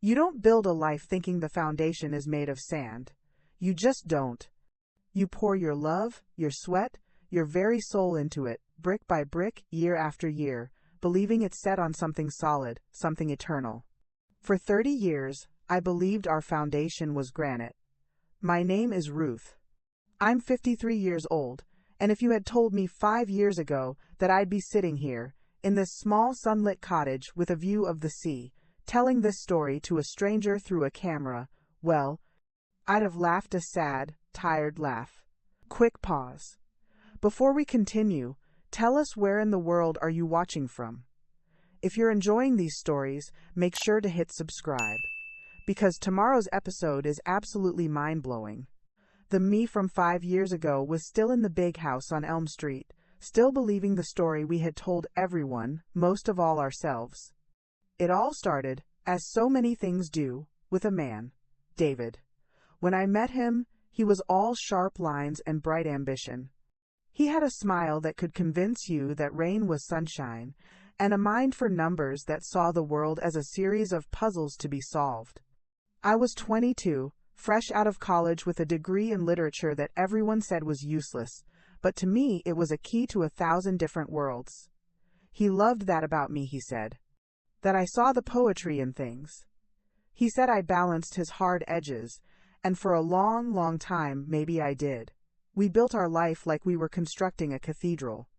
You don't build a life thinking the foundation is made of sand. You just don't. You pour your love, your sweat, your very soul into it, brick by brick, year after year, believing it's set on something solid, something eternal. For 30 years, I believed our foundation was granite. My name is Ruth. I'm 53 years old, and if you had told me 5 years ago that I'd be sitting here, in this small sunlit cottage with a view of the sea, telling this story to a stranger through a camera, well, I'd have laughed a sad, tired laugh. Quick pause. Before we continue, tell us where in the world are you watching from? If you're enjoying these stories, make sure to hit subscribe, because tomorrow's episode is absolutely mind-blowing. The me from 5 years ago was still in the big house on Elm Street, still believing the story we had told everyone, most of all ourselves. It all started, as so many things do, with a man, David. When I met him, he was all sharp lines and bright ambition. He had a smile that could convince you that rain was sunshine, and a mind for numbers that saw the world as a series of puzzles to be solved. I was 22, fresh out of college with a degree in literature that everyone said was useless, but to me it was a key to 1,000 different worlds. He loved that about me, he said. That I saw the poetry in things. He said I balanced his hard edges, and for a long, long time maybe I did. We built our life like we were constructing a cathedral.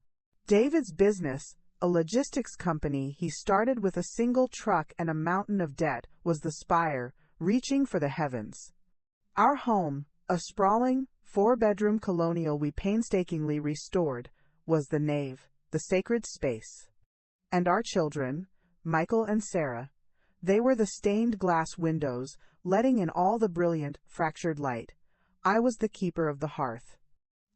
David's business, a logistics company he started with a single truck and a mountain of debt, was the spire, reaching for the heavens. Our home, a sprawling, 4-bedroom colonial we painstakingly restored, was the nave, the sacred space. And our children, Michael and Sarah, they were the stained glass windows, letting in all the brilliant, fractured light. I was the keeper of the hearth.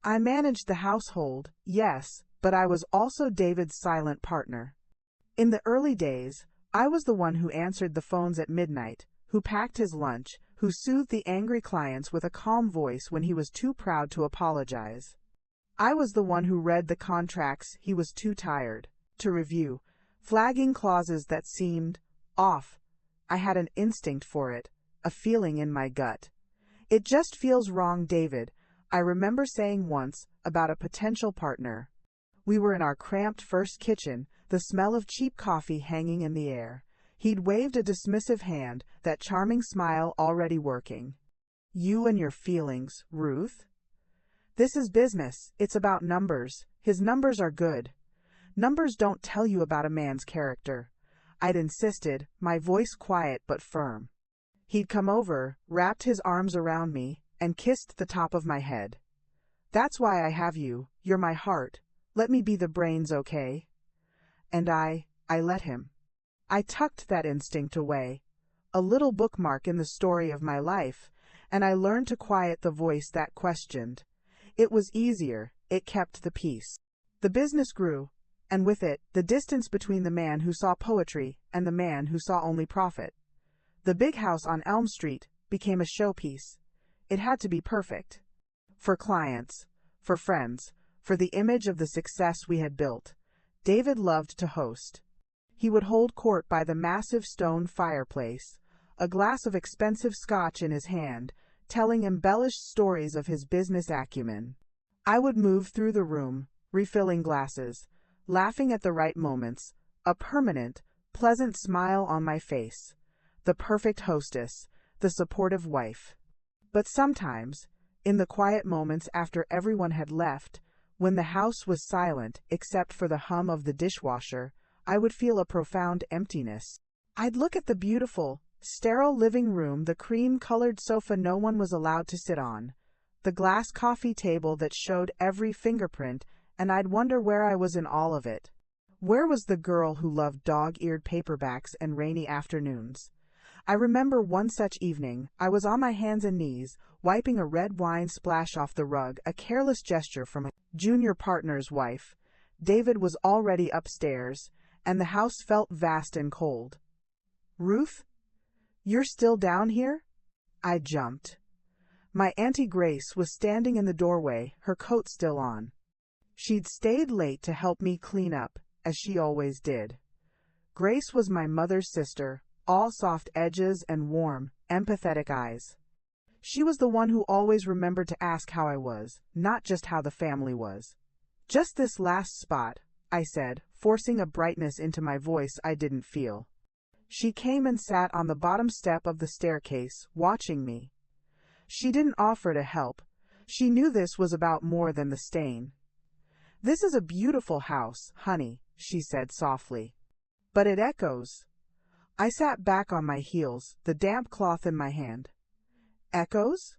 I managed the household, yes, but I was also David's silent partner. In the early days, I was the one who answered the phones at midnight, who packed his lunch, who soothed the angry clients with a calm voice when he was too proud to apologize. I was the one who read the contracts he was too tired to review, flagging clauses that seemed off. I had an instinct for it, a feeling in my gut. It just feels wrong, David, I remember saying once about a potential partner. We were in our cramped first kitchen, the smell of cheap coffee hanging in the air. He'd waved a dismissive hand, that charming smile already working. You and your feelings, Ruth? This is business, it's about numbers. His numbers are good. Numbers don't tell you about a man's character. I'd insisted, my voice quiet but firm. He'd come over, wrapped his arms around me, and kissed the top of my head. That's why I have you, you're my heart. Let me be the brains, okay? And I let him. I tucked that instinct away, a little bookmark in the story of my life, and I learned to quiet the voice that questioned. It was easier, it kept the peace. The business grew, and with it, the distance between the man who saw poetry and the man who saw only profit. The big house on Elm Street became a showpiece. It had to be perfect. For clients, for friends, for the image of the success we had built. David loved to host. He would hold court by the massive stone fireplace, a glass of expensive scotch in his hand, telling embellished stories of his business acumen. I would move through the room, refilling glasses, laughing at the right moments, a permanent, pleasant smile on my face. The perfect hostess, the supportive wife. But sometimes, in the quiet moments after everyone had left, when the house was silent except for the hum of the dishwasher, I would feel a profound emptiness. I'd look at the beautiful, sterile living room, the cream-colored sofa no one was allowed to sit on, the glass coffee table that showed every fingerprint, and I'd wonder where I was in all of it. Where was the girl who loved dog-eared paperbacks and rainy afternoons? I remember one such evening, I was on my hands and knees, wiping a red wine splash off the rug, a careless gesture from a junior partner's wife. David was already upstairs, and the house felt vast and cold. Ruth? You're still down here? I jumped. My Auntie Grace was standing in the doorway, her coat still on. She'd stayed late to help me clean up, as she always did. Grace was my mother's sister, all soft edges and warm, empathetic eyes. She was the one who always remembered to ask how I was, not just how the family was. "Just this last spot," I said, forcing a brightness into my voice I didn't feel. She came and sat on the bottom step of the staircase, watching me. She didn't offer to help. She knew this was about more than the stain. "This is a beautiful house, honey," she said softly. "But it echoes." I sat back on my heels, the damp cloth in my hand. "Echoes?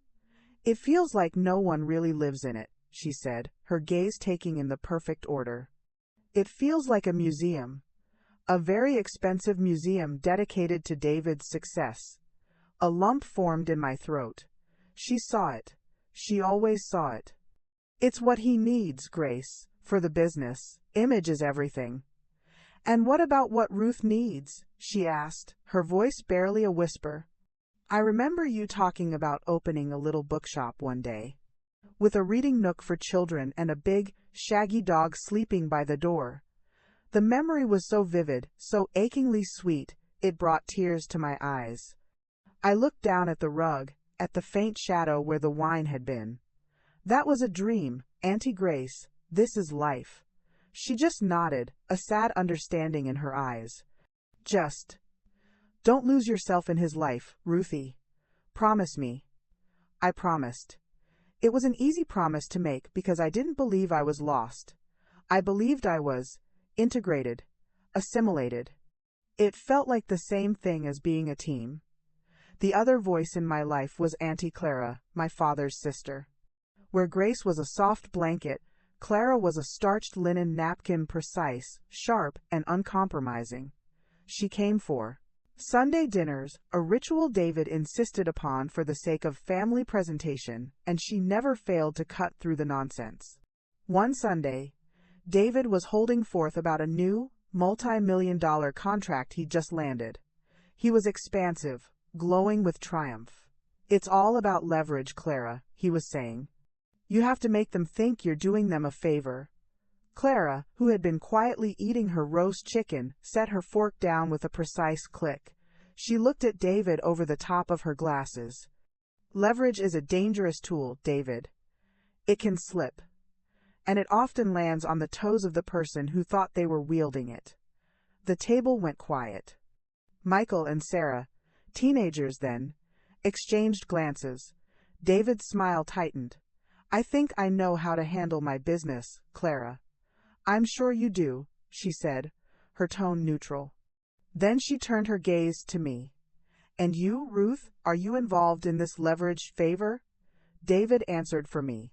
It feels like no one really lives in it," she said, her gaze taking in the perfect order. "It feels like a museum. A very expensive museum dedicated to David's success." A lump formed in my throat. She saw it. She always saw it. "It's what he needs, Grace, for the business. Image is everything." "And what about what Ruth needs?" she asked, her voice barely a whisper. "I remember you talking about opening a little bookshop one day, with a reading nook for children and a big, shaggy dog sleeping by the door." The memory was so vivid, so achingly sweet, it brought tears to my eyes. I looked down at the rug, at the faint shadow where the wine had been. "That was a dream, Auntie Grace. This is life." She just nodded, a sad understanding in her eyes. "Just don't lose yourself in his life, Ruthie. Promise me." I promised. It was an easy promise to make because I didn't believe I was lost. I believed I was integrated, assimilated. It felt like the same thing as being a team. The other voice in my life was Auntie Clara, my father's sister. Where Grace was a soft blanket, Clara was a starched linen napkin, precise, sharp, and uncompromising. She came for Sunday dinners, a ritual David insisted upon for the sake of family presentation, and she never failed to cut through the nonsense. One Sunday, David was holding forth about a new, multi-million-dollar contract he'd just landed. He was expansive, glowing with triumph. "It's all about leverage, Clara," he was saying. "You have to make them think you're doing them a favor." Clara, who had been quietly eating her roast chicken, set her fork down with a precise click. She looked at David over the top of her glasses. "Leverage is a dangerous tool, David. It can slip. And it often lands on the toes of the person who thought they were wielding it." The table went quiet. Michael and Sarah, teenagers then, exchanged glances. David's smile tightened. "I think I know how to handle my business, Clara." "I'm sure you do," she said, her tone neutral. Then she turned her gaze to me. "And you, Ruth, are you involved in this leveraged favor?" David answered for me.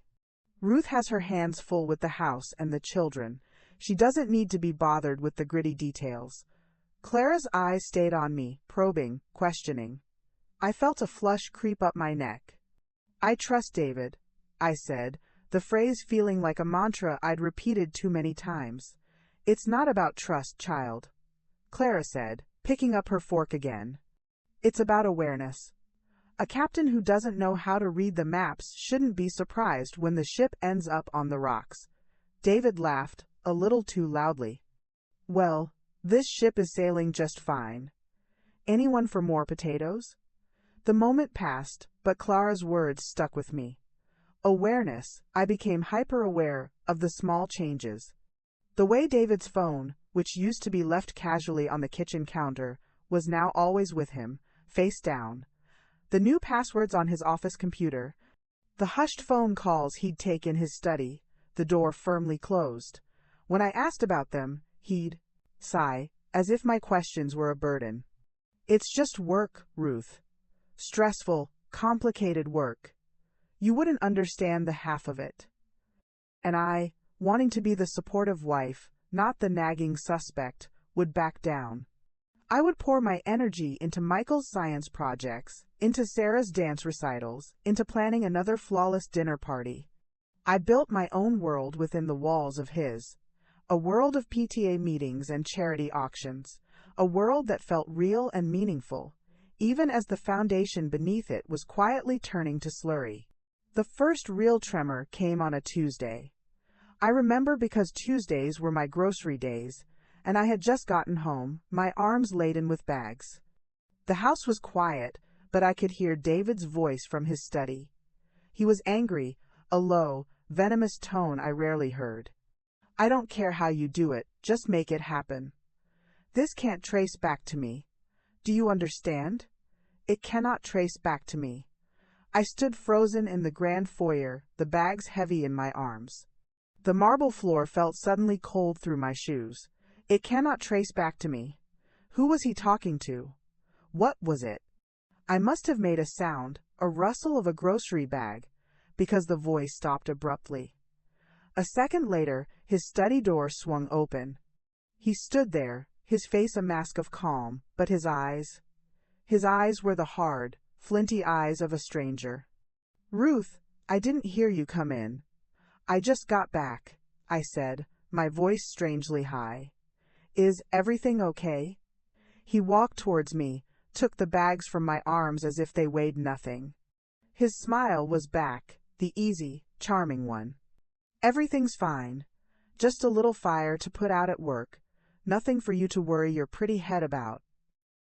"Ruth has her hands full with the house and the children. She doesn't need to be bothered with the gritty details." Clara's eyes stayed on me, probing, questioning. I felt a flush creep up my neck. "I trust David," I said, the phrase feeling like a mantra I'd repeated too many times. "It's not about trust, child," Clara said, picking up her fork again. "It's about awareness. A captain who doesn't know how to read the maps shouldn't be surprised when the ship ends up on the rocks." David laughed, a little too loudly. "Well, this ship is sailing just fine. Anyone for more potatoes?" The moment passed, but Clara's words stuck with me. Awareness. I became hyper-aware of the small changes. The way David's phone, which used to be left casually on the kitchen counter, was now always with him, face down. The new passwords on his office computer. The hushed phone calls he'd take in his study, the door firmly closed. When I asked about them, he'd sigh, as if my questions were a burden. "It's just work, Ruth. Stressful, complicated work. You wouldn't understand the half of it." And I, wanting to be the supportive wife, not the nagging suspect, would back down. I would pour my energy into Michael's science projects, into Sarah's dance recitals, into planning another flawless dinner party. I built my own world within the walls of his. A world of PTA meetings and charity auctions. A world that felt real and meaningful, even as the foundation beneath it was quietly turning to slurry. The first real tremor came on a Tuesday. I remember because Tuesdays were my grocery days, and I had just gotten home, my arms laden with bags. The house was quiet, but I could hear David's voice from his study. He was angry, a low, venomous tone I rarely heard. "I don't care how you do it, just make it happen. This can't trace back to me. Do you understand? It cannot trace back to me." I stood frozen in the grand foyer, the bags heavy in my arms. The marble floor felt suddenly cold through my shoes. It cannot trace back to me. Who was he talking to? What was it? I must have made a sound, a rustle of a grocery bag, because the voice stopped abruptly. A second later, his study door swung open. He stood there, his face a mask of calm, but his eyes were the hard, flinty eyes of a stranger. "Ruth, I didn't hear you come in. I just got back," I said, my voice strangely high. "Is everything okay?" He walked towards me, took the bags from my arms as if they weighed nothing. His smile was back, the easy, charming one. "Everything's fine. Just a little fire to put out at work. Nothing for you to worry your pretty head about."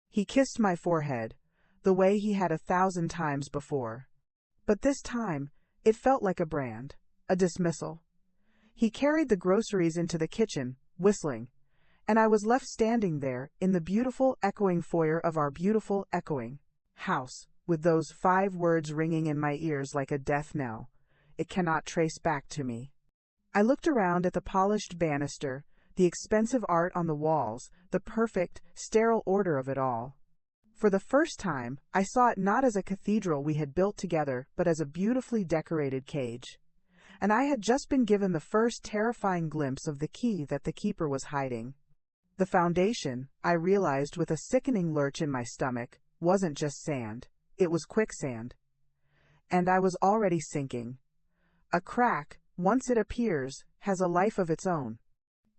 He kissed my forehead, the way he had 1,000 times before. But this time, it felt like a brand, a dismissal. He carried the groceries into the kitchen, whistling, and I was left standing there in the beautiful echoing foyer of our beautiful echoing house, with those 5 words ringing in my ears like a death knell. It cannot trace back to me. I looked around at the polished banister, the expensive art on the walls, the perfect, sterile order of it all. For the first time, I saw it not as a cathedral we had built together, but as a beautifully decorated cage. And I had just been given the first terrifying glimpse of the key that the keeper was hiding. The foundation, I realized with a sickening lurch in my stomach, wasn't just sand, it was quicksand. And I was already sinking. A crack, once it appears, has a life of its own.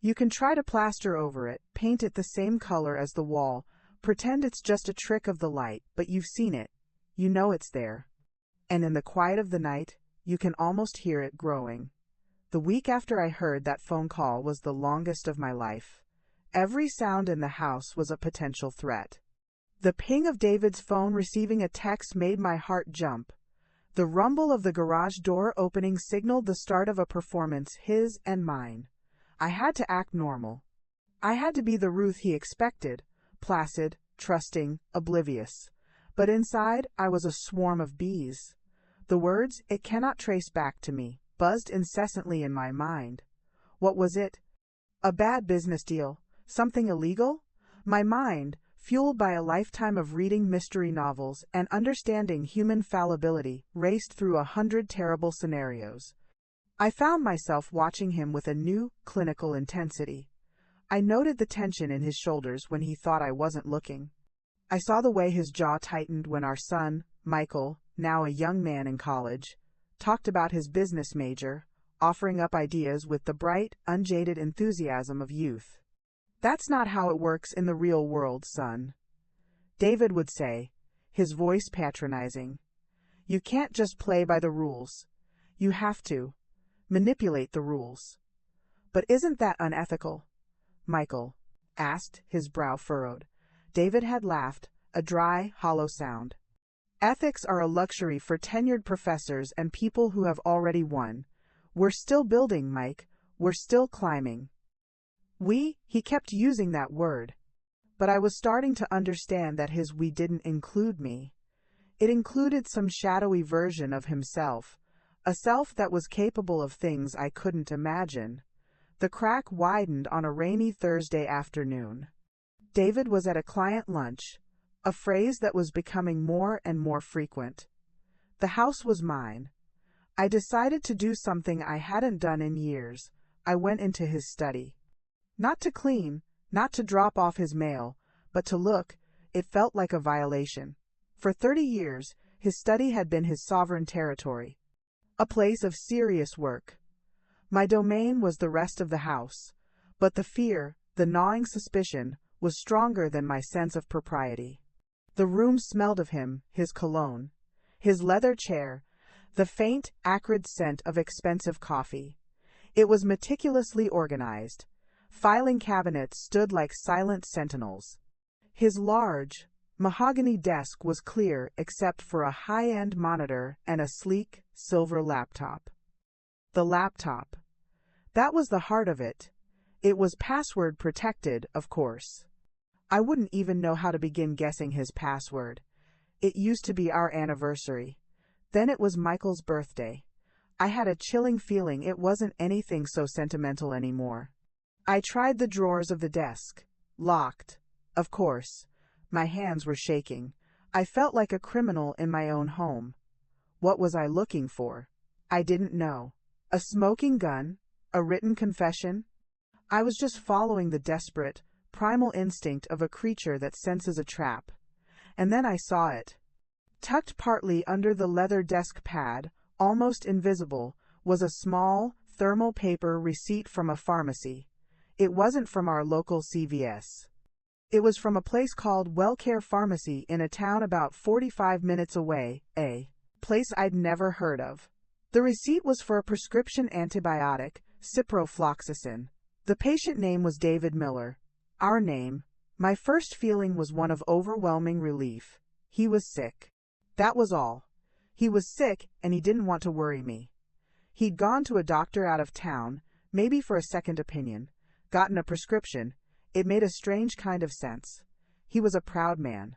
You can try to plaster over it, paint it the same color as the wall, pretend it's just a trick of the light, but you've seen it. You know it's there. And in the quiet of the night, you can almost hear it growing. The week after I heard that phone call was the longest of my life. Every sound in the house was a potential threat. The ping of David's phone receiving a text made my heart jump. The rumble of the garage door opening signaled the start of a performance, his and mine. I had to act normal. I had to be the Ruth he expected, placid, trusting, oblivious. But inside, I was a swarm of bees. The words, "it cannot trace back to me," buzzed incessantly in my mind. What was it? A bad business deal? Something illegal? My mind, fueled by a lifetime of reading mystery novels and understanding human fallibility, raced through 100 terrible scenarios. I found myself watching him with a new, clinical intensity. I noted the tension in his shoulders when he thought I wasn't looking. I saw the way his jaw tightened when our son, Michael, now a young man in college, talked about his business major, offering up ideas with the bright, unjaded enthusiasm of youth. "That's not how it works in the real world, son," David would say, his voice patronizing. "You can't just play by the rules. You have to manipulate the rules." "But isn't that unethical?" Michael asked, his brow furrowed. David had laughed, a dry, hollow sound. "Ethics are a luxury for tenured professors and people who have already won. We're still building, Mike. We're still climbing." He kept using that word. But I was starting to understand that his "we" didn't include me. It included some shadowy version of himself, a self that was capable of things I couldn't imagine. The crack widened on a rainy Thursday afternoon. David was at a client lunch, a phrase that was becoming more and more frequent. The house was mine. I decided to do something I hadn't done in years. I went into his study. Not to clean, not to drop off his mail, but to look. It felt like a violation. For 30 years, his study had been his sovereign territory. A place of serious work. My domain was the rest of the house, but the fear, the gnawing suspicion, was stronger than my sense of propriety. The room smelled of him, his cologne, his leather chair, the faint, acrid scent of expensive coffee. It was meticulously organized. Filing cabinets stood like silent sentinels. His large, Mahogany desk was clear except for a high-end monitor and a sleek, silver laptop. The laptop. That was the heart of it. It was password protected, of course. I wouldn't even know how to begin guessing his password. It used to be our anniversary. Then it was Michael's birthday. I had a chilling feeling it wasn't anything so sentimental anymore. I tried the drawers of the desk. Locked. Of course. My hands were shaking. I felt like a criminal in my own home. What was I looking for? I didn't know. A smoking gun? A written confession? I was just following the desperate, primal instinct of a creature that senses a trap. And then I saw it. Tucked partly under the leather desk pad, almost invisible, was a small, thermal paper receipt from a pharmacy. It wasn't from our local CVS. It was from a place called Wellcare Pharmacy in a town about 45 minutes away, a place I'd never heard of. The receipt was for a prescription antibiotic, ciprofloxacin. The patient name was David Miller. Our name. My first feeling was one of overwhelming relief. He was sick. That was all. He was sick, and he didn't want to worry me. He'd gone to a doctor out of town, maybe for a second opinion, gotten a prescription. It made a strange kind of sense. He was a proud man.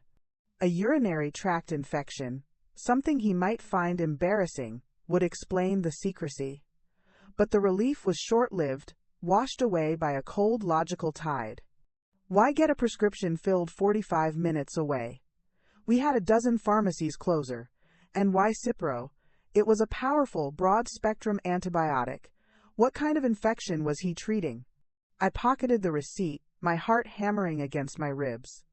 A urinary tract infection, something he might find embarrassing, would explain the secrecy. But the relief was short-lived, washed away by a cold logical tide. Why get a prescription filled 45 minutes away? We had a dozen pharmacies closer. And why Cipro? It was a powerful, broad-spectrum antibiotic. What kind of infection was he treating? I pocketed the receipt, my heart hammering against my ribs.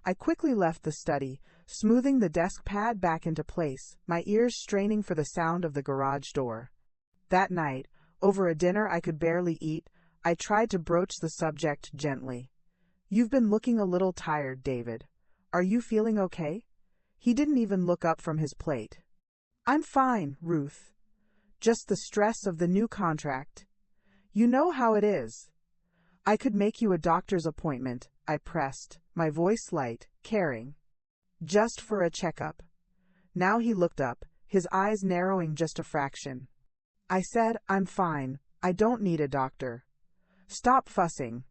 I quickly left the study, smoothing the desk pad back into place, my ears straining for the sound of the garage door. That night, over a dinner I could barely eat, I tried to broach the subject gently. "You've been looking a little tired, David. Are you feeling okay?" He didn't even look up from his plate. "I'm fine, Ruth. Just the stress of the new contract. You know how it is." "I could make you a doctor's appointment," I pressed, my voice light, caring. "Just for a checkup." Now he looked up, his eyes narrowing just a fraction. I said, "I'm fine. I don't need a doctor." "Stop fussing."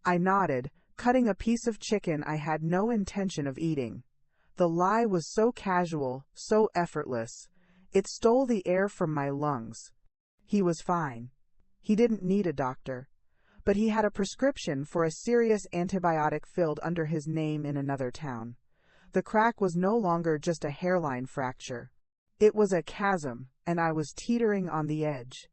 I nodded, cutting a piece of chicken I had no intention of eating. The lie was so casual, so effortless. It stole the air from my lungs. He was fine. He didn't need a doctor. But he had a prescription for a serious antibiotic filled under his name in another town. The crack was no longer just a hairline fracture. It was a chasm, and I was teetering on the edge.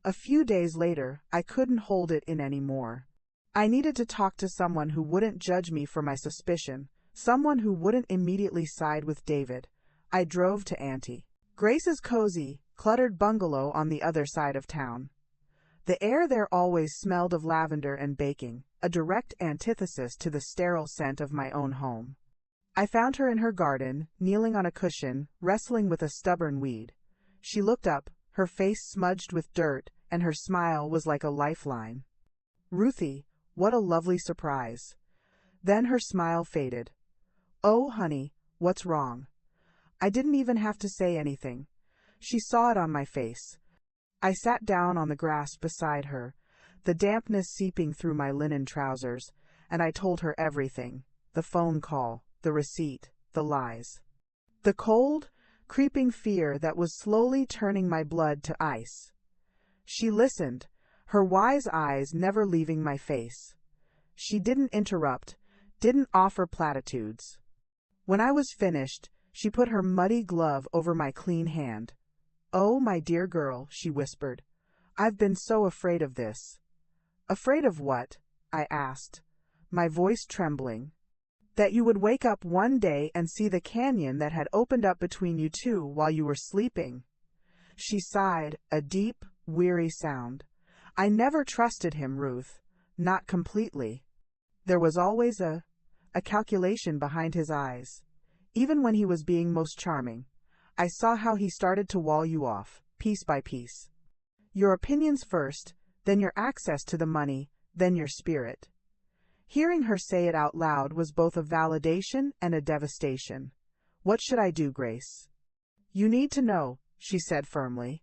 A few days later, I couldn't hold it in anymore. I needed to talk to someone who wouldn't judge me for my suspicion, someone who wouldn't immediately side with David. I drove to Auntie Grace's cozy, cluttered bungalow on the other side of town. The air there always smelled of lavender and baking, a direct antithesis to the sterile scent of my own home. I found her in her garden, kneeling on a cushion, wrestling with a stubborn weed. She looked up, her face smudged with dirt, and her smile was like a lifeline. "Ruthie, what a lovely surprise." Then her smile faded. "Oh, honey, what's wrong?" I didn't even have to say anything. She saw it on my face. I sat down on the grass beside her, the dampness seeping through my linen trousers, and I told her everything: the phone call, the receipt, the lies. The cold, creeping fear that was slowly turning my blood to ice. She listened, her wise eyes never leaving my face. She didn't interrupt, didn't offer platitudes. When I was finished, she put her muddy glove over my clean hand. "Oh, my dear girl," she whispered. "I've been so afraid of this." "Afraid of what?" I asked, my voice trembling. "That you would wake up one day and see the canyon that had opened up between you two while you were sleeping." She sighed, a deep, weary sound. "I never trusted him, Ruth. Not completely. There was always a calculation behind his eyes. Even when he was being most charming, I saw how he started to wall you off, piece by piece. Your opinions first, then your access to the money, then your spirit. Hearing her say it out loud was both a validation and a devastation. What should I do, Grace? You need to know, she said firmly.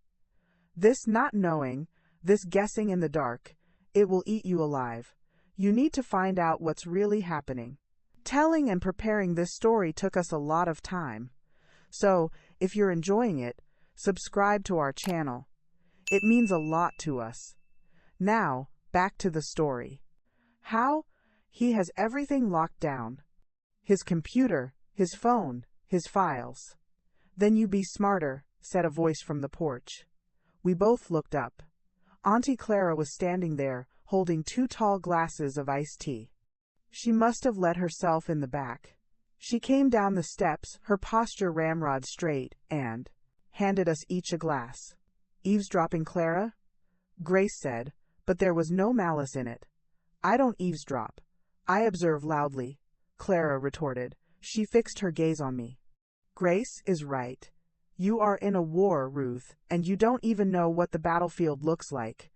This not knowing, this guessing in the dark, it will eat you alive. You need to find out what's really happening. Telling and preparing this story took us a lot of time. So, if you're enjoying it, subscribe to our channel. It means a lot to us. Now, back to the story. How? He has everything locked down. His computer, his phone, his files. Then you be smarter, said a voice from the porch. We both looked up. Auntie Clara was standing there, holding 2 tall glasses of iced tea. She must have let herself in the back. She came down the steps, her posture ramrod straight, and handed us each a glass. Eavesdropping, Clara? Grace said, but there was no malice in it. I don't eavesdrop. I observe loudly, Clara retorted. She fixed her gaze on me. Grace is right. You are in a war, Ruth, and you don't even know what the battlefield looks like.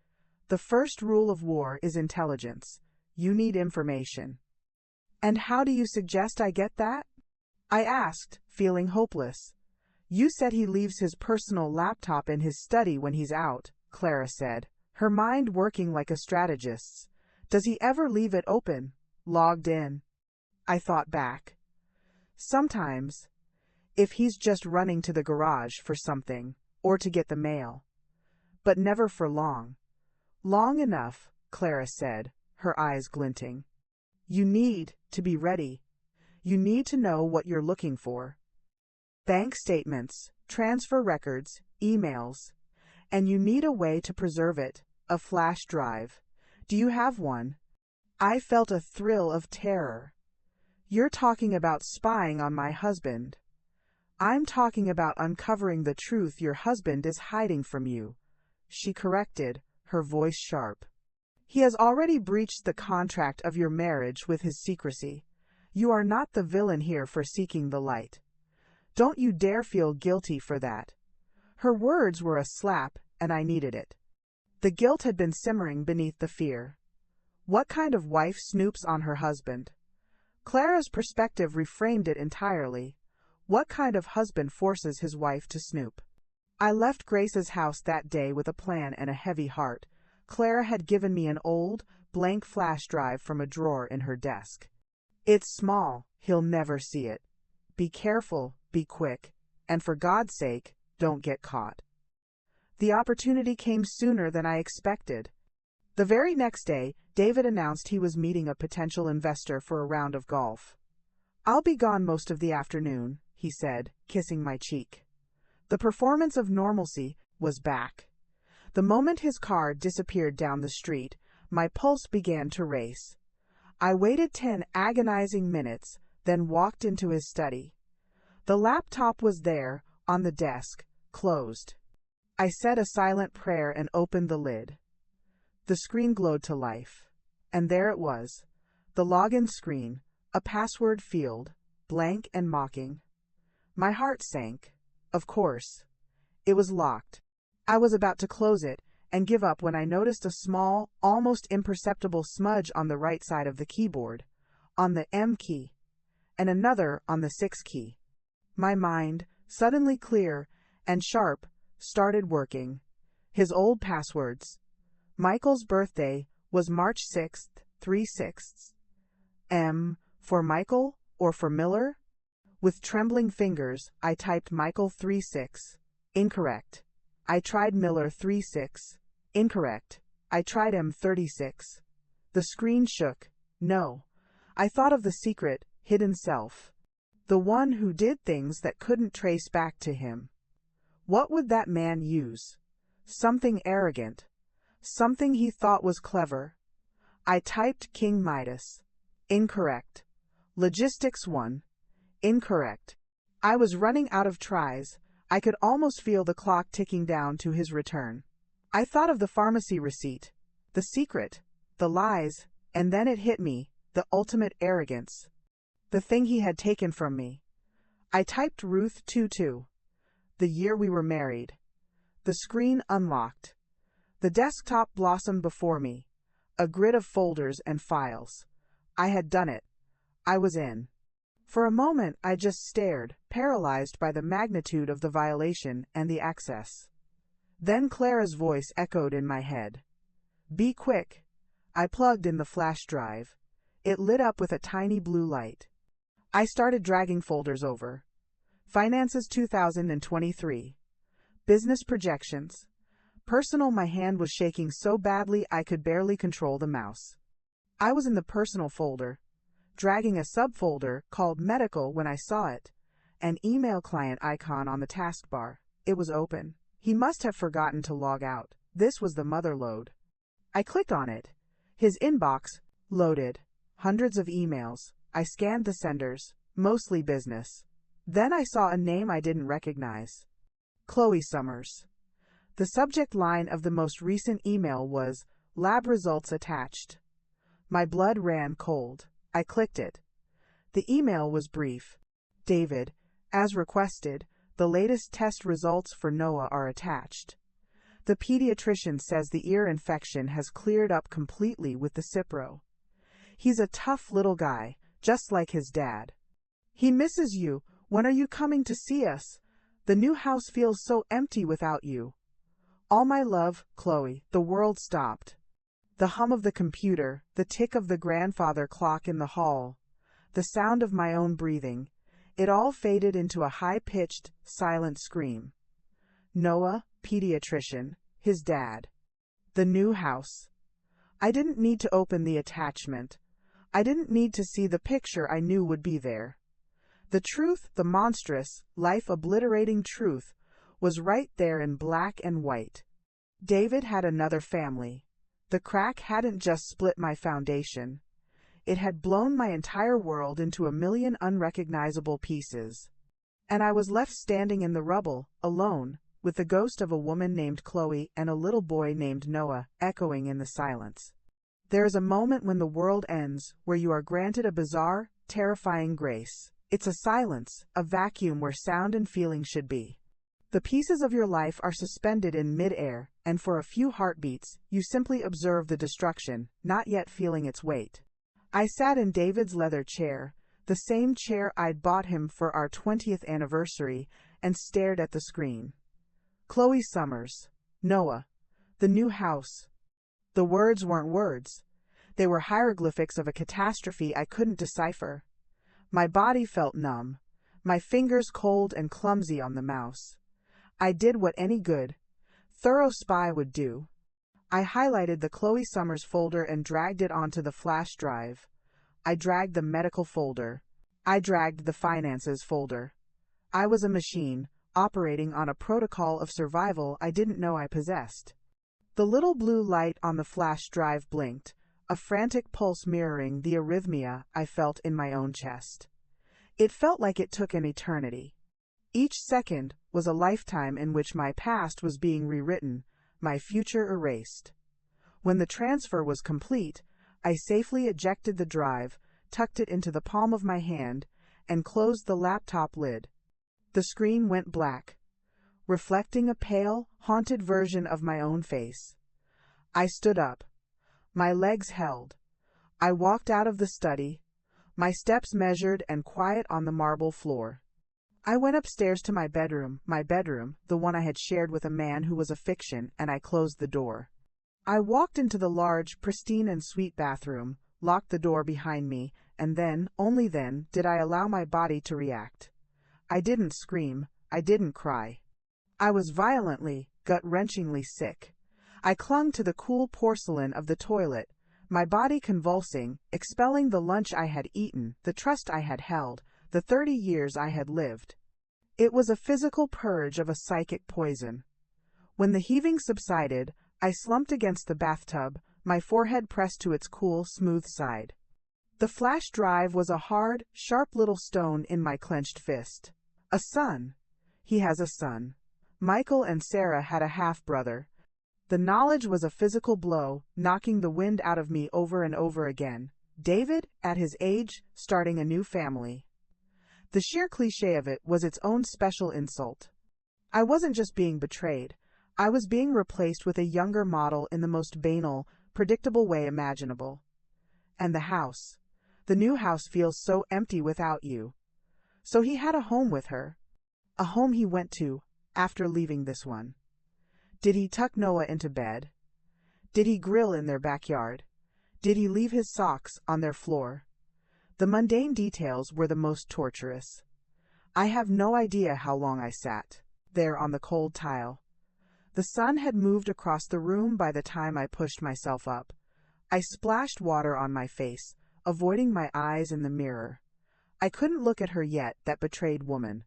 The first rule of war is intelligence. You need information. And how do you suggest I get that? I asked, feeling hopeless. You said he leaves his personal laptop in his study when he's out, Clara said, her mind working like a strategist's. Does he ever leave it open, logged in? I thought back. Sometimes, if he's just running to the garage for something, or to get the mail. But never for long. Long enough, Clara said, her eyes glinting. You need to be ready. You need to know what you're looking for. Bank statements, transfer records, emails. And you need a way to preserve it, a flash drive. Do you have one? I felt a thrill of terror. You're talking about spying on my husband. I'm talking about uncovering the truth your husband is hiding from you, she corrected, her voice sharp. He has already breached the contract of your marriage with his secrecy. You are not the villain here for seeking the light. Don't you dare feel guilty for that. Her words were a slap, and I needed it. The guilt had been simmering beneath the fear. What kind of wife snoops on her husband? Clara's perspective reframed it entirely. What kind of husband forces his wife to snoop? I left Grace's house that day with a plan and a heavy heart. Clara had given me an old, blank flash drive from a drawer in her desk. It's small, he'll never see it. Be careful, be quick, and for God's sake, don't get caught. The opportunity came sooner than I expected. The very next day, David announced he was meeting a potential investor for a round of golf. I'll be gone most of the afternoon, he said, kissing my cheek. The performance of normalcy was back. The moment his car disappeared down the street, my pulse began to race. I waited 10 agonizing minutes, then walked into his study. The laptop was there, on the desk, closed. I said a silent prayer and opened the lid. The screen glowed to life. And there it was. The login screen, a password field, blank and mocking. My heart sank. Of course. It was locked. I was about to close it and give up when I noticed a small, almost imperceptible smudge on the right side of the keyboard, on the M key, and another on the 6 key. My mind, suddenly clear and sharp, started working. His old passwords. Michael's birthday was March 6th, 3/6. M, for Michael or for Miller? With trembling fingers, I typed Michael 3/6. Incorrect. I tried Miller 3/6. Incorrect. I tried M36. The screen shook. No. I thought of the secret, hidden self. The one who did things that couldn't trace back to him. What would that man use? Something arrogant. Something he thought was clever. I typed King Midas. Incorrect. Logistics 1. Incorrect. I was running out of tries. I could almost feel the clock ticking down to his return. I thought of the pharmacy receipt, the secret, the lies, and then it hit me, the ultimate arrogance. The thing he had taken from me. I typed Ruth 22. The year we were married. The screen unlocked. The desktop blossomed before me. A grid of folders and files. I had done it. I was in. For a moment I just stared, paralyzed by the magnitude of the violation and the access. Then Clara's voice echoed in my head. "Be quick." I plugged in the flash drive. It lit up with a tiny blue light. I started dragging folders over. Finances 2023. Business projections. Personal. My hand was shaking so badly I could barely control the mouse. I was in the personal folder, dragging a subfolder called medical when I saw it, an email client icon on the taskbar. It was open. He must have forgotten to log out. This was the mother load. I clicked on it. His inbox loaded. Hundreds of emails. I scanned the senders, mostly business. Then I saw a name I didn't recognize. Chloe Summers. The subject line of the most recent email was, "Lab results attached." My blood ran cold. I clicked it. The email was brief. "David, as requested, the latest test results for Noah are attached. The pediatrician says the ear infection has cleared up completely with the Cipro. He's a tough little guy, just like his dad. He misses you. When are you coming to see us? The new house feels so empty without you. All my love, Chloe." The world stopped. The hum of the computer, the tick of the grandfather clock in the hall, the sound of my own breathing, it all faded into a high-pitched, silent scream. Noah, pediatrician, his dad. The new house. I didn't need to open the attachment. I didn't need to see the picture I knew would be there. The truth, the monstrous, life-obliterating truth, was right there in black and white. David had another family. The crack hadn't just split my foundation. It had blown my entire world into a million unrecognizable pieces. And I was left standing in the rubble, alone, with the ghost of a woman named Chloe and a little boy named Noah echoing in the silence. There is a moment when the world ends, where you are granted a bizarre, terrifying grace. It's a silence, a vacuum where sound and feeling should be. The pieces of your life are suspended in mid-air, and for a few heartbeats, you simply observe the destruction, not yet feeling its weight. I sat in David's leather chair, the same chair I'd bought him for our 20th anniversary, and stared at the screen. Chloe Summers, Noah, the new house. The words weren't words. They were hieroglyphics of a catastrophe I couldn't decipher. My body felt numb, my fingers cold and clumsy on the mouse. I did what any good, thorough spy would do. I highlighted the Chloe Summers folder and dragged it onto the flash drive. I dragged the medical folder. I dragged the finances folder. I was a machine, operating on a protocol of survival I didn't know I possessed. The little blue light on the flash drive blinked, a frantic pulse mirroring the arrhythmia I felt in my own chest. It felt like it took an eternity. Each second was a lifetime in which my past was being rewritten, my future erased. When the transfer was complete, I safely ejected the drive, tucked it into the palm of my hand, and closed the laptop lid. The screen went black, reflecting a pale, haunted version of my own face. I stood up. My legs held. I walked out of the study, my steps measured and quiet on the marble floor. I went upstairs to my bedroom, the one I had shared with a man who was a fiction, and I closed the door. I walked into the large, pristine and sweet bathroom, locked the door behind me, and then, only then, did I allow my body to react. I didn't scream, I didn't cry. I was violently, gut-wrenchingly sick. I clung to the cool porcelain of the toilet, my body convulsing, expelling the lunch I had eaten, the trust I had held, the 30 years I had lived. It was a physical purge of a psychic poison. When the heaving subsided, I slumped against the bathtub, my forehead pressed to its cool, smooth side. The flash drive was a hard, sharp little stone in my clenched fist. A son. He has a son. Michael and Sarah had a half-brother. The knowledge was a physical blow, knocking the wind out of me over and over again. David, at his age, starting a new family. The sheer cliché of it was its own special insult. I wasn't just being betrayed. I was being replaced with a younger model in the most banal, predictable way imaginable. And the house. The new house feels so empty without you. So he had a home with her. A home he went to after leaving this one. Did he tuck Noah into bed? Did he grill in their backyard? Did he leave his socks on their floor? The mundane details were the most torturous. I have no idea how long I sat there on the cold tile. The sun had moved across the room by the time I pushed myself up. I splashed water on my face, avoiding my eyes in the mirror. I couldn't look at her yet, that betrayed woman.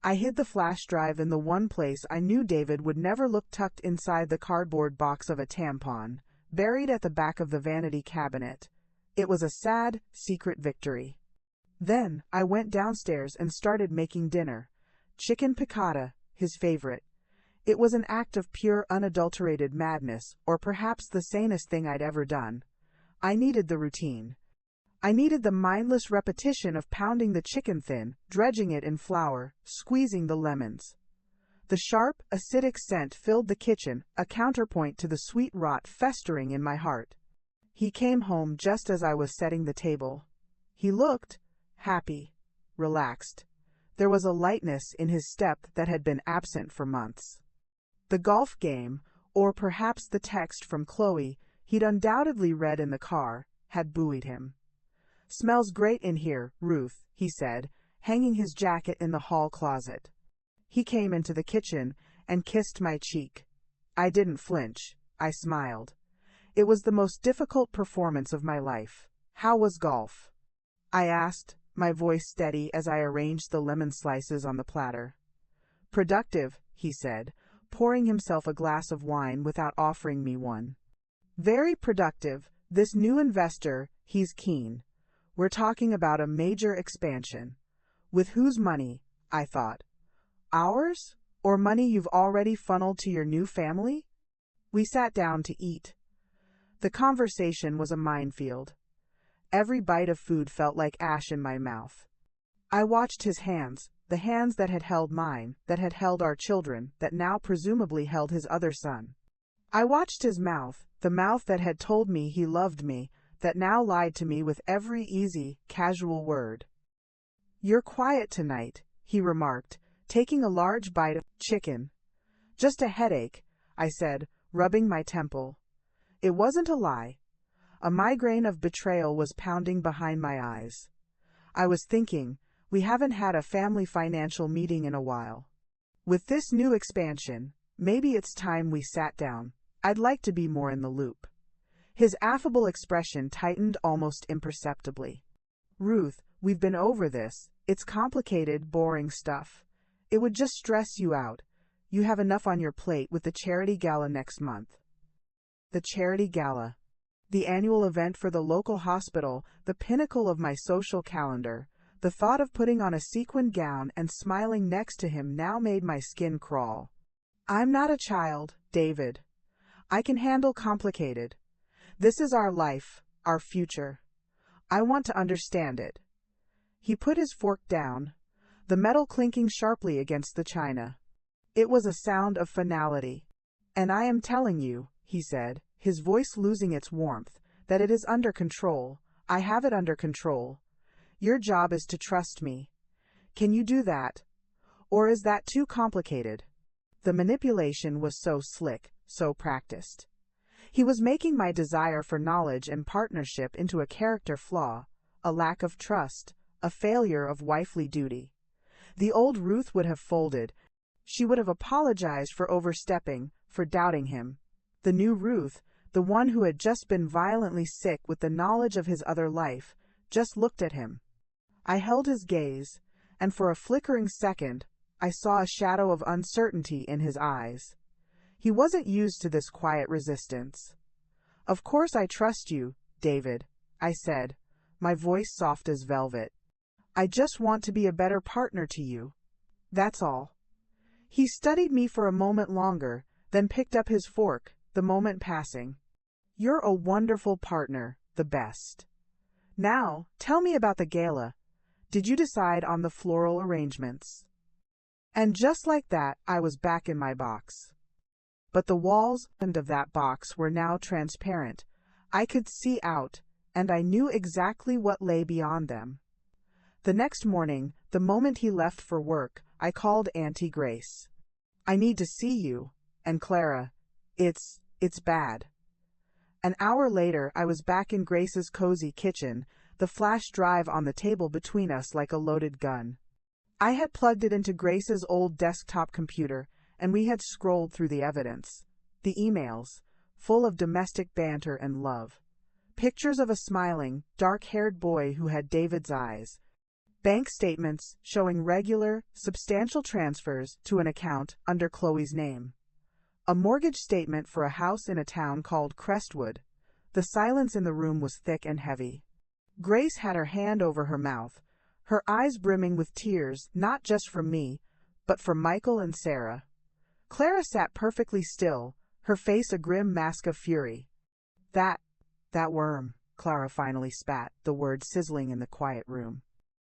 I hid the flash drive in the one place I knew David would never look, tucked inside the cardboard box of a tampon, buried at the back of the vanity cabinet. It was a sad, secret victory. Then, I went downstairs and started making dinner. Chicken piccata, his favorite. It was an act of pure, unadulterated madness, or perhaps the sanest thing I'd ever done. I needed the routine. I needed the mindless repetition of pounding the chicken thin, dredging it in flour, squeezing the lemons. The sharp, acidic scent filled the kitchen, a counterpoint to the sweet rot festering in my heart. He came home just as I was setting the table. He looked happy, relaxed. There was a lightness in his step that had been absent for months. The golf game, or perhaps the text from Chloe he'd undoubtedly read in the car, had buoyed him. "Smells great in here, Ruth," he said, hanging his jacket in the hall closet. He came into the kitchen and kissed my cheek. I didn't flinch. I smiled. It was the most difficult performance of my life. "How was golf?" I asked, my voice steady as I arranged the lemon slices on the platter. "Productive," he said, pouring himself a glass of wine without offering me one. "Very productive. This new investor, he's keen. We're talking about a major expansion." With whose money? I thought. Ours? Or money you've already funneled to your new family? We sat down to eat. The conversation was a minefield. Every bite of food felt like ash in my mouth. I watched his hands, the hands that had held mine, that had held our children, that now presumably held his other son. I watched his mouth, the mouth that had told me he loved me, that now lied to me with every easy, casual word. "You're quiet tonight," he remarked, taking a large bite of chicken. "Just a headache," I said, rubbing my temple. It wasn't a lie. A migraine of betrayal was pounding behind my eyes. I was thinking, we haven't had a family financial meeting in a while. With this new expansion, maybe it's time we sat down. I'd like to be more in the loop. His affable expression tightened almost imperceptibly. "Ruth, we've been over this. It's complicated, boring stuff. It would just stress you out. You have enough on your plate with the charity gala next month." The charity gala. The annual event for the local hospital, the pinnacle of my social calendar. The thought of putting on a sequined gown and smiling next to him now made my skin crawl. "I'm not a child, David. I can handle complicated. This is our life, our future. I want to understand it." He put his fork down, the metal clinking sharply against the china. It was a sound of finality. "And I am telling you," he said, his voice losing its warmth, "that it is under control. I have it under control. Your job is to trust me. Can you do that? Or is that too complicated?" The manipulation was so slick, so practiced. He was making my desire for knowledge and partnership into a character flaw, a lack of trust, a failure of wifely duty. The old Ruth would have folded. She would have apologized for overstepping, for doubting him. The new Ruth, the one who had just been violently sick with the knowledge of his other life, just looked at him. I held his gaze, and for a flickering second, I saw a shadow of uncertainty in his eyes. He wasn't used to this quiet resistance. "Of course I trust you, David," I said, my voice soft as velvet. "I just want to be a better partner to you. That's all." He studied me for a moment longer, then picked up his fork, the moment passing. "You're a wonderful partner, the best. Now, tell me about the gala. Did you decide on the floral arrangements?" And just like that, I was back in my box. But the walls of that box were now transparent. I could see out, and I knew exactly what lay beyond them. The next morning, the moment he left for work, I called Auntie Grace. "I need to see you." And Clara, It's bad." An hour later, I was back in Grace's cozy kitchen, the flash drive on the table between us like a loaded gun. I had plugged it into Grace's old desktop computer, and we had scrolled through the evidence. The emails, full of domestic banter and love. Pictures of a smiling, dark-haired boy who had David's eyes. Bank statements showing regular, substantial transfers to an account under Chloe's name. A mortgage statement for a house in a town called Crestwood. The silence in the room was thick and heavy. Grace had her hand over her mouth, her eyes brimming with tears, not just from me, but from Michael and Sarah. Clara sat perfectly still, her face a grim mask of fury. That worm," Clara finally spat, the word sizzling in the quiet room.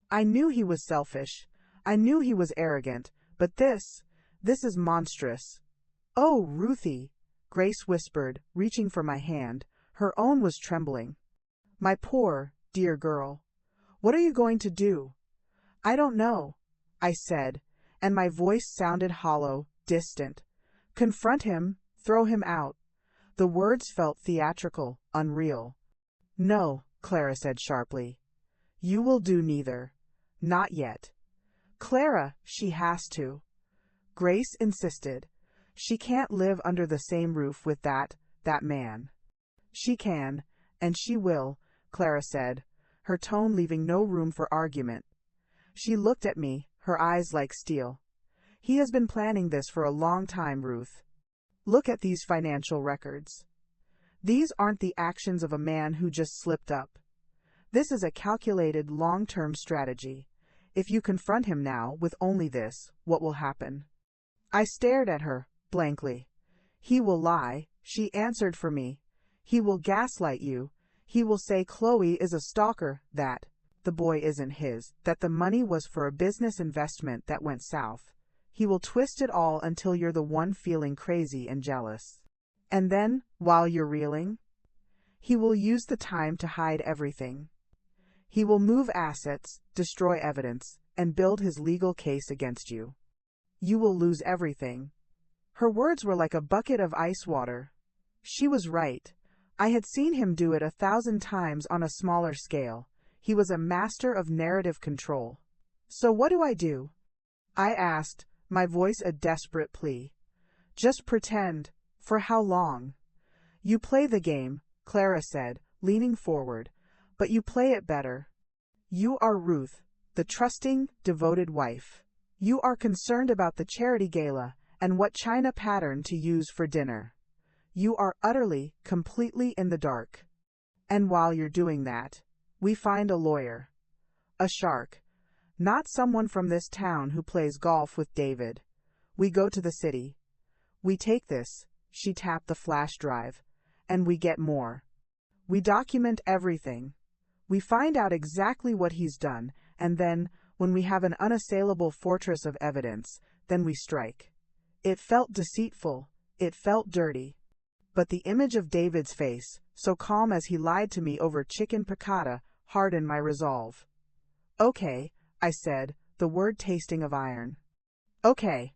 I knew he was selfish. I knew he was arrogant, but this is monstrous. "Oh, Ruthie," Grace whispered, reaching for my hand. Her own was trembling. "My poor, dear girl. What are you going to do?" "I don't know," I said, and my voice sounded hollow, distant. "Confront him, throw him out." The words felt theatrical, unreal. "No," Clara said sharply. "You will do neither. Not yet." "Clara, she has to." Grace insisted. "She can't live under the same roof with that man." "She can, and she will," Clara said, her tone leaving no room for argument. She looked at me, her eyes like steel. "He has been planning this for a long time, Ruth. Look at these financial records. These aren't the actions of a man who just slipped up. This is a calculated long-term strategy. If you confront him now with only this, what will happen?" I stared at her, blankly. "He will lie," she answered for me. "He will gaslight you. He will say Chloe is a stalker, that the boy isn't his, that the money was for a business investment that went south. He will twist it all until you're the one feeling crazy and jealous. And then, while you're reeling, he will use the time to hide everything. He will move assets, destroy evidence, and build his legal case against you. You will lose everything." Her words were like a bucket of ice water. She was right. I had seen him do it 1,000 times on a smaller scale. He was a master of narrative control. "So what do I do?" I asked, my voice a desperate plea. "Just pretend. For how long?" "You play the game," Clara said, leaning forward, "but you play it better. You are Ruth, the trusting, devoted wife. You are concerned about the charity gala and what china pattern to use for dinner. You are utterly, completely in the dark. And while you're doing that, we find a lawyer. A shark. Not someone from this town who plays golf with David. We go to the city. We take this," she tapped the flash drive, "and we get more. We document everything. We find out exactly what he's done, and then, when we have an unassailable fortress of evidence, then we strike." It felt deceitful. It felt dirty. But the image of David's face, so calm as he lied to me over chicken piccata, hardened my resolve. "Okay," I said, the word tasting of iron. "Okay."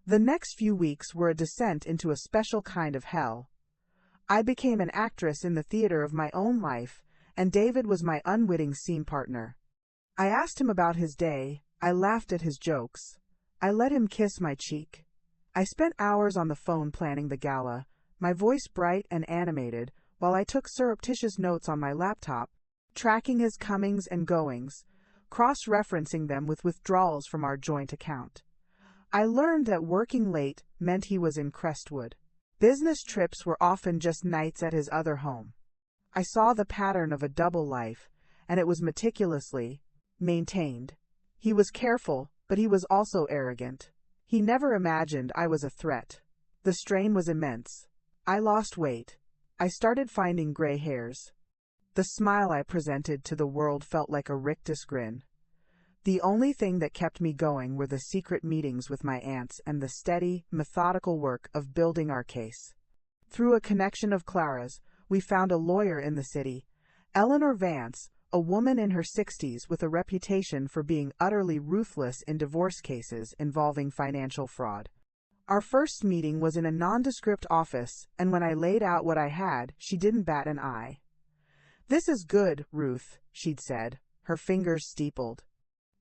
The next few weeks were a descent into a special kind of hell. I became an actress in the theater of my own life, and David was my unwitting scene partner. I asked him about his day, I laughed at his jokes. I let him kiss my cheek. I spent hours on the phone planning the gala, my voice bright and animated, while I took surreptitious notes on my laptop, tracking his comings and goings, cross-referencing them with withdrawals from our joint account. I learned that working late meant he was in Crestwood. Business trips were often just nights at his other home. I saw the pattern of a double life, and it was meticulously maintained. He was careful, but he was also arrogant. He never imagined I was a threat. The strain was immense. I lost weight. I started finding gray hairs. The smile I presented to the world felt like a rictus grin. The only thing that kept me going were the secret meetings with my aunts and the steady, methodical work of building our case. Through a connection of Clara's, we found a lawyer in the city, Eleanor Vance, a woman in her 60s with a reputation for being utterly ruthless in divorce cases involving financial fraud. Our first meeting was in a nondescript office, and when I laid out what I had, she didn't bat an eye. "This is good, Ruth," she'd said, her fingers steepled.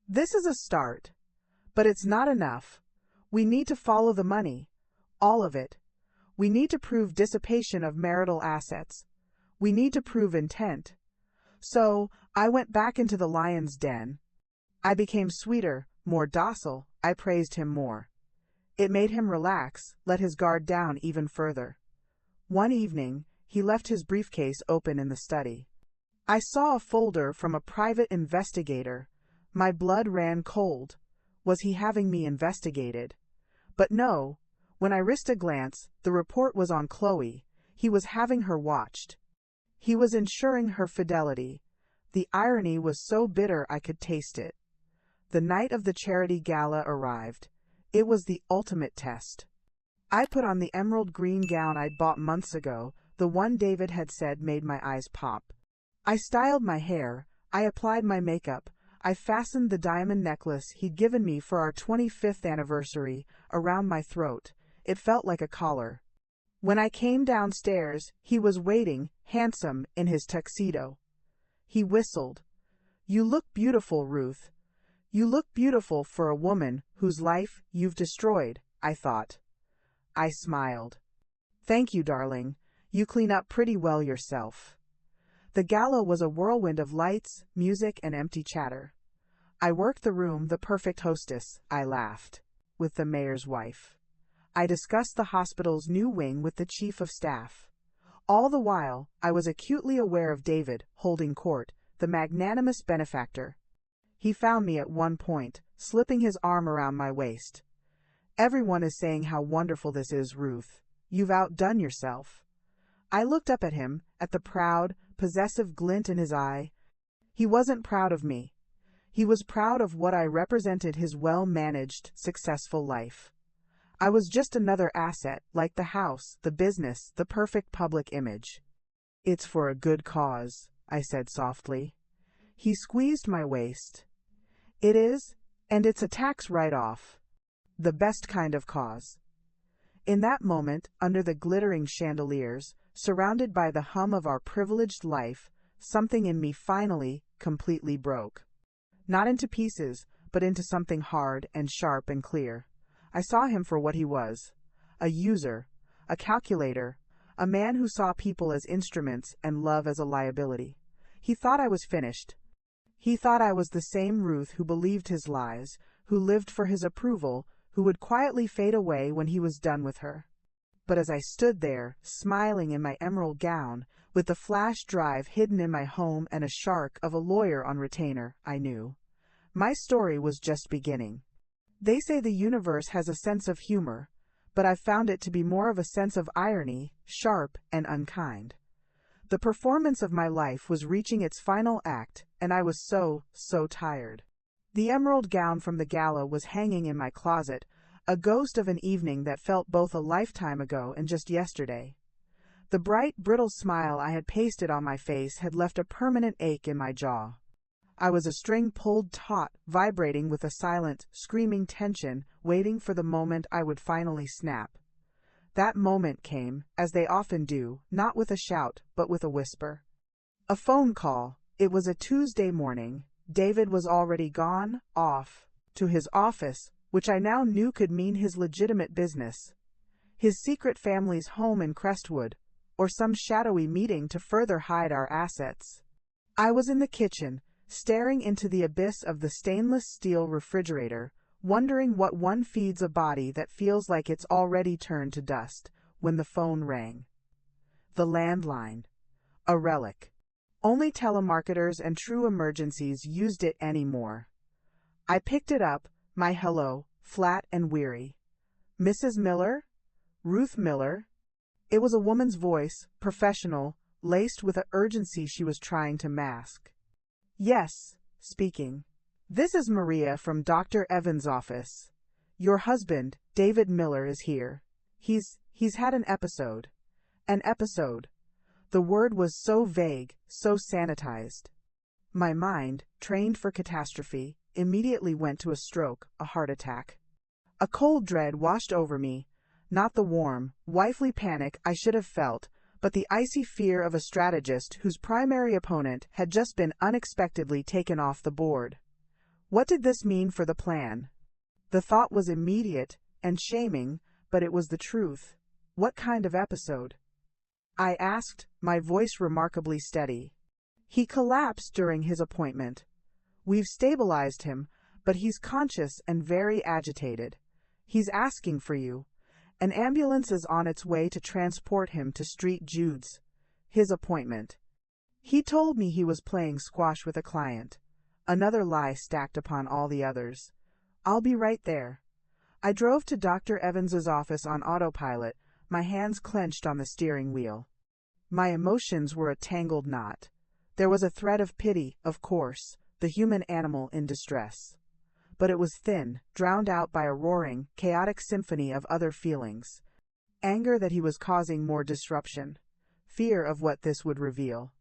"This is a start. But it's not enough. We need to follow the money. All of it. We need to prove dissipation of marital assets. We need to prove intent." So, I went back into the lion's den. I became sweeter, more docile. I praised him more. It made him relax, let his guard down even further. One evening, he left his briefcase open in the study. I saw a folder from a private investigator. My blood ran cold. Was he having me investigated? But no. When I risked a glance, the report was on Chloe. He was having her watched. He was ensuring her fidelity. The irony was so bitter I could taste it. The night of the charity gala arrived. It was the ultimate test. I put on the emerald green gown I'd bought months ago, the one David had said made my eyes pop. I styled my hair, I applied my makeup, I fastened the diamond necklace he'd given me for our 25th anniversary around my throat. It felt like a collar. When I came downstairs, he was waiting, handsome, in his tuxedo. He whistled. "You look beautiful, Ruth. You look beautiful for a woman whose life you've destroyed," I thought. I smiled. "Thank you, darling. You clean up pretty well yourself." The gala was a whirlwind of lights, music, and empty chatter. I worked the room, the perfect hostess, I laughed, with the mayor's wife. I discussed the hospital's new wing with the chief of staff. All the while, I was acutely aware of David, holding court, the magnanimous benefactor. He found me at one point, slipping his arm around my waist. "Everyone is saying how wonderful this is, Ruth. You've outdone yourself." I looked up at him, at the proud, possessive glint in his eye. He wasn't proud of me. He was proud of what I represented, his well-managed, successful life. I was just another asset, like the house, the business, the perfect public image. "It's for a good cause," I said softly. He squeezed my waist. "It is, and it's a tax write-off. The best kind of cause." In that moment, under the glittering chandeliers, surrounded by the hum of our privileged life, something in me finally, completely broke. Not into pieces, but into something hard and sharp and clear. I saw him for what he was. A user, a calculator, a man who saw people as instruments and love as a liability. He thought I was finished. He thought I was the same Ruth who believed his lies, who lived for his approval, who would quietly fade away when he was done with her. But as I stood there, smiling in my emerald gown, with the flash drive hidden in my home and a shark of a lawyer on retainer, I knew my story was just beginning. They say the universe has a sense of humor, but I've found it to be more of a sense of irony, sharp and unkind. The performance of my life was reaching its final act, and I was so tired. The emerald gown from the gala was hanging in my closet, a ghost of an evening that felt both a lifetime ago and just yesterday. The bright, brittle smile I had pasted on my face had left a permanent ache in my jaw. I was a string pulled taut, vibrating with a silent, screaming tension, waiting for the moment I would finally snap. That moment came, as they often do, not with a shout, but with a whisper. A phone call. It was a Tuesday morning. David was already gone, off, to his office, which I now knew could mean his legitimate business. His secret family's home in Crestwood, or some shadowy meeting to further hide our assets. I was in the kitchen, staring into the abyss of the stainless steel refrigerator, wondering what one feeds a body that feels like it's already turned to dust, when the phone rang. The landline. A relic. Only telemarketers and true emergencies used it anymore. I picked it up, my hello, flat and weary. "Mrs. Miller? Ruth Miller?" It was a woman's voice, professional, laced with an urgency she was trying to mask. "Yes, speaking. This is Maria from Dr. Evans' office. Your husband, David Miller, is here. He's had an episode. An episode. The word was so vague, so sanitized. My mind, trained for catastrophe, immediately went to a stroke, a heart attack. A cold dread washed over me, not the warm, wifely panic I should have felt, but the icy fear of a strategist whose primary opponent had just been unexpectedly taken off the board. What did this mean for the plan? The thought was immediate and shaming, but it was the truth. What kind of episode? I asked, my voice remarkably steady. He collapsed during his appointment. We've stabilized him, but he's conscious and very agitated. He's asking for you. An ambulance is on its way to transport him to St. Jude's. His appointment. He told me he was playing squash with a client. Another lie stacked upon all the others. I'll be right there. I drove to Dr. Evans's office on autopilot, my hands clenched on the steering wheel. My emotions were a tangled knot. There was a thread of pity, of course, the human animal in distress. But it was thin, drowned out by a roaring, chaotic symphony of other feelings. Anger that he was causing more disruption. Fear of what this would reveal.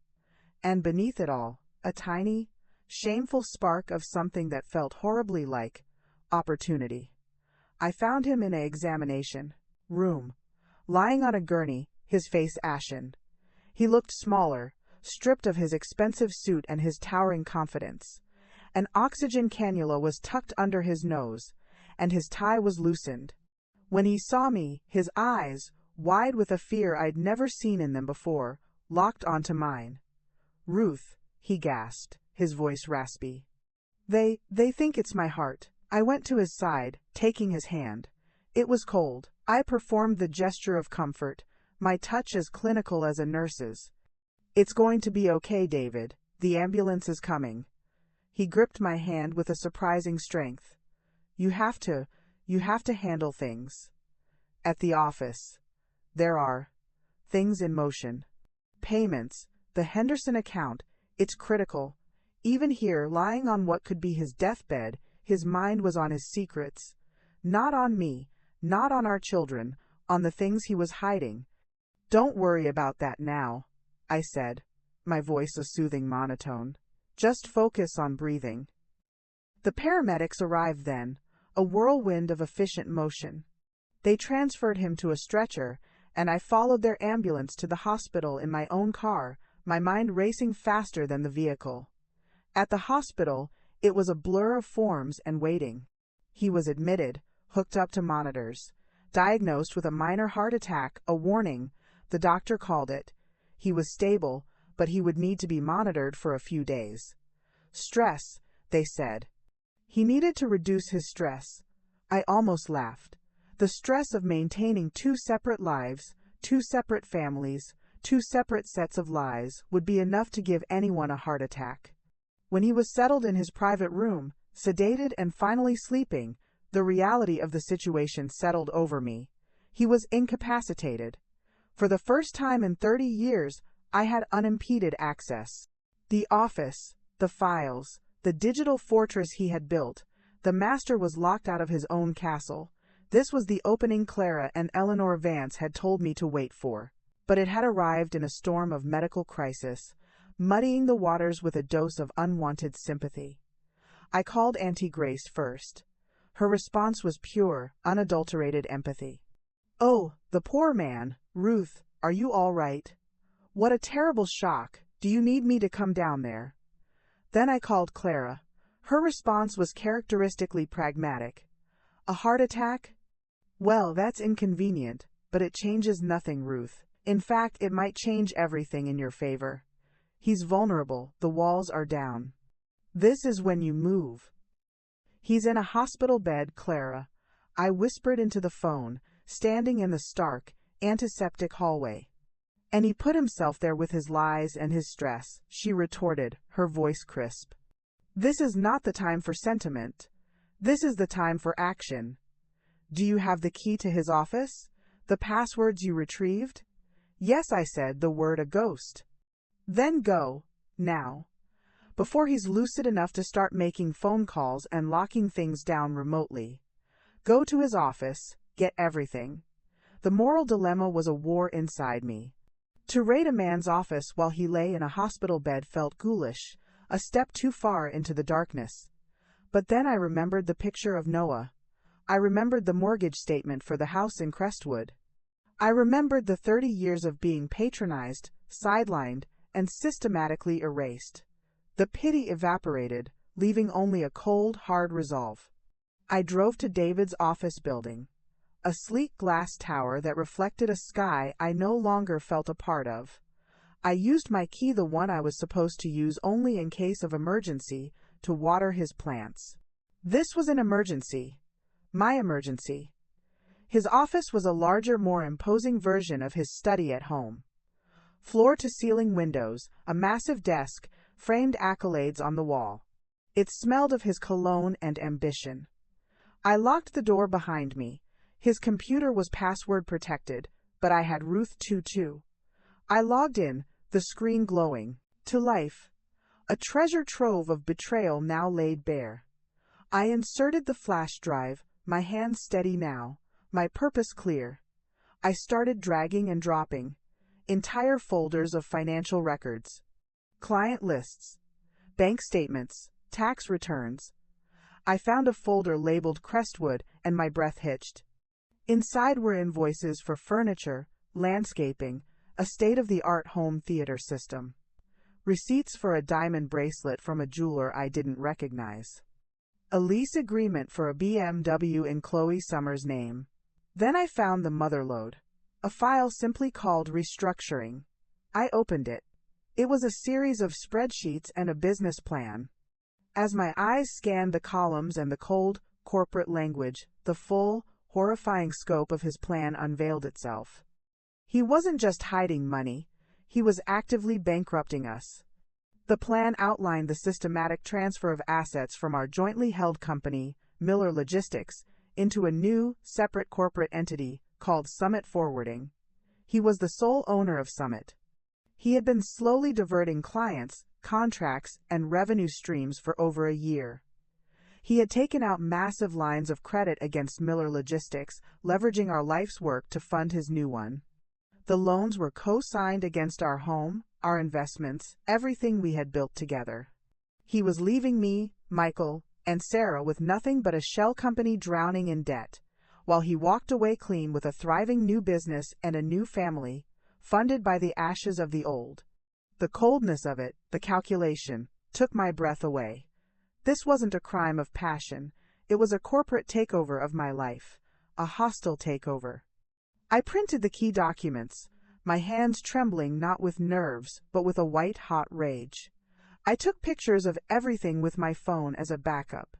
And beneath it all, a tiny, shameful spark of something that felt horribly like opportunity. I found him in an examination room, lying on a gurney, his face ashen. He looked smaller, stripped of his expensive suit and his towering confidence. An oxygen cannula was tucked under his nose, and his tie was loosened. When he saw me, his eyes, wide with a fear I'd never seen in them before, locked onto mine. "Ruth," he gasped, his voice raspy. They think it's my heart." I went to his side, taking his hand. It was cold. I performed the gesture of comfort, my touch as clinical as a nurse's. "It's going to be okay, David. The ambulance is coming." He gripped my hand with a surprising strength. You have to handle things. At the office. There are things in motion. Payments, the Henderson account, it's critical. Even here, lying on what could be his deathbed, his mind was on his secrets. Not on me, not on our children, on the things he was hiding. "Don't worry about that now," I said, my voice a soothing monotone. "Just focus on breathing." The paramedics arrived then, a whirlwind of efficient motion. They transferred him to a stretcher, and I followed their ambulance to the hospital in my own car, my mind racing faster than the vehicle. At the hospital, it was a blur of forms and waiting. He was admitted, hooked up to monitors, diagnosed with a minor heart attack, a warning, the doctor called it. He was stable, but he would need to be monitored for a few days. Stress, they said. He needed to reduce his stress. I almost laughed. The stress of maintaining two separate lives, two separate families, two separate sets of lies would be enough to give anyone a heart attack. When he was settled in his private room, sedated and finally sleeping, the reality of the situation settled over me. He was incapacitated. For the first time in 30 years, I had unimpeded access. The office, the files, the digital fortress he had built, the master was locked out of his own castle. This was the opening Clara and Eleanor Vance had told me to wait for. But it had arrived in a storm of medical crisis, muddying the waters with a dose of unwanted sympathy. I called Auntie Grace first. Her response was pure, unadulterated empathy. "Oh, the poor man. Ruth, are you all right? What a terrible shock. Do you need me to come down there?" Then I called Clara. Her response was characteristically pragmatic. "A heart attack? Well, that's inconvenient, but it changes nothing, Ruth. In fact, it might change everything in your favor. He's vulnerable, the walls are down. This is when you move." "He's in a hospital bed, Clara," I whispered into the phone, standing in the stark, antiseptic hallway. "And he put himself there with his lies and his stress," she retorted, her voice crisp. "This is not the time for sentiment. This is the time for action. Do you have the key to his office? The passwords you retrieved?" "Yes," I said, the word a ghost. "Then go, now. Before he's lucid enough to start making phone calls and locking things down remotely. Go to his office, get everything." The moral dilemma was a war inside me. To raid a man's office while he lay in a hospital bed felt ghoulish, a step too far into the darkness. But then I remembered the picture of Noah. I remembered the mortgage statement for the house in Crestwood. I remembered the 30 years of being patronized, sidelined, and systematically erased. The pity evaporated, leaving only a cold, hard resolve. I drove to David's office building, a sleek glass tower that reflected a sky I no longer felt a part of. I used my key, the one I was supposed to use only in case of emergency, to water his plants. This was an emergency. My emergency. His office was a larger, more imposing version of his study at home. Floor-to-ceiling windows, a massive desk, framed accolades on the wall. It smelled of his cologne and ambition. I locked the door behind me. His computer was password protected, but I had Ruth 22. I logged in, the screen glowing. To life. A treasure trove of betrayal now laid bare. I inserted the flash drive, my hands steady now, my purpose clear. I started dragging and dropping. Entire folders of financial records. Client lists. Bank statements. Tax returns. I found a folder labeled Crestwood, and my breath hitched. Inside were invoices for furniture, landscaping, a state-of-the-art home theater system. Receipts for a diamond bracelet from a jeweler I didn't recognize. A lease agreement for a BMW in Chloe Summers' name. Then I found the motherlode. A file simply called Restructuring. I opened it. It was a series of spreadsheets and a business plan. As my eyes scanned the columns and the cold, corporate language, the full, horrifying scope of his plan unveiled itself. He wasn't just hiding money, he was actively bankrupting us. The plan outlined the systematic transfer of assets from our jointly held company, Miller Logistics, into a new, separate corporate entity called Summit Forwarding. He was the sole owner of Summit. He had been slowly diverting clients, contracts, and revenue streams for over a year. He had taken out massive lines of credit against Miller Logistics, leveraging our life's work to fund his new one. The loans were co-signed against our home, our investments, everything we had built together. He was leaving me, Michael, and Sarah with nothing but a shell company drowning in debt, while he walked away clean with a thriving new business and a new family, funded by the ashes of the old. The coldness of it, the calculation, took my breath away. This wasn't a crime of passion, it was a corporate takeover of my life, a hostile takeover. I printed the key documents, my hands trembling not with nerves, but with a white-hot rage. I took pictures of everything with my phone as a backup.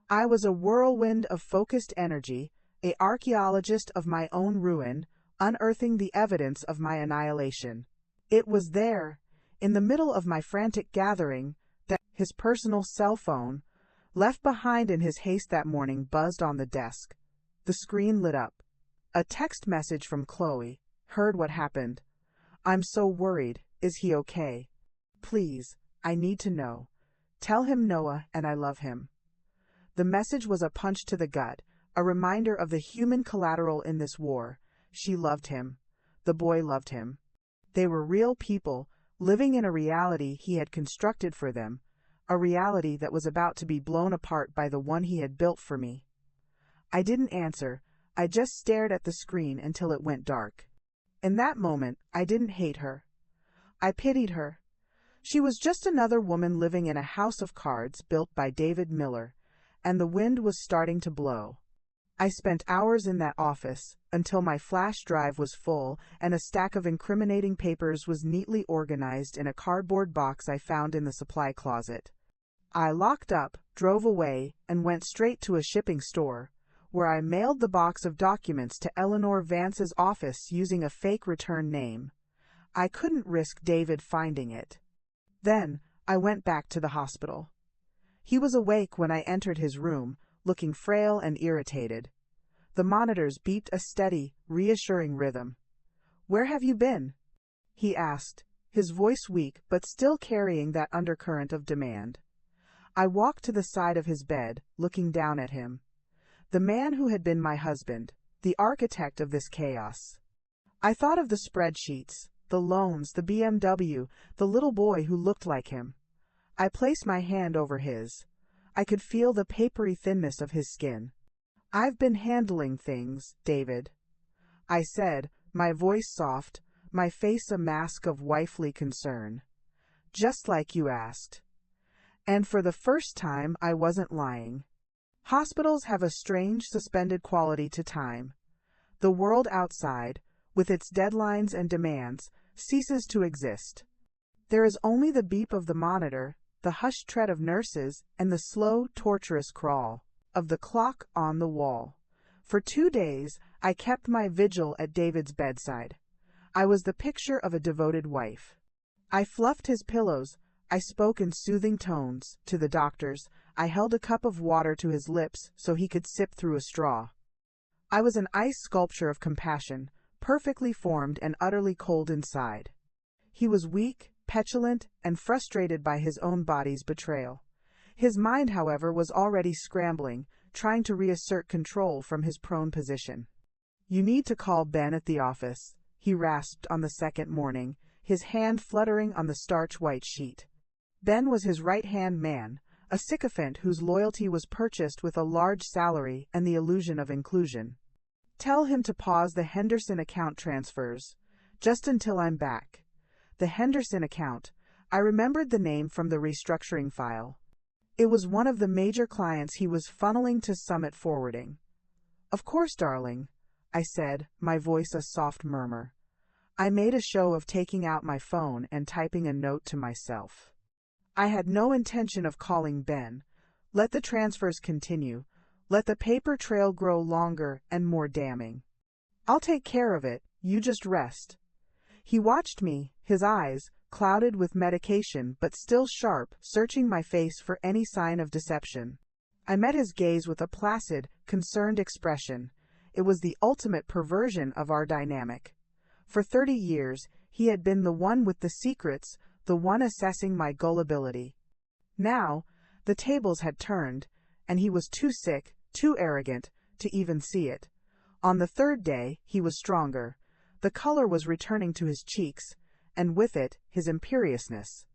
I was a whirlwind of focused energy, an archaeologist of my own ruin, unearthing the evidence of my annihilation. It was there, in the middle of my frantic gathering, that his personal cell phone, left behind in his haste that morning, buzzed on the desk. The screen lit up. A text message from Chloe. Heard what happened. I'm so worried. Is he okay? Please, I need to know. Tell him Noah and I love him. The message was a punch to the gut, a reminder of the human collateral in this war. She loved him. The boy loved him. They were real people, living in a reality he had constructed for them, a reality that was about to be blown apart by the one he had built for me. I didn't answer. I just stared at the screen until it went dark. In that moment, I didn't hate her. I pitied her. She was just another woman living in a house of cards built by David Miller, and the wind was starting to blow. I spent hours in that office, until my flash drive was full and a stack of incriminating papers was neatly organized in a cardboard box I found in the supply closet. I locked up, drove away, and went straight to a shipping store, where I mailed the box of documents to Eleanor Vance's office using a fake return name. I couldn't risk David finding it. Then, I went back to the hospital. He was awake when I entered his room, looking frail and irritated. The monitors beeped a steady, reassuring rhythm. "Where have you been?" he asked, his voice weak but still carrying that undercurrent of demand. I walked to the side of his bed, looking down at him. The man who had been my husband, the architect of this chaos. I thought of the spreadsheets, the loans, the BMW, the little boy who looked like him. I placed my hand over his. I could feel the papery thinness of his skin. "I've been handling things, David," I said, my voice soft, my face a mask of wifely concern. "Just like you asked." And for the first time I wasn't lying. Hospitals have a strange suspended quality to time. The world outside, with its deadlines and demands, ceases to exist. There is only the beep of the monitor, the hushed tread of nurses, and the slow, torturous crawl of the clock on the wall. For 2 days, I kept my vigil at David's bedside. I was the picture of a devoted wife. I fluffed his pillows, I spoke in soothing tones to the doctors, I held a cup of water to his lips so he could sip through a straw. I was an ice sculpture of compassion, perfectly formed and utterly cold inside. He was weak, petulant, and frustrated by his own body's betrayal. His mind, however, was already scrambling, trying to reassert control from his prone position. "You need to call Ben at the office," he rasped on the second morning, his hand fluttering on the starch-white sheet. Ben was his right-hand man, a sycophant whose loyalty was purchased with a large salary and the illusion of inclusion. "Tell him to pause the Henderson account transfers, just until I'm back." The Henderson account. I remembered the name from the restructuring file. It was one of the major clients he was funneling to Summit Forwarding. "Of course, darling," I said, my voice a soft murmur. I made a show of taking out my phone and typing a note to myself. I had no intention of calling Ben. Let the transfers continue. Let the paper trail grow longer and more damning. "I'll take care of it, you just rest." He watched me, his eyes, clouded with medication but still sharp, searching my face for any sign of deception. I met his gaze with a placid, concerned expression. It was the ultimate perversion of our dynamic. For 30 years, he had been the one with the secrets, the one assessing my gullibility. Now, the tables had turned, and he was too sick, too arrogant, to even see it. On the third day, he was stronger. The color was returning to his cheeks, and with it, his imperiousness.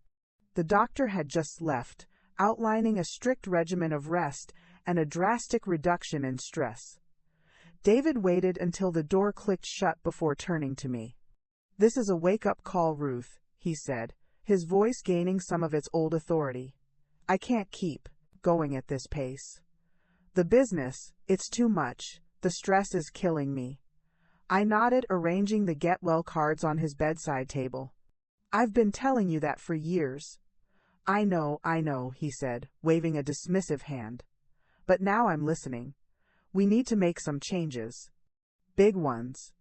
The doctor had just left, outlining a strict regimen of rest and a drastic reduction in stress. David waited until the door clicked shut before turning to me. "This is a wake-up call, Ruth," he said, his voice gaining some of its old authority. "I can't keep going at this pace. The business, it's too much. The stress is killing me." I nodded, arranging the get-well cards on his bedside table. "I've been telling you that for years." I know, he said, waving a dismissive hand. "But now I'm listening. We need to make some changes. Big ones."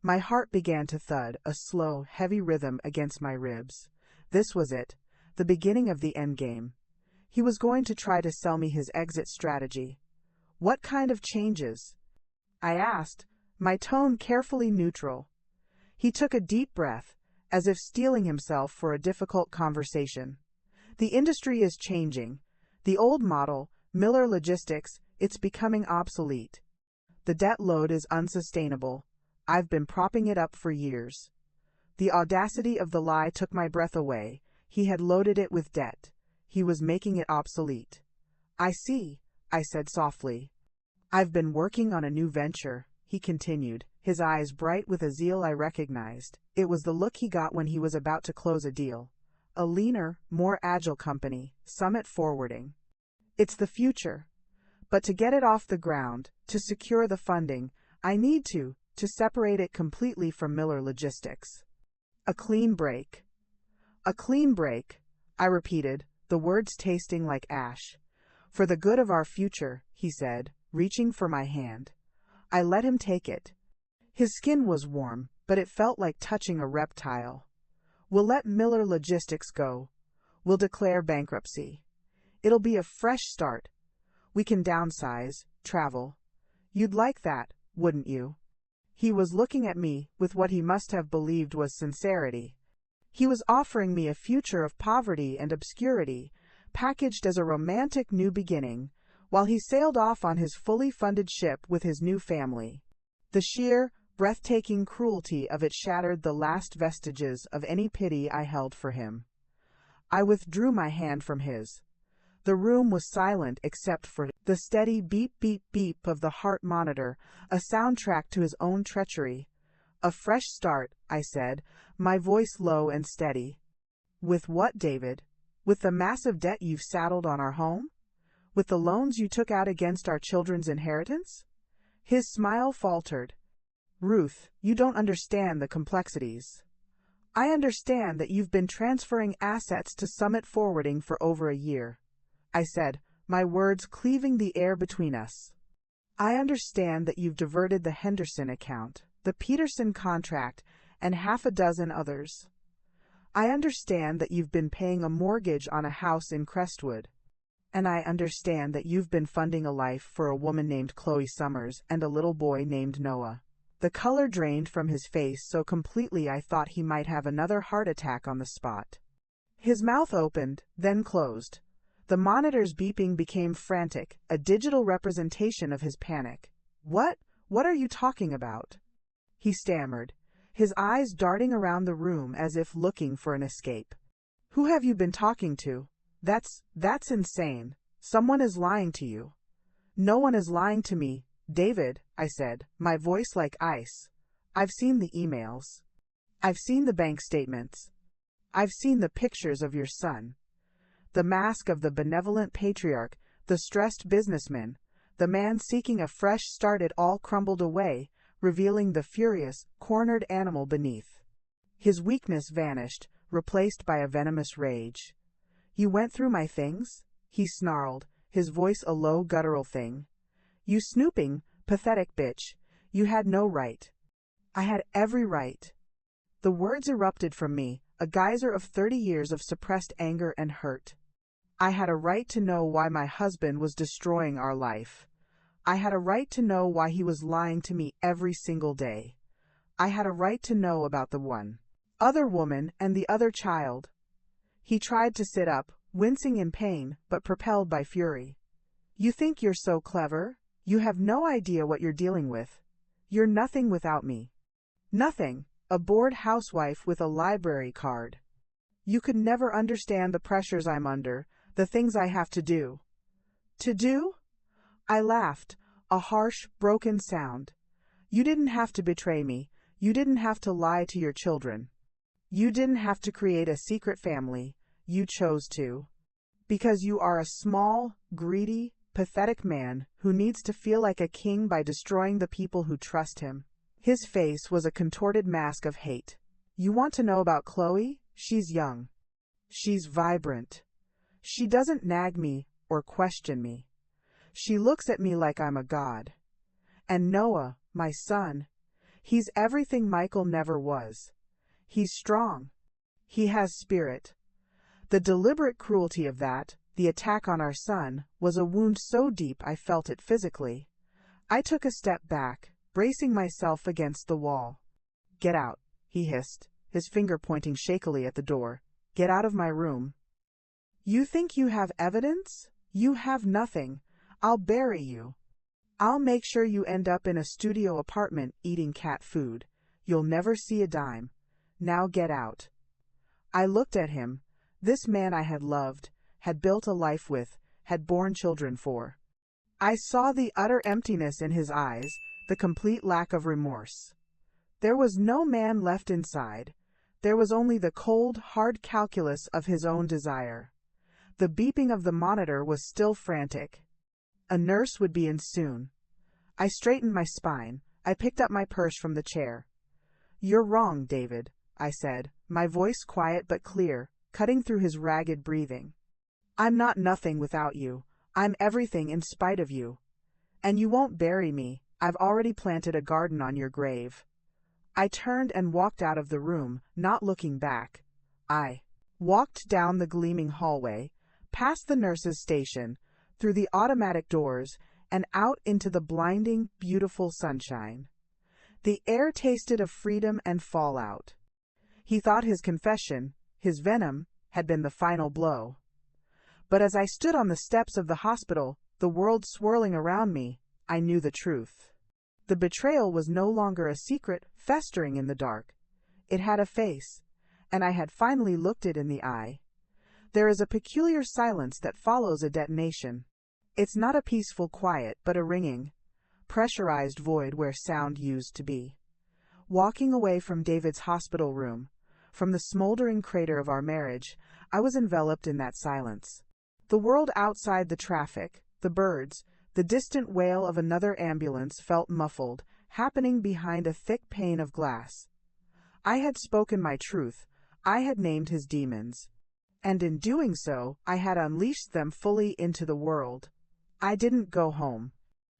My heart began to thud, a slow, heavy rhythm against my ribs. This was it, the beginning of the endgame. He was going to try to sell me his exit strategy. "What kind of changes?" I asked, my tone carefully neutral. He took a deep breath, as if steeling himself for a difficult conversation. "The industry is changing. The old model, Miller Logistics, it's becoming obsolete. The debt load is unsustainable. I've been propping it up for years." The audacity of the lie took my breath away. He had loaded it with debt. He was making it obsolete. "I see," I said softly. "I've been working on a new venture," he continued, his eyes bright with a zeal I recognized. It was the look he got when he was about to close a deal. "A leaner, more agile company, Summit Forwarding. It's the future. But to get it off the ground, to secure the funding, I need to separate it completely from Miller Logistics. A clean break." "A clean break," I repeated, the words tasting like ash. "For the good of our future," he said, reaching for my hand. I let him take it. His skin was warm, but it felt like touching a reptile. "We'll let Miller Logistics go. We'll declare bankruptcy. It'll be a fresh start. We can downsize, travel. You'd like that, wouldn't you?" He was looking at me with what he must have believed was sincerity. He was offering me a future of poverty and obscurity, packaged as a romantic new beginning, while he sailed off on his fully funded ship with his new family. The sheer, breathtaking cruelty of it shattered the last vestiges of any pity I held for him. I withdrew my hand from his. The room was silent except for the steady beep beep beep of the heart monitor, a soundtrack to his own treachery. "A fresh start," I said, my voice low and steady. "With what, David? With the massive debt you've saddled on our home? With the loans you took out against our children's inheritance?" His smile faltered. "Ruth, you don't understand the complexities. I understand that you've been transferring assets to Summit Forwarding for over a year," I said, my words cleaving the air between us. "I understand that you've diverted the Henderson account, the Peterson contract, and half a dozen others. I understand that you've been paying a mortgage on a house in Crestwood. And I understand that you've been funding a life for a woman named Chloe Summers and a little boy named Noah." The color drained from his face so completely I thought he might have another heart attack on the spot. His mouth opened, then closed. The monitor's beeping became frantic, a digital representation of his panic. What are you talking about?" he stammered, his eyes darting around the room as if looking for an escape. "Who have you been talking to? That's insane. Someone is lying to you." "No one is lying to me, David," I said, my voice like ice. "I've seen the emails. I've seen the bank statements. I've seen the pictures of your son. The mask of the benevolent patriarch, the stressed businessman, the man seeking a fresh start, it all crumbled away, revealing the furious, cornered animal beneath." His weakness vanished, replaced by a venomous rage. "You went through my things?" he snarled, his voice a low guttural thing. "You snooping, pathetic bitch. You had no right." "I had every right." The words erupted from me, a geyser of 30 years of suppressed anger and hurt. I had a right to know why my husband was destroying our life. I had a right to know why he was lying to me every single day. I had a right to know about the one other woman and the other child. He tried to sit up, wincing in pain, but propelled by fury. "You think you're so clever? You have no idea what you're dealing with. You're nothing without me. Nothing, a bored housewife with a library card. You could never understand the pressures I'm under, the things I have to do." "To do?" I laughed, a harsh, broken sound. "You didn't have to betray me. You didn't have to lie to your children. You didn't have to create a secret family. You chose to. Because you are a small, greedy, pathetic man who needs to feel like a king by destroying the people who trust him." His face was a contorted mask of hate. "You want to know about Chloe? She's young. She's vibrant. She doesn't nag me or question me. She looks at me like I'm a god. And Noah, my son, he's everything Michael never was. He's strong. He has spirit." The deliberate cruelty of that, the attack on our son, was a wound so deep I felt it physically. I took a step back, bracing myself against the wall. "Get out," he hissed, his finger pointing shakily at the door. "Get out of my room." "You think you have evidence? You have nothing. I'll bury you. I'll make sure you end up in a studio apartment eating cat food. You'll never see a dime. Now get out." I looked at him, this man I had loved, had built a life with, had borne children for. I saw the utter emptiness in his eyes, the complete lack of remorse. There was no man left inside. There was only the cold, hard calculus of his own desire. The beeping of the monitor was still frantic. A nurse would be in soon. I straightened my spine. I picked up my purse from the chair. "You're wrong, David," I said, my voice quiet but clear, cutting through his ragged breathing. "I'm not nothing without you. I'm everything in spite of you. And you won't bury me. I've already planted a garden on your grave." I turned and walked out of the room, not looking back. I walked down the gleaming hallway, past the nurse's station, through the automatic doors, and out into the blinding, beautiful sunshine. The air tasted of freedom and fallout. He thought his confession, his venom, had been the final blow. But as I stood on the steps of the hospital, the world swirling around me, I knew the truth. The betrayal was no longer a secret festering in the dark. It had a face, and I had finally looked it in the eye. There is a peculiar silence that follows a detonation. It's not a peaceful quiet, but a ringing, pressurized void where sound used to be. Walking away from David's hospital room, from the smoldering crater of our marriage, I was enveloped in that silence. The world outside, the traffic, the birds, the distant wail of another ambulance felt muffled, happening behind a thick pane of glass. I had spoken my truth. I had named his demons. And in doing so, I had unleashed them fully into the world. I didn't go home.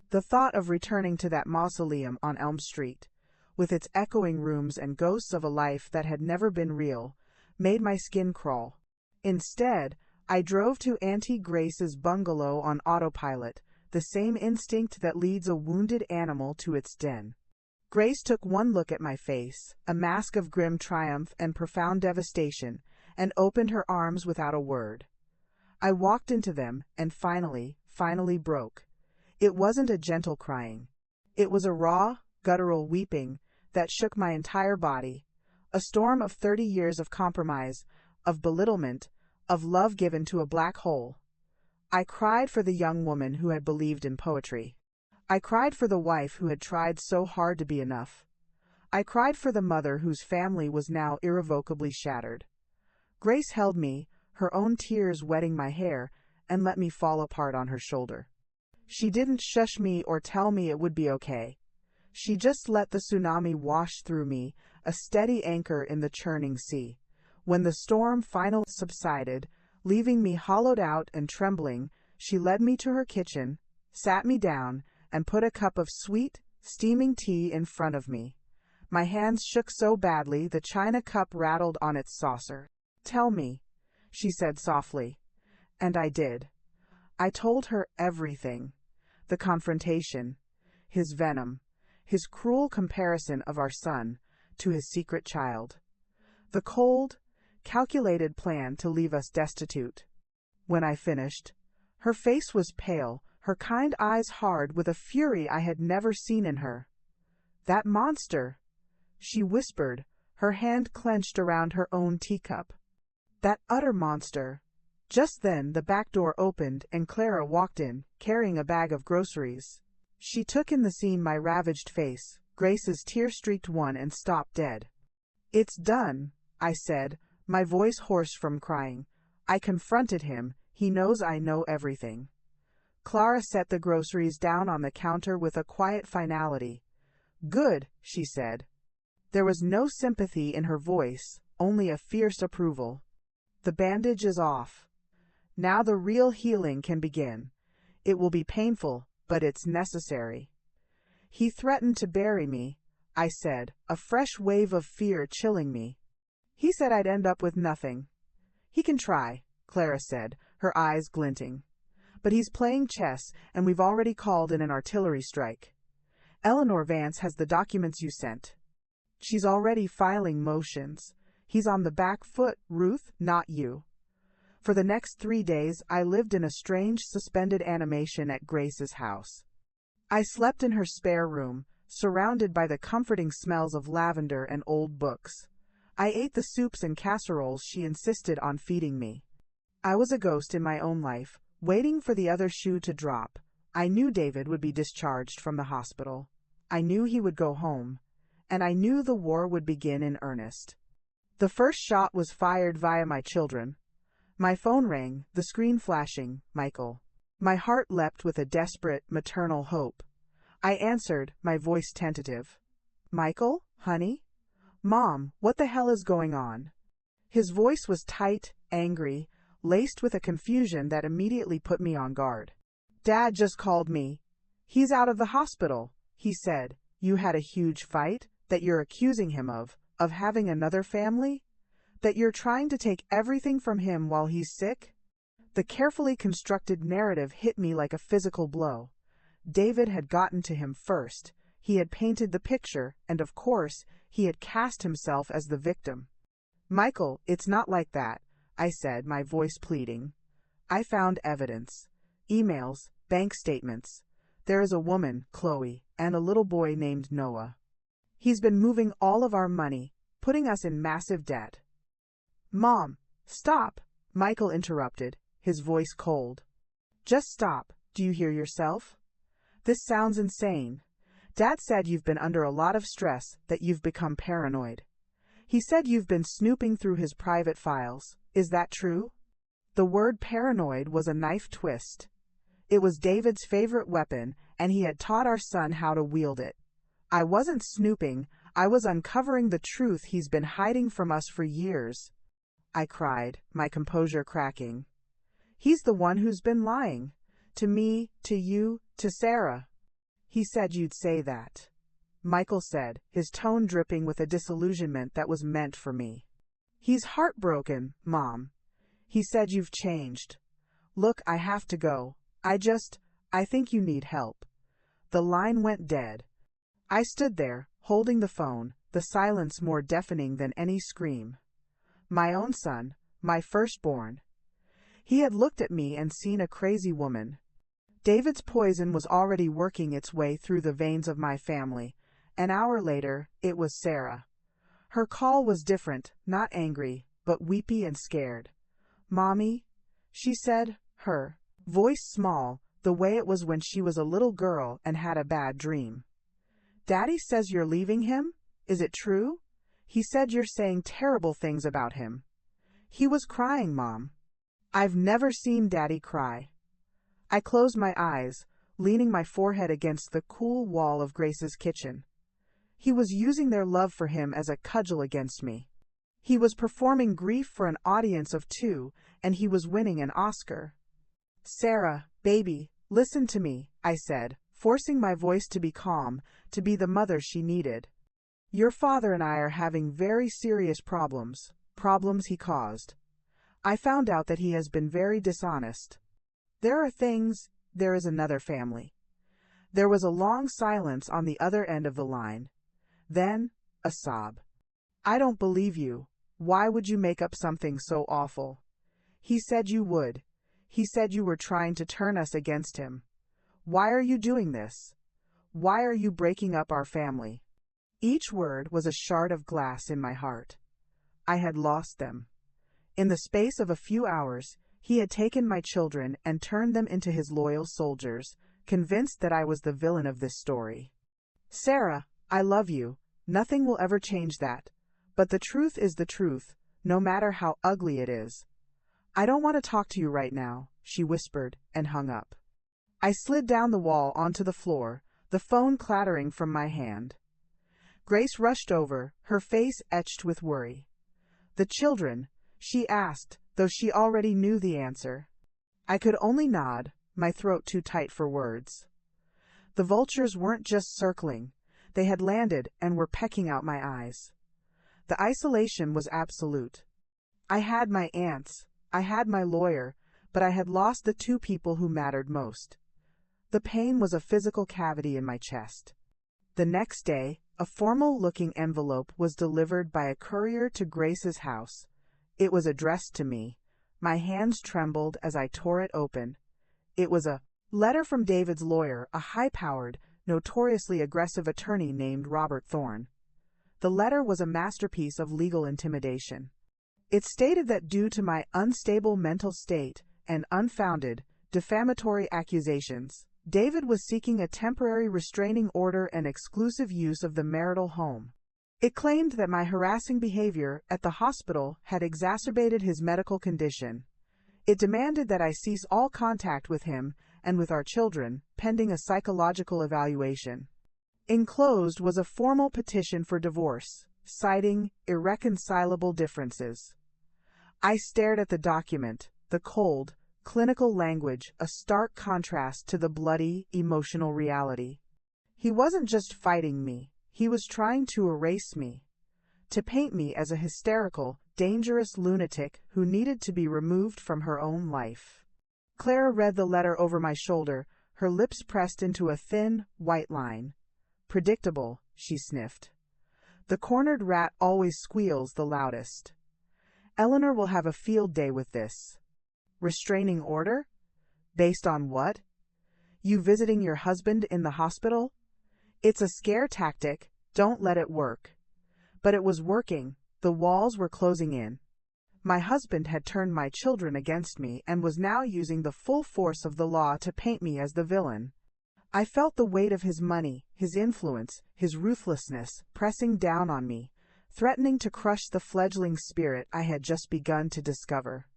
The thought of returning to that mausoleum on Elm Street, with its echoing rooms and ghosts of a life that had never been real, made my skin crawl. Instead, I drove to Auntie Grace's bungalow on autopilot, the same instinct that leads a wounded animal to its den. Grace took one look at my face, a mask of grim triumph and profound devastation, and opened her arms without a word. I walked into them and finally broke. It wasn't a gentle crying. It was a raw, guttural weeping that shook my entire body, a storm of 30 years of compromise, of belittlement, of love given to a black hole. I cried for the young woman who had believed in poetry. I cried for the wife who had tried so hard to be enough. I cried for the mother whose family was now irrevocably shattered. Grace held me, her own tears wetting my hair, and let me fall apart on her shoulder. She didn't shush me or tell me it would be okay. She just let the tsunami wash through me, a steady anchor in the churning sea. When the storm finally subsided, leaving me hollowed out and trembling, she led me to her kitchen, sat me down, and put a cup of sweet, steaming tea in front of me. My hands shook so badly the china cup rattled on its saucer. "Tell me," she said softly. And I did. I told her everything. The confrontation, his venom, his cruel comparison of our son to his secret child. The cold, calculated plan to leave us destitute. When I finished, her face was pale, her kind eyes hard with a fury I had never seen in her. "That monster," she whispered, her hand clenched around her own teacup. "That utter monster." Just then the back door opened and Clara walked in, carrying a bag of groceries. She took in the scene, my ravaged face, Grace's tear-streaked one, and stopped dead. "It's done," I said, my voice hoarse from crying. I confronted him. He knows I know everything. Clara set the groceries down on the counter with a quiet finality. "Good," she said. There was no sympathy in her voice, only a fierce approval. "The bandage is off. Now the real healing can begin. It will be painful, but it's necessary." "He threatened to bury me," I said, a fresh wave of fear chilling me. "He said I'd end up with nothing." "He can try," Clara said, her eyes glinting. "But he's playing chess, and we've already called in an artillery strike. Eleanor Vance has the documents you sent. She's already filing motions. He's on the back foot, Ruth, not you." For the next 3 days, I lived in a strange suspended animation at Grace's house. I slept in her spare room, surrounded by the comforting smells of lavender and old books. I ate the soups and casseroles she insisted on feeding me. I was a ghost in my own life, waiting for the other shoe to drop. I knew David would be discharged from the hospital. I knew he would go home. And I knew the war would begin in earnest. The first shot was fired via my children. My phone rang, the screen flashing, "Michael." My heart leapt with a desperate, maternal hope. I answered, my voice tentative. "Michael, honey? Mom, what the hell is going on?" His voice was tight, angry, laced with a confusion that immediately put me on guard. "Dad just called me. He's out of the hospital," he said. "You had a huge fight? That you're accusing him of having another family? That you're trying to take everything from him while he's sick?" The carefully constructed narrative hit me like a physical blow. David had gotten to him first. He had painted the picture, and of course, he had cast himself as the victim. "Michael, it's not like that," I said, my voice pleading. "I found evidence. Emails, bank statements. There is a woman, Chloe, and a little boy named Noah. He's been moving all of our money, putting us in massive debt." "Mom, stop," Michael interrupted, his voice cold. "Just stop, do you hear yourself? This sounds insane. Dad said you've been under a lot of stress, that you've become paranoid. He said you've been snooping through his private files. Is that true?" The word paranoid was a knife twist. It was David's favorite weapon, and he had taught our son how to wield it. "I wasn't snooping, I was uncovering the truth he's been hiding from us for years," I cried, my composure cracking. "He's the one who's been lying. To me, to you, to Sarah." "He said you'd say that," Michael said, his tone dripping with a disillusionment that was meant for me. "He's heartbroken, Mom. He said you've changed. Look, I have to go. I think you need help." The line went dead. I stood there, holding the phone, the silence more deafening than any scream. My own son, my firstborn. He had looked at me and seen a crazy woman. David's poison was already working its way through the veins of my family. An hour later, it was Sarah. Her call was different, not angry, but weepy and scared. "Mommy," she said, her voice small, the way it was when she was a little girl and had a bad dream. "Daddy says you're leaving him? Is it true? He said you're saying terrible things about him." "He was crying, Mom." "I've never seen Daddy cry." I closed my eyes, leaning my forehead against the cool wall of Grace's kitchen. He was using their love for him as a cudgel against me. He was performing grief for an audience of 2, and he was winning an Oscar. "Sarah, baby, listen to me," I said, forcing my voice to be calm, to be the mother she needed. "Your father and I are having very serious problems he caused. I found out that he has been very dishonest. There is another family." There was a long silence on the other end of the line. Then, a sob. "I don't believe you. Why would you make up something so awful? He said you would. He said you were trying to turn us against him. Why are you doing this? Why are you breaking up our family?" Each word was a shard of glass in my heart. I had lost them. In the space of a few hours, he had taken my children and turned them into his loyal soldiers, convinced that I was the villain of this story. "Sarah, I love you. Nothing will ever change that. But the truth is the truth, no matter how ugly it is." "I don't want to talk to you right now," she whispered, and hung up. I slid down the wall onto the floor, the phone clattering from my hand. Grace rushed over, her face etched with worry. "The children?" she asked, though she already knew the answer. I could only nod, my throat too tight for words. The vultures weren't just circling. They had landed and were pecking out my eyes. The isolation was absolute. I had my aunts, I had my lawyer, but I had lost the 2 people who mattered most. The pain was a physical cavity in my chest. The next day, a formal-looking envelope was delivered by a courier to Grace's house. It was addressed to me. My hands trembled as I tore it open. It was a letter from David's lawyer, a high-powered, notoriously aggressive attorney named Robert Thorne. The letter was a masterpiece of legal intimidation. It stated that due to my unstable mental state and unfounded, defamatory accusations, David was seeking a temporary restraining order and exclusive use of the marital home. It claimed that my harassing behavior at the hospital had exacerbated his medical condition. It demanded that I cease all contact with him and with our children, pending a psychological evaluation. Enclosed was a formal petition for divorce, citing irreconcilable differences. I stared at the document, the cold, clinical language, a stark contrast to the bloody, emotional reality. He wasn't just fighting me, he was trying to erase me, to paint me as a hysterical, dangerous lunatic who needed to be removed from her own life. Clara read the letter over my shoulder, her lips pressed into a thin, white line. "Predictable," she sniffed. "The cornered rat always squeals the loudest. Eleanor will have a field day with this." "Restraining order? Based on what?" You visiting your husband in the hospital? It's a scare tactic, don't let it work. But it was working, the walls were closing in. My husband had turned my children against me and was now using the full force of the law to paint me as the villain. I felt the weight of his money, his influence, his ruthlessness, pressing down on me, threatening to crush the fledgling spirit I had just begun to discover.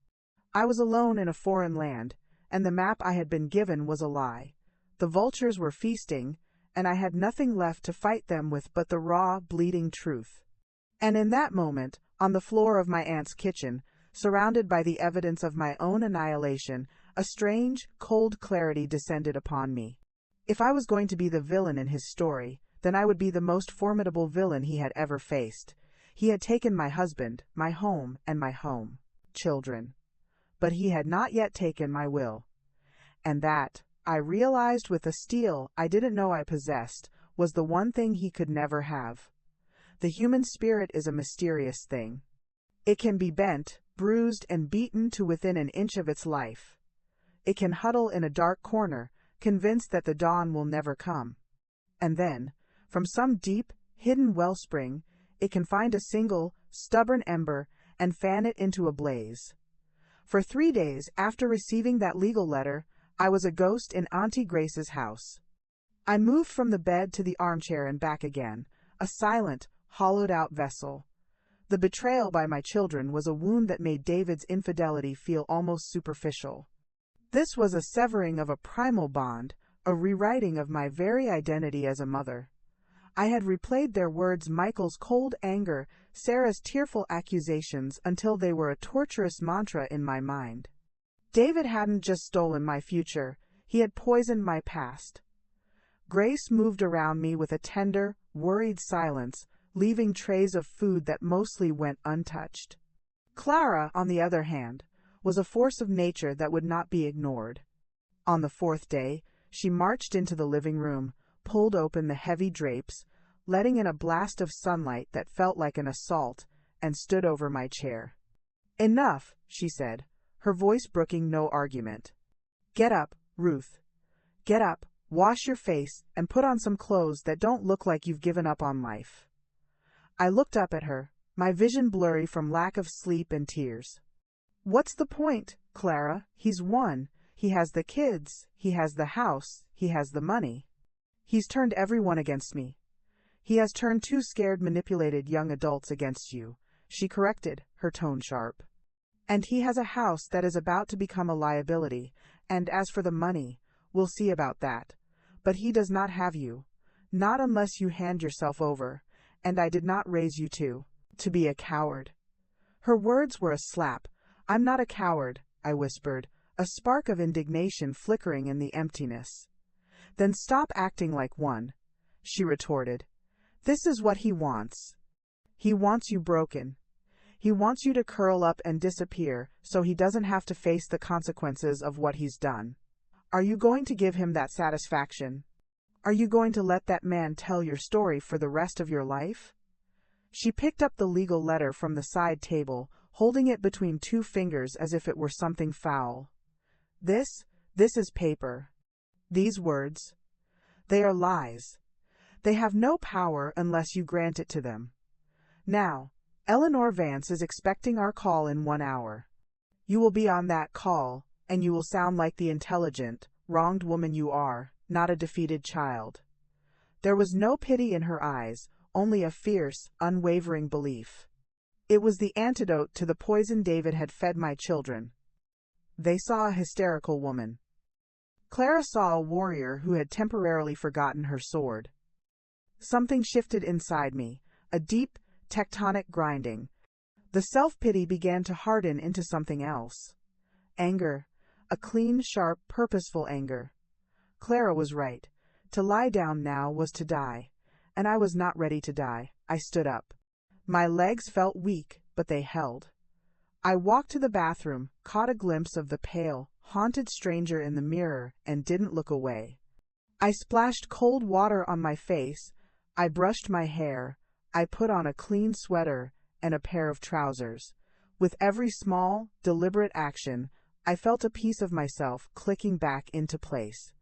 I was alone in a foreign land, and the map I had been given was a lie. The vultures were feasting, and I had nothing left to fight them with but the raw, bleeding truth. And in that moment, on the floor of my aunt's kitchen, surrounded by the evidence of my own annihilation, a strange, cold clarity descended upon me. If I was going to be the villain in his story, then I would be the most formidable villain he had ever faced. He had taken my husband, my home, and my children. But he had not yet taken my will. And that, I realized with a steel I didn't know I possessed, was the one thing he could never have. The human spirit is a mysterious thing. It can be bent, bruised, and beaten to within an inch of its life. It can huddle in a dark corner, convinced that the dawn will never come. And then, from some deep, hidden wellspring, it can find a single, stubborn ember and fan it into a blaze. For 3 days after receiving that legal letter, I was a ghost in Auntie Grace's house. I moved from the bed to the armchair and back again, a silent, hollowed-out vessel. The betrayal by my children was a wound that made David's infidelity feel almost superficial. This was a severing of a primal bond, a rewriting of my very identity as a mother. I had replayed their words, Michael's cold anger, Sarah's tearful accusations, until they were a torturous mantra in my mind. David hadn't just stolen my future, he had poisoned my past. Grace moved around me with a tender, worried silence, leaving trays of food that mostly went untouched. Clara, on the other hand, was a force of nature that would not be ignored. On the 4th day, she marched into the living room, pulled open the heavy drapes, letting in a blast of sunlight that felt like an assault, and stood over my chair. "Enough," she said, her voice brooking no argument. "Get up, Ruth. Get up, wash your face, and put on some clothes that don't look like you've given up on life." I looked up at her, my vision blurry from lack of sleep and tears. "What's the point, Clara? He's won. He has the kids, he has the house, he has the money. He's turned everyone against me. He has turned 2 scared, manipulated young adults against you," she corrected, her tone sharp. "And he has a house that is about to become a liability, and as for the money, we'll see about that. But he does not have you. Not unless you hand yourself over, and I did not raise you to be a coward." Her words were a slap. "I'm not a coward," I whispered, a spark of indignation flickering in the emptiness. "Then stop acting like one," she retorted. "This is what he wants. He wants you broken. He wants you to curl up and disappear so he doesn't have to face the consequences of what he's done. Are you going to give him that satisfaction? Are you going to let that man tell your story for the rest of your life?" She picked up the legal letter from the side table, holding it between 2 fingers as if it were something foul. This is paper. These words. They are lies. They have no power unless you grant it to them. Now, Eleanor Vance is expecting our call in 1 hour. You will be on that call, and you will sound like the intelligent, wronged woman you are, not a defeated child." There was no pity in her eyes, only a fierce, unwavering belief. It was the antidote to the poison David had fed my children. They saw a hysterical woman. Clara saw a warrior who had temporarily forgotten her sword. Something shifted inside me, a deep, tectonic grinding. The self-pity began to harden into something else. Anger, a clean, sharp, purposeful anger. Clara was right. To lie down now was to die, and I was not ready to die. I stood up. My legs felt weak, but they held. I walked to the bathroom, caught a glimpse of the pale, haunted stranger in the mirror, and didn't look away. I splashed cold water on my face, I brushed my hair, I put on a clean sweater and a pair of trousers. With every small, deliberate action, I felt a piece of myself clicking back into place.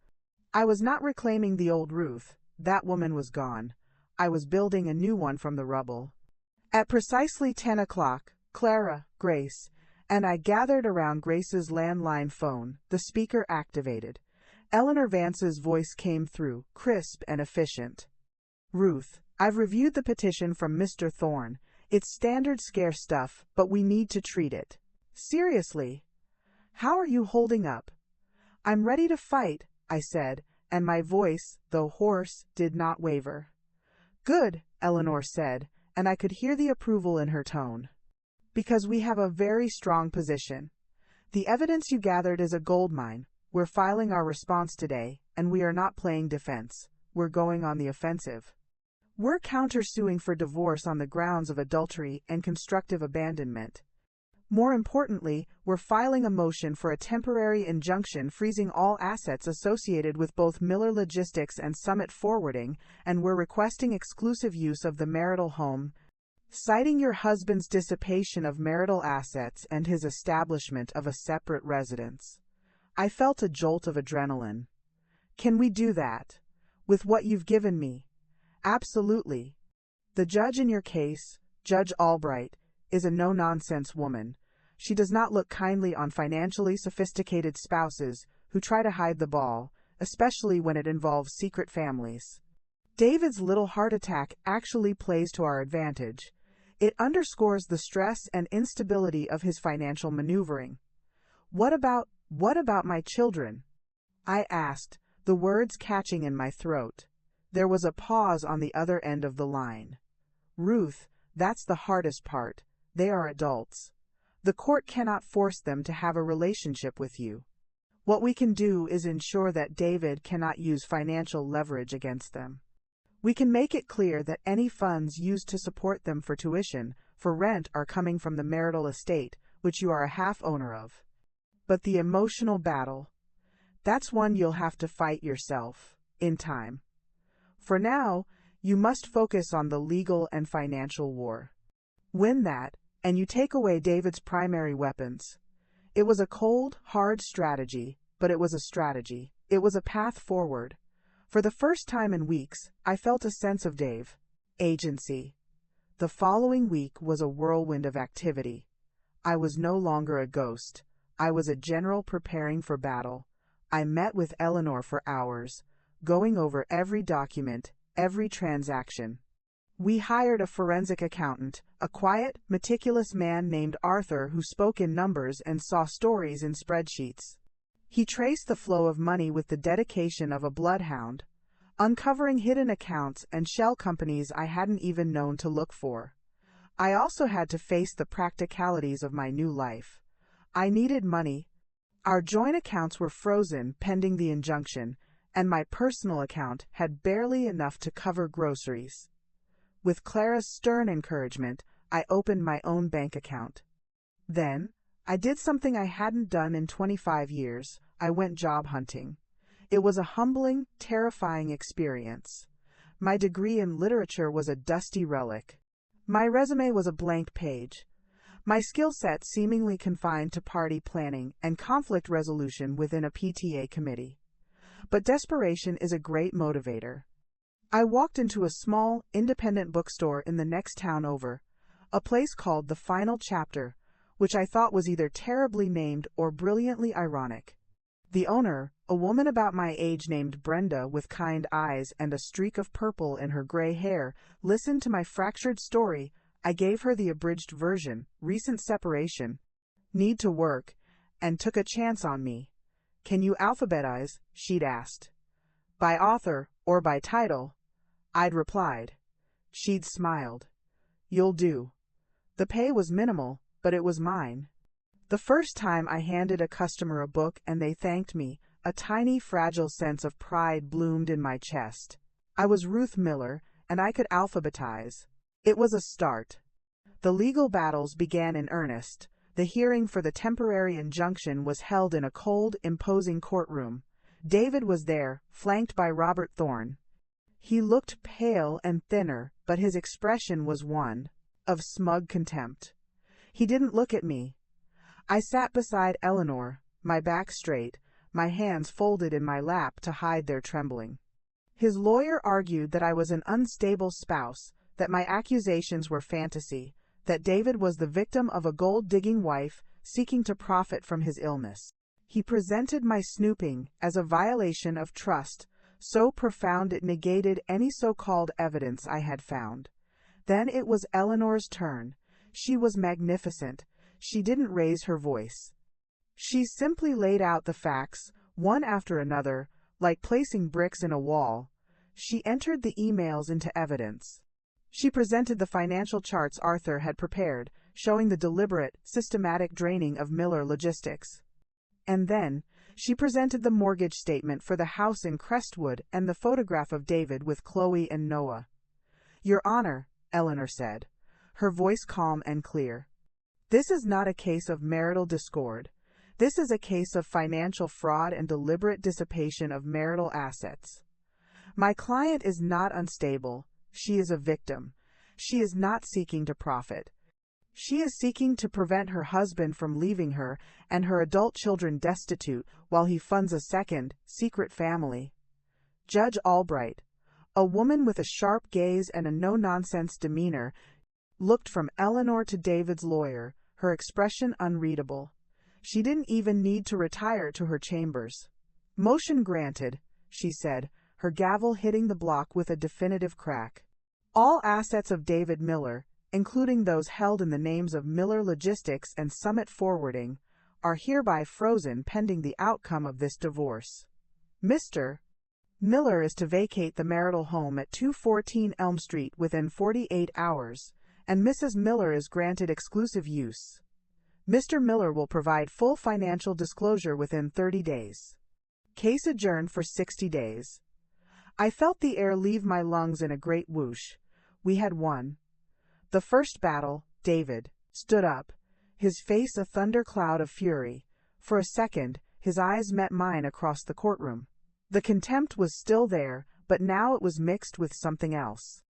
I was not reclaiming the old Ruth. That woman was gone. I was building a new one from the rubble. At precisely 10 o'clock, Clara, Grace, and I gathered around Grace's landline phone. The speaker activated. Eleanor Vance's voice came through, crisp and efficient. "Ruth, I've reviewed the petition from Mr. Thorne. It's standard scare stuff, but we need to treat it. Seriously. How are you holding up?" "I'm ready to fight," I said, and my voice, though hoarse, did not waver. "Good," Eleanor said, and I could hear the approval in her tone. "Because we have a very strong position. The evidence you gathered is a goldmine. We're filing our response today, and we are not playing defense. We're going on the offensive. We're countersuing for divorce on the grounds of adultery and constructive abandonment. More importantly, we're filing a motion for a temporary injunction freezing all assets associated with both Miller Logistics and Summit Forwarding, and we're requesting exclusive use of the marital home, citing your husband's dissipation of marital assets and his establishment of a separate residence." I felt a jolt of adrenaline. "Can we do that? With what you've given me?" "Absolutely. The judge in your case, Judge Albright, is a no-nonsense woman. She does not look kindly on financially sophisticated spouses who try to hide the ball, especially when it involves secret families. David's little heart attack actually plays to our advantage. It underscores the stress and instability of his financial maneuvering." What about my children?" I asked, the words catching in my throat. There was a pause on the other end of the line. "Ruth, that's the hardest part. They are adults. The court cannot force them to have a relationship with you. What we can do is ensure that David cannot use financial leverage against them. We can make it clear that any funds used to support them for tuition, for rent, are coming from the marital estate, which you are a half owner of. But the emotional battle, that's one you'll have to fight yourself, in time. For now, you must focus on the legal and financial war. Win that, and you take away David's primary weapons." It was a cold, hard strategy, but it was a strategy. It was a path forward. For the first time in weeks, I felt a sense of agency. The following week was a whirlwind of activity. I was no longer a ghost. I was a general preparing for battle. I met with Eleanor for hours, going over every document, every transaction. We hired a forensic accountant, a quiet, meticulous man named Arthur who spoke in numbers and saw stories in spreadsheets. He traced the flow of money with the dedication of a bloodhound, uncovering hidden accounts and shell companies I hadn't even known to look for. I also had to face the practicalities of my new life. I needed money. Our joint accounts were frozen pending the injunction, and my personal account had barely enough to cover groceries. With Clara's stern encouragement, I opened my own bank account. Then, I did something I hadn't done in 25 years. I went job hunting. It was a humbling, terrifying experience. My degree in literature was a dusty relic. My resume was a blank page. My skill set seemingly confined to party planning and conflict resolution within a PTA committee. But desperation is a great motivator. I walked into a small, independent bookstore in the next town over, a place called The Final Chapter, which I thought was either terribly named or brilliantly ironic. The owner, a woman about my age named Brenda with kind eyes and a streak of purple in her gray hair, listened to my fractured story. I gave her the abridged version, recent separation, need to work, and took a chance on me. "Can you alphabetize?" she'd asked. "By author, or by title?" I'd replied. She'd smiled. "You'll do." The pay was minimal, but it was mine. The first time I handed a customer a book and they thanked me, a tiny, fragile sense of pride bloomed in my chest. I was Ruth Miller, and I could alphabetize. It was a start. The legal battles began in earnest. The hearing for the temporary injunction was held in a cold, imposing courtroom. David was there, flanked by Robert Thorne. He looked pale and thinner, but his expression was one of smug contempt. He didn't look at me. I sat beside Eleanor, my back straight, my hands folded in my lap to hide their trembling. His lawyer argued that I was an unstable spouse, that my accusations were fantasy, that David was the victim of a gold-digging wife seeking to profit from his illness. He presented my snooping as a violation of trust, so profound it negated any so-called evidence I had found. Then it was Eleanor's turn. She was magnificent. She didn't raise her voice. She simply laid out the facts, one after another, like placing bricks in a wall. She entered the emails into evidence. She presented the financial charts Arthur had prepared, showing the deliberate, systematic draining of Miller Logistics. And then, she presented the mortgage statement for the house in Crestwood and the photograph of David with Chloe and Noah. "Your Honor," Eleanor said, her voice calm and clear, "this is not a case of marital discord. This is a case of financial fraud and deliberate dissipation of marital assets. My client is not unstable. She is a victim. She is not seeking to profit. She is seeking to prevent her husband from leaving her and her adult children destitute while he funds a second, secret family." Judge Albright, a woman with a sharp gaze and a no-nonsense demeanor, looked from Eleanor to David's lawyer, her expression unreadable. She didn't even need to retire to her chambers. "Motion granted," she said, her gavel hitting the block with a definitive crack. "All assets of David Miller, including those held in the names of Miller Logistics and Summit Forwarding, are hereby frozen pending the outcome of this divorce. Mr. Miller is to vacate the marital home at 214 Elm Street within 48 hours, and Mrs. Miller is granted exclusive use. Mr. Miller will provide full financial disclosure within 30 days. Case adjourned for 60 days. I felt the air leave my lungs in a great whoosh. We had won. The first battle. David stood up, his face a thundercloud of fury. For a second, his eyes met mine across the courtroom. The contempt was still there, but now it was mixed with something else.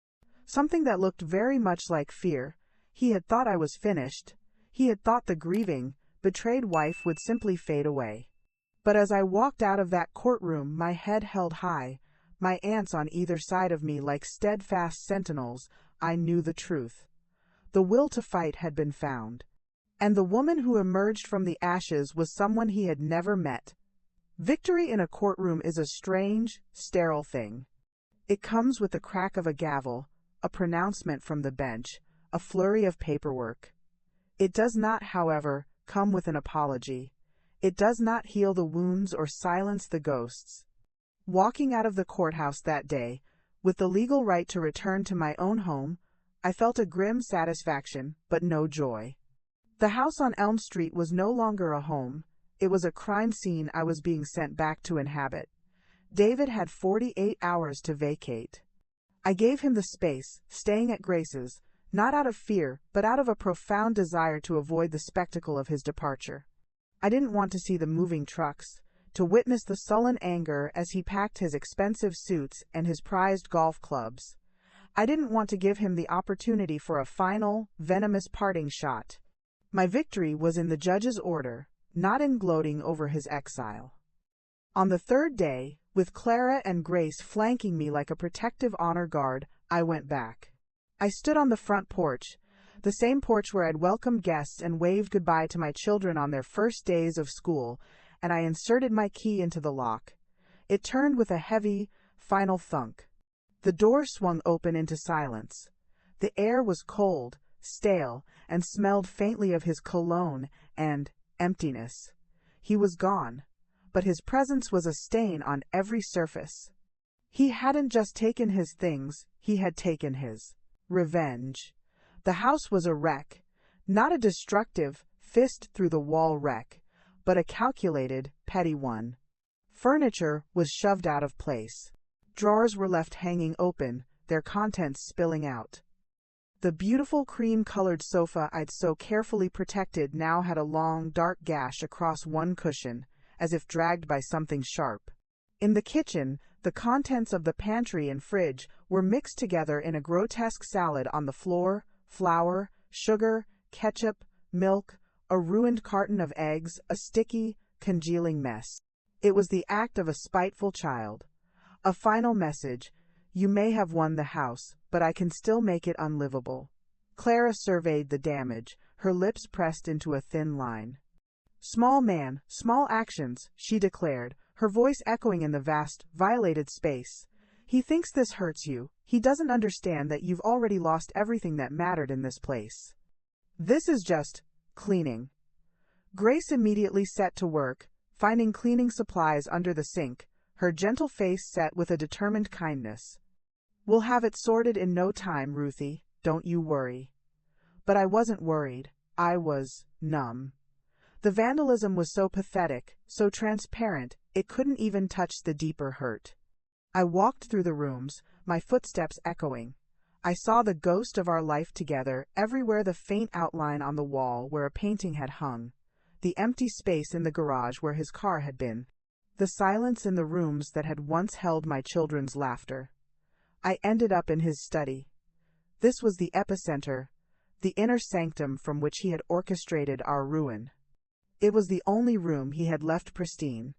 Something that looked very much like fear. He had thought I was finished. He had thought the grieving, betrayed wife would simply fade away. But as I walked out of that courtroom, my head held high, my aunts on either side of me like steadfast sentinels, I knew the truth. The will to fight had been found. And the woman who emerged from the ashes was someone he had never met. Victory in a courtroom is a strange, sterile thing. It comes with the crack of a gavel, a pronouncement from the bench, a flurry of paperwork. It does not, however, come with an apology. It does not heal the wounds or silence the ghosts. Walking out of the courthouse that day, with the legal right to return to my own home, I felt a grim satisfaction, but no joy. The house on Elm Street was no longer a home. It was a crime scene I was being sent back to inhabit. David had 48 hours to vacate. I gave him the space, staying at Grace's, not out of fear, but out of a profound desire to avoid the spectacle of his departure. I didn't want to see the moving trucks, to witness the sullen anger as he packed his expensive suits and his prized golf clubs. I didn't want to give him the opportunity for a final, venomous parting shot. My victory was in the judge's order, not in gloating over his exile. On the third day, with Clara and Grace flanking me like a protective honor guard, I went back. I stood on the front porch, the same porch where I'd welcomed guests and waved goodbye to my children on their first days of school, and I inserted my key into the lock. It turned with a heavy, final thunk. The door swung open into silence. The air was cold, stale, and smelled faintly of his cologne and emptiness. He was gone, but his presence was a stain on every surface. He hadn't just taken his things, he had taken his revenge. The house was a wreck, not a destructive, fist-through-the-wall wreck, but a calculated, petty one. Furniture was shoved out of place. Drawers were left hanging open, their contents spilling out. The beautiful cream-colored sofa I'd so carefully protected now had a long, dark gash across one cushion, as if dragged by something sharp. In the kitchen, the contents of the pantry and fridge were mixed together in a grotesque salad on the floor: flour, sugar, ketchup, milk, a ruined carton of eggs, a sticky, congealing mess. It was the act of a spiteful child. A final message: you may have won the house, but I can still make it unlivable. Clara surveyed the damage, her lips pressed into a thin line. Small man, small actions, she declared, her voice echoing in the vast, violated space. He thinks this hurts you. He doesn't understand that you've already lost everything that mattered in this place. This is just cleaning. Grace immediately set to work, finding cleaning supplies under the sink, her gentle face set with a determined kindness. We'll have it sorted in no time, Ruthie, don't you worry. But I wasn't worried. I was numb. The vandalism was so pathetic, so transparent, it couldn't even touch the deeper hurt. I walked through the rooms, my footsteps echoing. I saw the ghost of our life together, everywhere the faint outline on the wall where a painting had hung, the empty space in the garage where his car had been, the silence in the rooms that had once held my children's laughter. I ended up in his study. This was the epicenter, the inner sanctum from which he had orchestrated our ruin. It was the only room he had left pristine.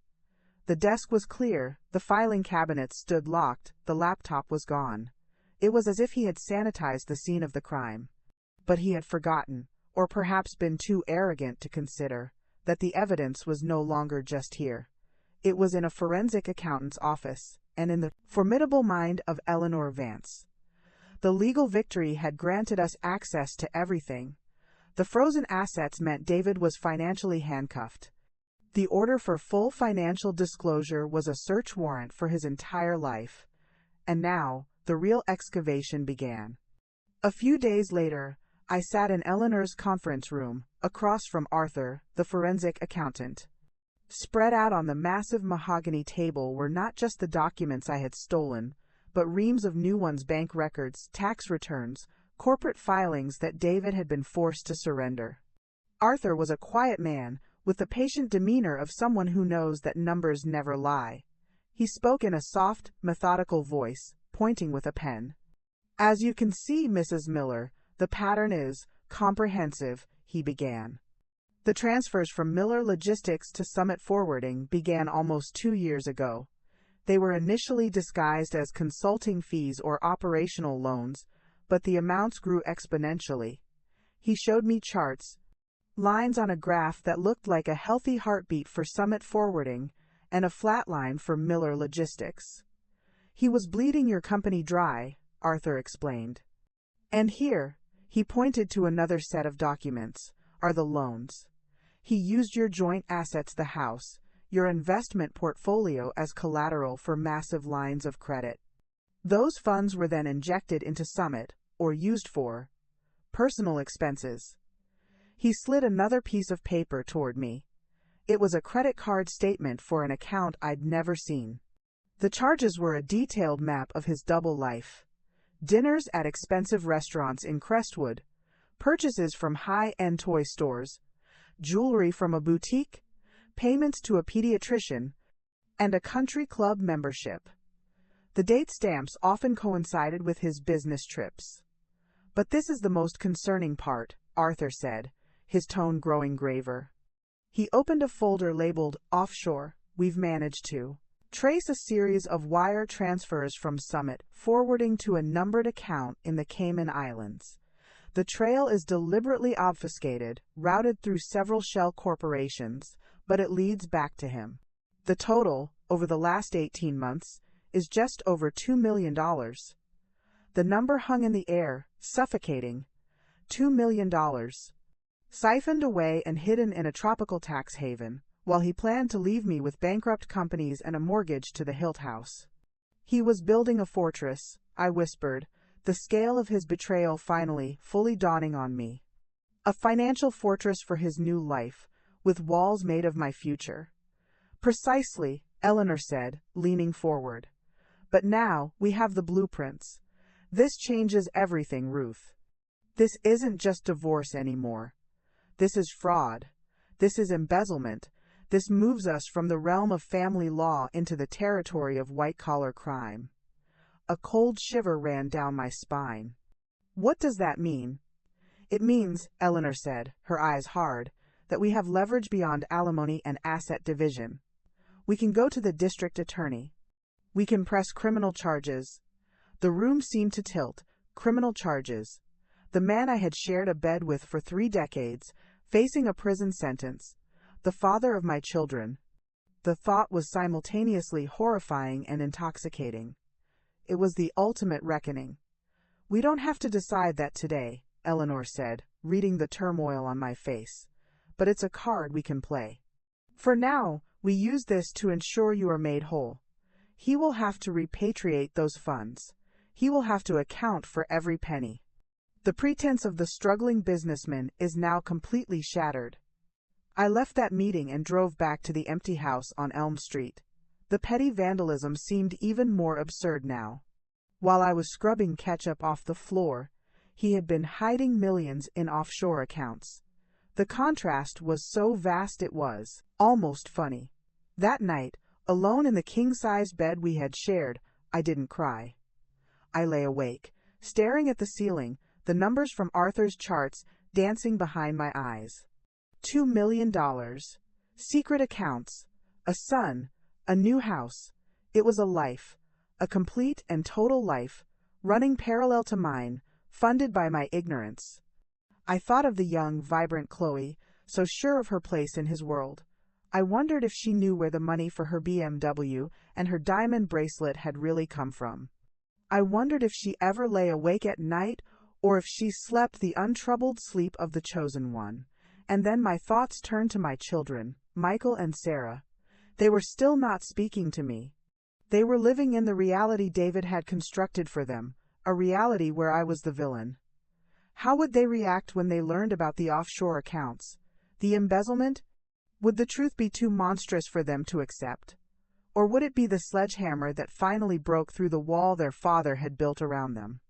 The desk was clear, the filing cabinet stood locked, the laptop was gone. It was as if he had sanitized the scene of the crime. But he had forgotten, or perhaps been too arrogant to consider, that the evidence was no longer just here. It was in a forensic accountant's office, and in the formidable mind of Eleanor Vance. The legal victory had granted us access to everything. The frozen assets meant David was financially handcuffed. The order for full financial disclosure was a search warrant for his entire life. And now, the real excavation began. A few days later, I sat in Eleanor's conference room, across from Arthur, the forensic accountant. Spread out on the massive mahogany table were not just the documents I had stolen, but reams of new ones: bank records, tax returns, corporate filings that David had been forced to surrender. Arthur was a quiet man, with the patient demeanor of someone who knows that numbers never lie. He spoke in a soft, methodical voice, pointing with a pen. "As you can see, Mrs. Miller, the pattern is comprehensive," he began. The transfers from Miller Logistics to Summit Forwarding began almost 2 years ago. They were initially disguised as consulting fees or operational loans, but the amounts grew exponentially. He showed me charts, lines on a graph that looked like a healthy heartbeat for Summit Forwarding and a flat line for Miller Logistics. "He was bleeding your company dry," Arthur explained. "And here," he pointed to another set of documents, "are the loans. He used your joint assets, the house, your investment portfolio, as collateral for massive lines of credit. Those funds were then injected into Summit, or used for personal expenses." He slid another piece of paper toward me. It was a credit card statement for an account I'd never seen. The charges were a detailed map of his double life. Dinners at expensive restaurants in Crestwood, purchases from high-end toy stores, jewelry from a boutique, payments to a pediatrician, and a country club membership. The date stamps often coincided with his business trips. "But this is the most concerning part," Arthur said, his tone growing graver. He opened a folder labeled Offshore. "We've managed to trace a series of wire transfers from Summit Forwarding to a numbered account in the Cayman Islands. The trail is deliberately obfuscated, routed through several shell corporations, but it leads back to him. The total, over the last 18 months, is just over $2 million. The number hung in the air, suffocating. $2 million. Siphoned away and hidden in a tropical tax haven, while he planned to leave me with bankrupt companies and a mortgage to the Hilt House. He was building a fortress," I whispered, the scale of his betrayal finally, fully dawning on me. "A financial fortress for his new life, with walls made of my future." "Precisely," Eleanor said, leaning forward. "But now, we have the blueprints. This changes everything, Ruth. This isn't just divorce anymore. This is fraud. This is embezzlement. This moves us from the realm of family law into the territory of white-collar crime." A cold shiver ran down my spine. "What does that mean?" "It means," Eleanor said, her eyes hard, "that we have leverage beyond alimony and asset division. We can go to the district attorney. We can press criminal charges. The room seemed to tilt. Criminal charges. The man I had shared a bed with for 3 decades, facing a prison sentence. The father of my children. The thought was simultaneously horrifying and intoxicating. It was the ultimate reckoning. "We don't have to decide that today," Eleanor said, reading the turmoil on my face. "But it's a card we can play. For now, we use this to ensure you are made whole. He will have to repatriate those funds. He will have to account for every penny." The pretense of the struggling businessman is now completely shattered. I left that meeting and drove back to the empty house on Elm Street. The petty vandalism seemed even more absurd now. While I was scrubbing ketchup off the floor, he had been hiding millions in offshore accounts. The contrast was so vast it was almost funny. That night, alone in the king-size bed we had shared, I didn't cry. I lay awake, staring at the ceiling, the numbers from Arthur's charts dancing behind my eyes. $2 million. Secret accounts. A son. A new house. It was a life. A complete and total life, running parallel to mine, funded by my ignorance. I thought of the young, vibrant Chloe, so sure of her place in his world. I wondered if she knew where the money for her BMW and her diamond bracelet had really come from. I wondered if she ever lay awake at night, or if she slept the untroubled sleep of the chosen one. And then my thoughts turned to my children, Michael and Sarah. They were still not speaking to me. They were living in the reality David had constructed for them, a reality where I was the villain. How would they react when they learned about the offshore accounts? The embezzlement? Would the truth be too monstrous for them to accept? Or would it be the sledgehammer that finally broke through the wall their father had built around them?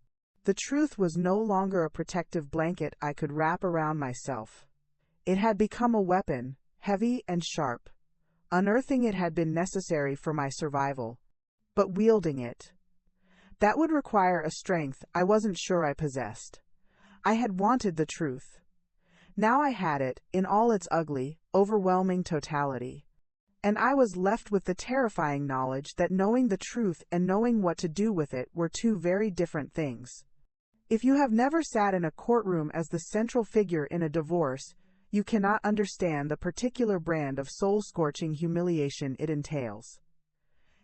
The truth was no longer a protective blanket I could wrap around myself. It had become a weapon, heavy and sharp. Unearthing it had been necessary for my survival. But wielding it, that would require a strength I wasn't sure I possessed. I had wanted the truth. Now I had it, in all its ugly, overwhelming totality. And I was left with the terrifying knowledge that knowing the truth and knowing what to do with it were two very different things. If you have never sat in a courtroom as the central figure in a divorce, you cannot understand the particular brand of soul-scorching humiliation it entails.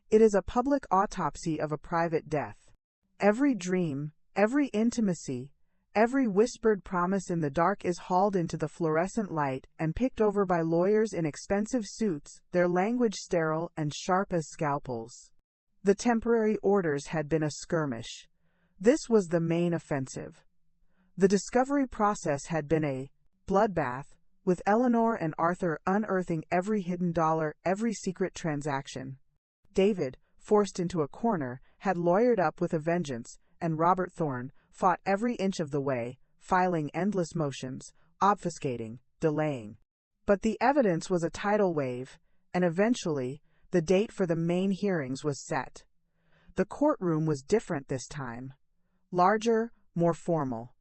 It is a public autopsy of a private death. Every dream, every intimacy, every whispered promise in the dark is hauled into the fluorescent light and picked over by lawyers in expensive suits, their language sterile and sharp as scalpels. The temporary orders had been a skirmish. This was the main offensive. The discovery process had been a bloodbath, with Eleanor and Arthur unearthing every hidden dollar, every secret transaction. David, forced into a corner, had lawyered up with a vengeance, and Robert Thorne fought every inch of the way, filing endless motions, obfuscating, delaying. But the evidence was a tidal wave, and eventually, the date for the main hearings was set. The courtroom was different this time. Larger, more formal.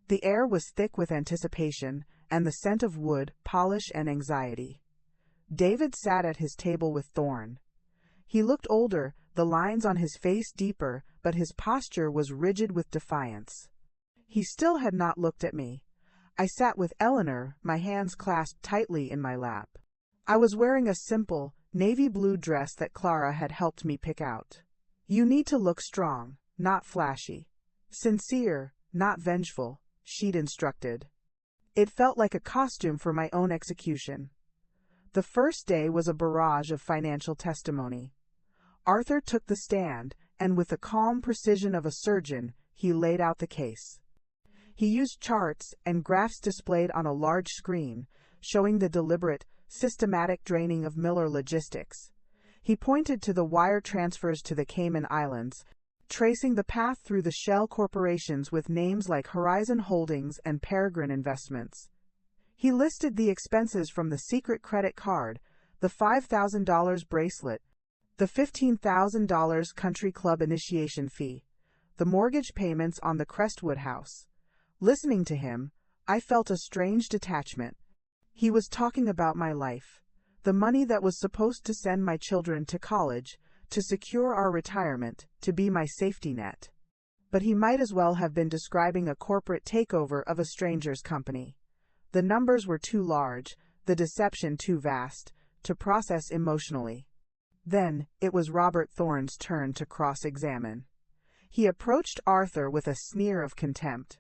The air was thick with anticipation, and the scent of wood, polish, and anxiety. David sat at his table with Thorne. He looked older, the lines on his face deeper, but his posture was rigid with defiance. He still had not looked at me. I sat with Eleanor, my hands clasped tightly in my lap. I was wearing a simple, navy blue dress that Clara had helped me pick out. "You need to look strong, not flashy. Sincere, not vengeful," she'd instructed. It felt like a costume for my own execution. The first day was a barrage of financial testimony. Arthur took the stand, and with the calm precision of a surgeon, he laid out the case. He used charts and graphs displayed on a large screen, showing the deliberate, systematic draining of Miller Logistics. He pointed to the wire transfers to the Cayman Islands, tracing the path through the shell corporations with names like Horizon Holdings and Peregrine Investments. He listed the expenses from the secret credit card, the $5,000 bracelet, the $15,000 country club initiation fee, the mortgage payments on the Crestwood house. Listening to him, I felt a strange detachment. He was talking about my life, The money that was supposed to send my children to college, to secure our retirement, to be my safety net. But he might as well have been describing a corporate takeover of a stranger's company. The numbers were too large, the deception too vast, to process emotionally. Then, it was Robert Thorne's turn to cross-examine. He approached Arthur with a sneer of contempt.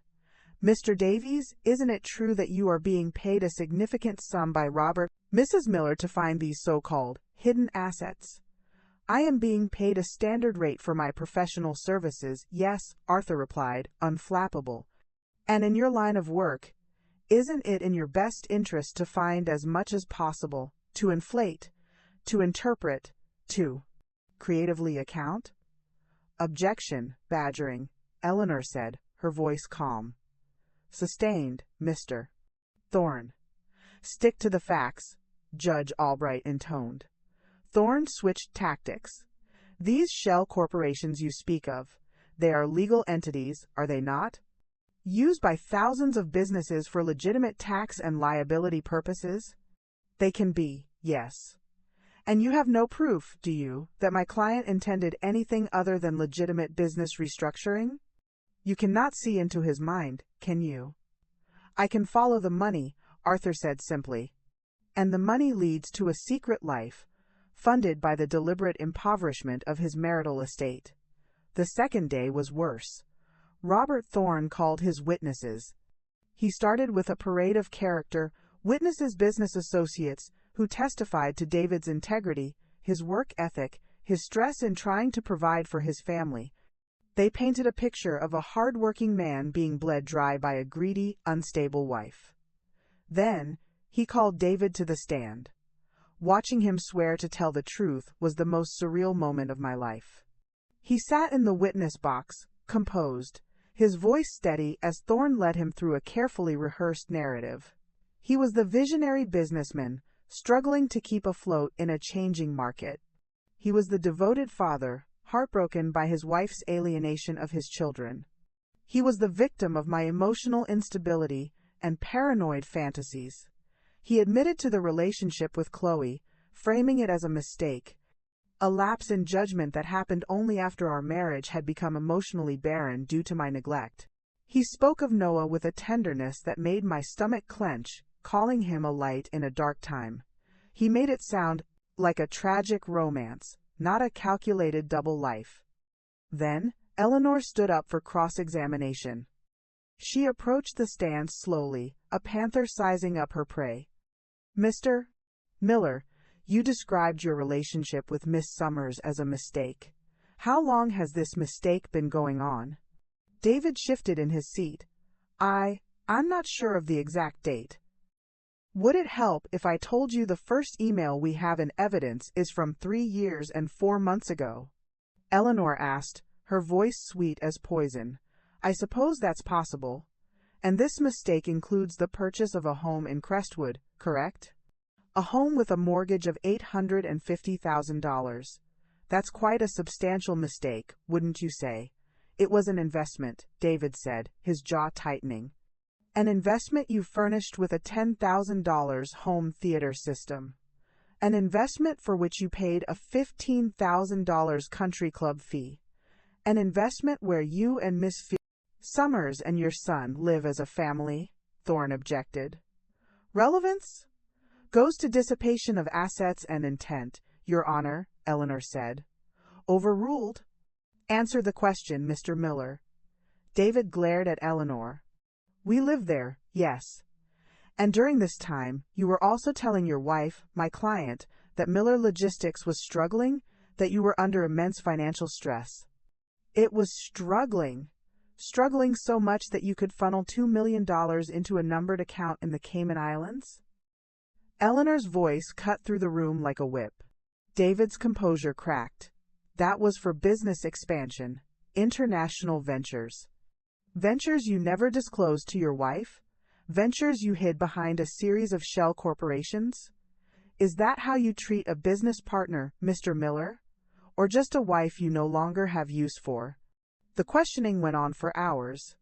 "Mr. Davies, isn't it true that you are being paid a significant sum by Mrs. Miller to find these so-called hidden assets?" "I am being paid a standard rate for my professional services, yes," Arthur replied, unflappable. "And in your line of work, isn't it in your best interest to find as much as possible, to inflate, to interpret, to creatively account?" "Objection, badgering," Eleanor said, her voice calm. "Sustained, Mr. Thorne." "Stick to the facts," Judge Albright intoned. Thorne switched tactics. "These shell corporations you speak of, they are legal entities, are they not? Used by thousands of businesses for legitimate tax and liability purposes?" "They can be, yes." "And you have no proof, do you, that my client intended anything other than legitimate business restructuring?" "You cannot see into his mind, can you?" "I can follow the money," Arthur said simply. "And the money leads to a secret life, funded by the deliberate impoverishment of his marital estate." The second day was worse. Robert Thorne called his witnesses. He started with a parade of character witnesses, business associates, who testified to David's integrity, his work ethic, his stress in trying to provide for his family. They painted a picture of a hard-working man being bled dry by a greedy, unstable wife. Then, he called David to the stand. Watching him swear to tell the truth was the most surreal moment of my life. He sat in the witness box, composed, his voice steady as Thorne led him through a carefully rehearsed narrative. He was the visionary businessman, struggling to keep afloat in a changing market. He was the devoted father, heartbroken by his wife's alienation of his children. He was the victim of my emotional instability and paranoid fantasies. He admitted to the relationship with Chloe, framing it as a mistake, a lapse in judgment that happened only after our marriage had become emotionally barren due to my neglect. He spoke of Noah with a tenderness that made my stomach clench, calling him a light in a dark time. He made it sound like a tragic romance, not a calculated double life. Then, Eleanor stood up for cross-examination. She approached the stand slowly, a panther sizing up her prey. "Mr. Miller, you described your relationship with Miss Summers as a mistake. How long has this mistake been going on?" David shifted in his seat. I'm not sure of the exact date." "Would it help if I told you the first email we have in evidence is from 3 years and 4 months ago?" Eleanor asked, her voice sweet as poison. "I suppose that's possible. And this mistake includes the purchase of a home in Crestwood, correct? A home with a mortgage of $850,000. That's quite a substantial mistake, wouldn't you say?" "It was an investment," David said, his jaw tightening. "An investment you furnished with a $10,000 home theater system. An investment for which you paid a $15,000 country club fee. An investment where you and Miss Summers and your son live as a family," Thorne objected. "Relevance? Goes to dissipation of assets and intent, Your Honor," Eleanor said. "Overruled." "Answer the question, Mr. Miller." David glared at Eleanor. "We live there, yes. And during this time, you were also telling your wife, my client, that Miller Logistics was struggling, that you were under immense financial stress." "It was struggling. Struggling so much that you could funnel $2 million into a numbered account in the Cayman Islands?" Eleanor's voice cut through the room like a whip. David's composure cracked. "That was for business expansion, international ventures. Ventures you never disclosed to your wife? Ventures you hid behind a series of shell corporations? Is that how you treat a business partner, Mr. Miller? Or just a wife you no longer have use for?" The questioning went on for hours.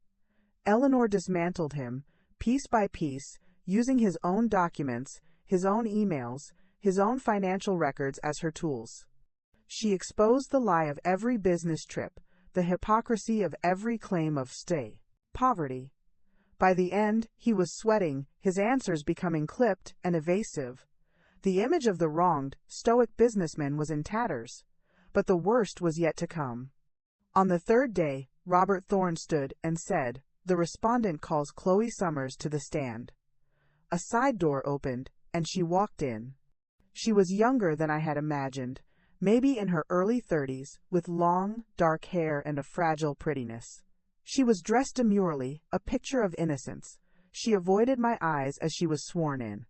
Eleanor dismantled him, piece by piece, using his own documents, his own emails, his own financial records as her tools. She exposed the lie of every business trip, the hypocrisy of every claim of poverty. By the end, he was sweating, his answers becoming clipped and evasive. The image of the wronged, stoic businessman was in tatters. But the worst was yet to come. On the third day, Robert Thorne stood and said, "The respondent calls Chloe Summers to the stand." A side door opened, and she walked in. She was younger than I had imagined, maybe in her early 30s, with long, dark hair and a fragile prettiness. She was dressed demurely, a picture of innocence. She avoided my eyes as she was sworn in.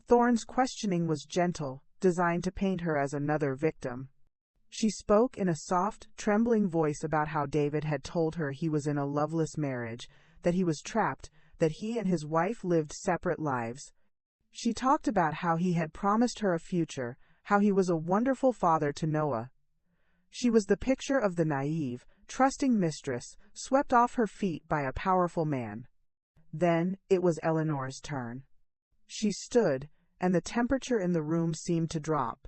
Thorne's questioning was gentle, designed to paint her as another victim. She spoke in a soft, trembling voice about how David had told her he was in a loveless marriage, that he was trapped, that he and his wife lived separate lives. She talked about how he had promised her a future, how he was a wonderful father to Noah. She was the picture of the naive, trusting mistress, swept off her feet by a powerful man. Then it was Eleanor's turn. She stood, and the temperature in the room seemed to drop.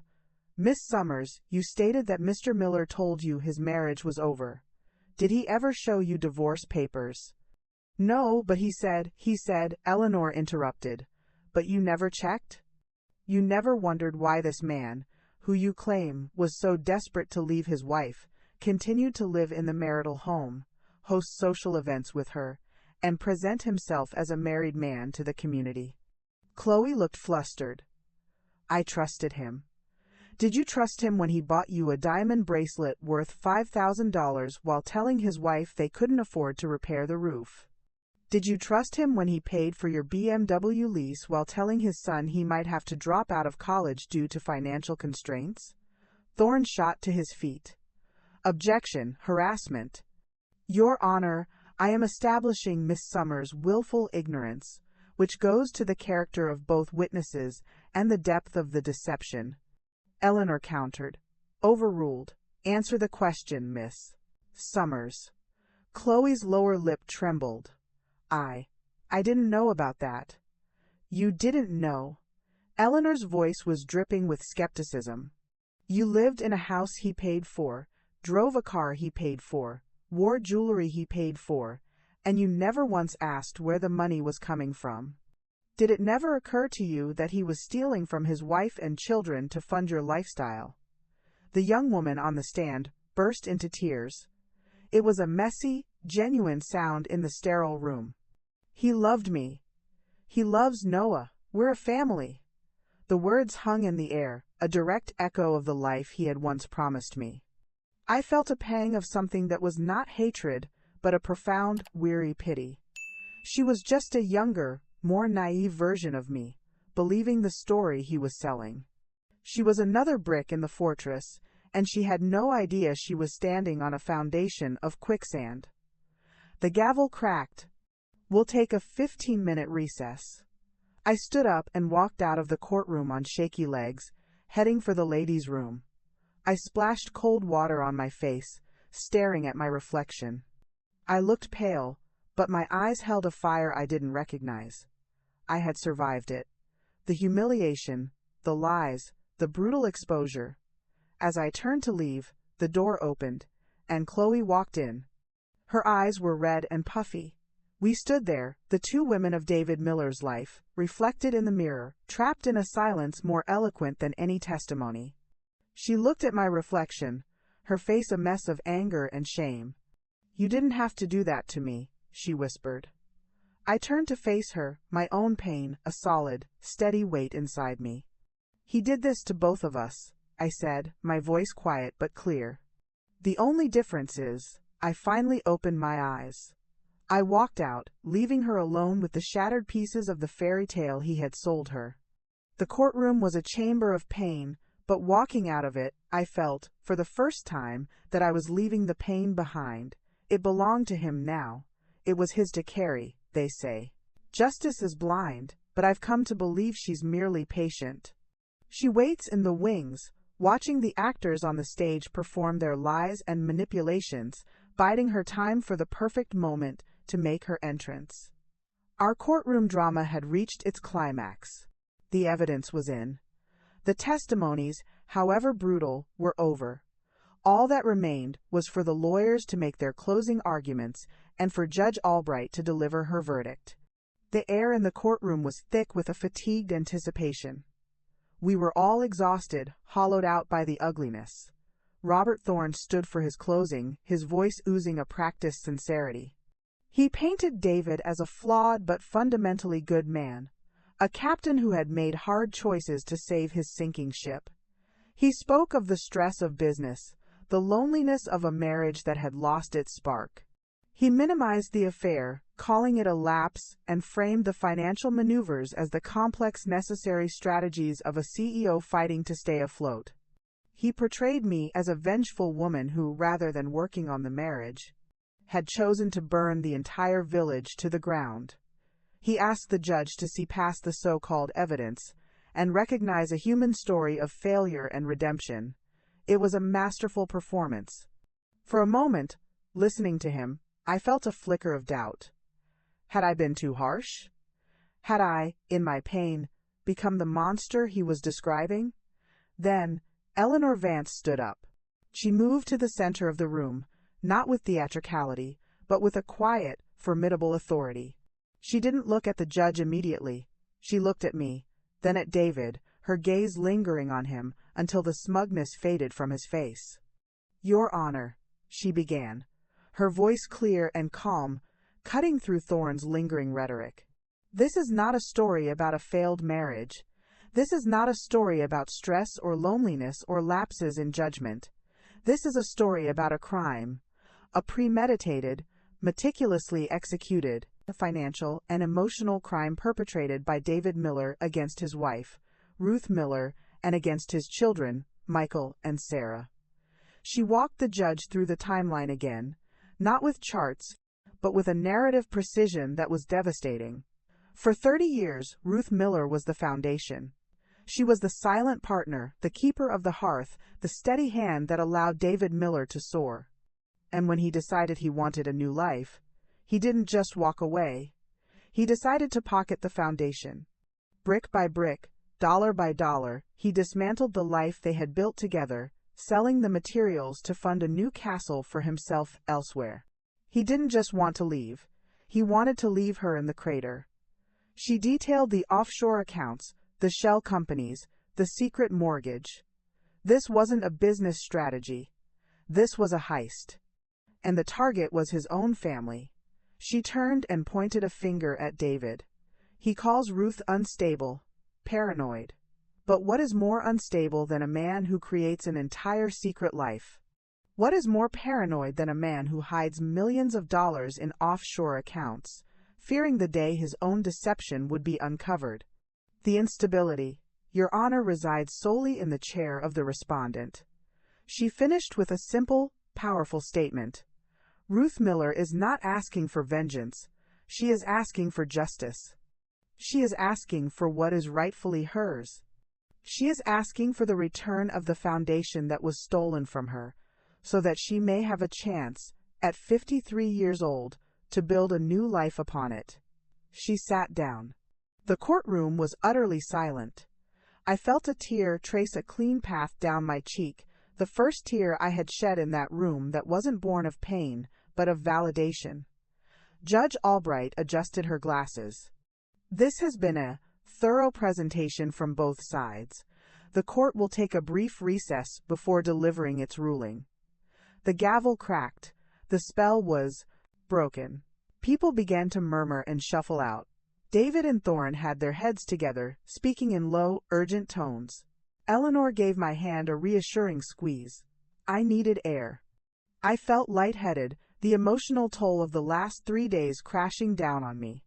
"Miss Summers, you stated that Mr. Miller told you his marriage was over. Did he ever show you divorce papers?" "No, but he said," Eleanor interrupted. "But you never checked? You never wondered why this man, who you claim was so desperate to leave his wife, continued to live in the marital home, host social events with her, and present himself as a married man to the community?" Chloe looked flustered. "I trusted him." "Did you trust him when he bought you a diamond bracelet worth $5,000 while telling his wife they couldn't afford to repair the roof? Did you trust him when he paid for your BMW lease while telling his son he might have to drop out of college due to financial constraints?" Thorne shot to his feet. "Objection, harassment. Your Honor, I am establishing Miss Summers' willful ignorance, which goes to the character of both witnesses and the depth of the deception." Eleanor countered. "Overruled. Answer the question, Miss Summers." Chloe's lower lip trembled. I didn't know about that." "You didn't know?" Eleanor's voice was dripping with skepticism. "You lived in a house he paid for, drove a car he paid for, wore jewelry he paid for, and you never once asked where the money was coming from. Did it never occur to you that he was stealing from his wife and children to fund your lifestyle?" The young woman on the stand burst into tears. It was a messy, genuine sound in the sterile room. "He loved me. He loves Noah. We're a family." The words hung in the air, a direct echo of the life he had once promised me. I felt a pang of something that was not hatred, but a profound, weary pity. She was just a younger, more naive version of me, believing the story he was selling. She was another brick in the fortress, and she had no idea she was standing on a foundation of quicksand. The gavel cracked. "We'll take a 15-minute recess." I stood up and walked out of the courtroom on shaky legs, heading for the ladies' room. I splashed cold water on my face, staring at my reflection. I looked pale, but my eyes held a fire I didn't recognize. I had survived it. The humiliation, the lies, the brutal exposure. As I turned to leave, the door opened, and Chloe walked in. Her eyes were red and puffy. We stood there, the two women of David Miller's life, reflected in the mirror, trapped in a silence more eloquent than any testimony. She looked at my reflection, her face a mess of anger and shame. "You didn't have to do that to me," she whispered. I turned to face her, my own pain, a solid, steady weight inside me. "He did this to both of us," I said, my voice quiet but clear. "The only difference is, I finally opened my eyes." I walked out, leaving her alone with the shattered pieces of the fairy tale he had sold her. The courtroom was a chamber of pain, but walking out of it, I felt, for the first time, that I was leaving the pain behind. It belonged to him now. It was his to carry, they say. Justice is blind, but I've come to believe she's merely patient. She waits in the wings, watching the actors on the stage perform their lies and manipulations, biding her time for the perfect moment to make her entrance. Our courtroom drama had reached its climax. The evidence was in. The testimonies, however brutal, were over. All that remained was for the lawyers to make their closing arguments and for Judge Albright to deliver her verdict. The air in the courtroom was thick with a fatigued anticipation. We were all exhausted, hollowed out by the ugliness. Robert Thorne stood for his closing, his voice oozing a practiced sincerity. He painted David as a flawed but fundamentally good man, a captain who had made hard choices to save his sinking ship. He spoke of the stress of business, the loneliness of a marriage that had lost its spark. He minimized the affair, calling it a lapse, and framed the financial maneuvers as the complex necessary strategies of a CEO fighting to stay afloat. He portrayed me as a vengeful woman who, rather than working on the marriage, had chosen to burn the entire village to the ground. He asked the judge to see past the so-called evidence and recognize a human story of failure and redemption. It was a masterful performance. For a moment, listening to him, I felt a flicker of doubt. Had I been too harsh? Had I, in my pain, become the monster he was describing? Then, Eleanor Vance stood up. She moved to the center of the room, not with theatricality, but with a quiet, formidable authority. She didn't look at the judge immediately. She looked at me, then at David, her gaze lingering on him until the smugness faded from his face. "Your Honor," she began, her voice clear and calm, cutting through Thorne's lingering rhetoric. "This is not a story about a failed marriage. This is not a story about stress or loneliness or lapses in judgment. This is a story about a crime, a premeditated, meticulously executed, financial and emotional crime perpetrated by David Miller against his wife, Ruth Miller, and against his children, Michael and Sarah." She walked the judge through the timeline again, not with charts, but with a narrative precision that was devastating. For 30 years, Ruth Miller was the foundation. She was the silent partner, the keeper of the hearth, the steady hand that allowed David Miller to soar. And when he decided he wanted a new life, he didn't just walk away. He decided to pocket the foundation. Brick by brick, dollar by dollar, he dismantled the life they had built together, selling the materials to fund a new castle for himself elsewhere. He didn't just want to leave. He wanted to leave her in the crater. She detailed the offshore accounts, the shell companies, the secret mortgage. This wasn't a business strategy. This was a heist. And the target was his own family. She turned and pointed a finger at David. "He calls Ruth unstable, paranoid. But what is more unstable than a man who creates an entire secret life? What is more paranoid than a man who hides millions of dollars in offshore accounts, fearing the day his own deception would be uncovered? The instability, Your Honor, resides solely in the chair of the respondent." She finished with a simple, powerful statement. Ruth Miller is not asking for vengeance. She is asking for justice. She is asking for what is rightfully hers. She is asking for the return of the foundation that was stolen from her, so that she may have a chance, at 53 years old, to build a new life upon it. She sat down. The courtroom was utterly silent. I felt a tear trace a clean path down my cheek, the first tear I had shed in that room that wasn't born of pain, but of validation. Judge Albright adjusted her glasses. "This has been a thorough presentation from both sides. The court will take a brief recess before delivering its ruling." The gavel cracked. The spell was broken. People began to murmur and shuffle out. David and Thorne had their heads together, speaking in low, urgent tones. Eleanor gave my hand a reassuring squeeze. I needed air. I felt lightheaded, the emotional toll of the last 3 days crashing down on me.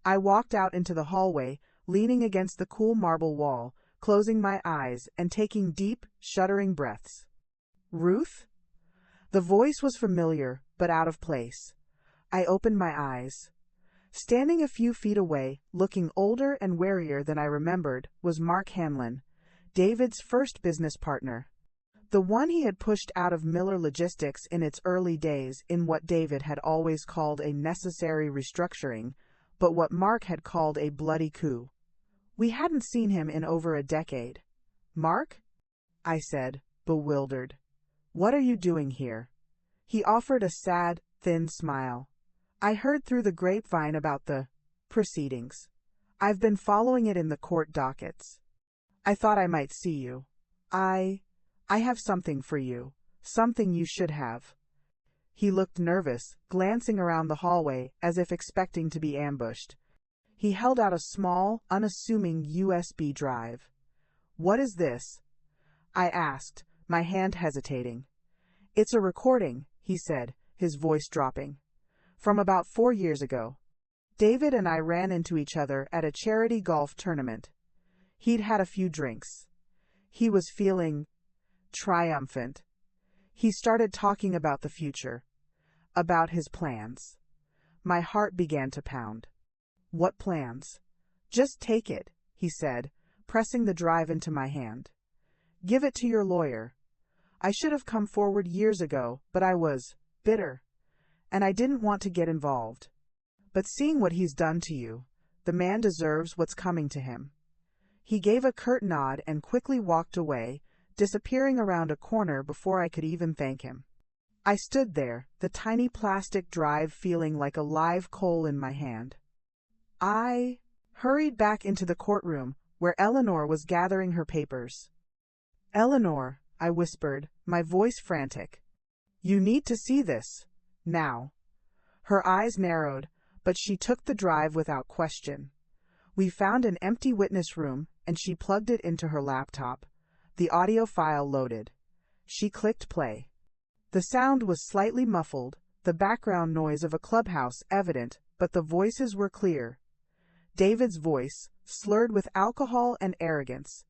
I walked out into the hallway, leaning against the cool marble wall, closing my eyes and taking deep, shuddering breaths. "Ruth?" The voice was familiar, but out of place. I opened my eyes. Standing a few feet away, looking older and warier than I remembered, was Mark Hanlon, David's first business partner. The one he had pushed out of Miller Logistics in its early days in what David had always called a necessary restructuring, but what Mark had called a bloody coup. We hadn't seen him in over a decade. Mark? I said, bewildered. What are you doing here? He offered a sad, thin smile. I heard through the grapevine about the proceedings. I've been following it in the court dockets. I thought I might see you. I have something for you. Something you should have. He looked nervous, glancing around the hallway as if expecting to be ambushed. He held out a small, unassuming USB drive. What is this? I asked, my hand hesitating. It's a recording, he said, his voice dropping. From about 4 years ago. David and I ran into each other at a charity golf tournament. He'd had a few drinks. He was feeling triumphant. He started talking about the future, about his plans. My heart began to pound. What plans? Just take it, he said, pressing the drive into my hand. Give it to your lawyer. I should have come forward years ago, but I was bitter, and I didn't want to get involved. But seeing what he's done to you, the man deserves what's coming to him. He gave a curt nod and quickly walked away, disappearing around a corner before I could even thank him. I stood there, the tiny plastic drive feeling like a live coal in my hand. I hurried back into the courtroom, where Eleanor was gathering her papers. Eleanor, I whispered, my voice frantic. You need to see this. Now. Her eyes narrowed, but she took the drive without question. We found an empty witness room, and she plugged it into her laptop. The audio file loaded. She clicked play. The sound was slightly muffled, the background noise of a clubhouse evident, but the voices were clear. David's voice, slurred with alcohol and arrogance.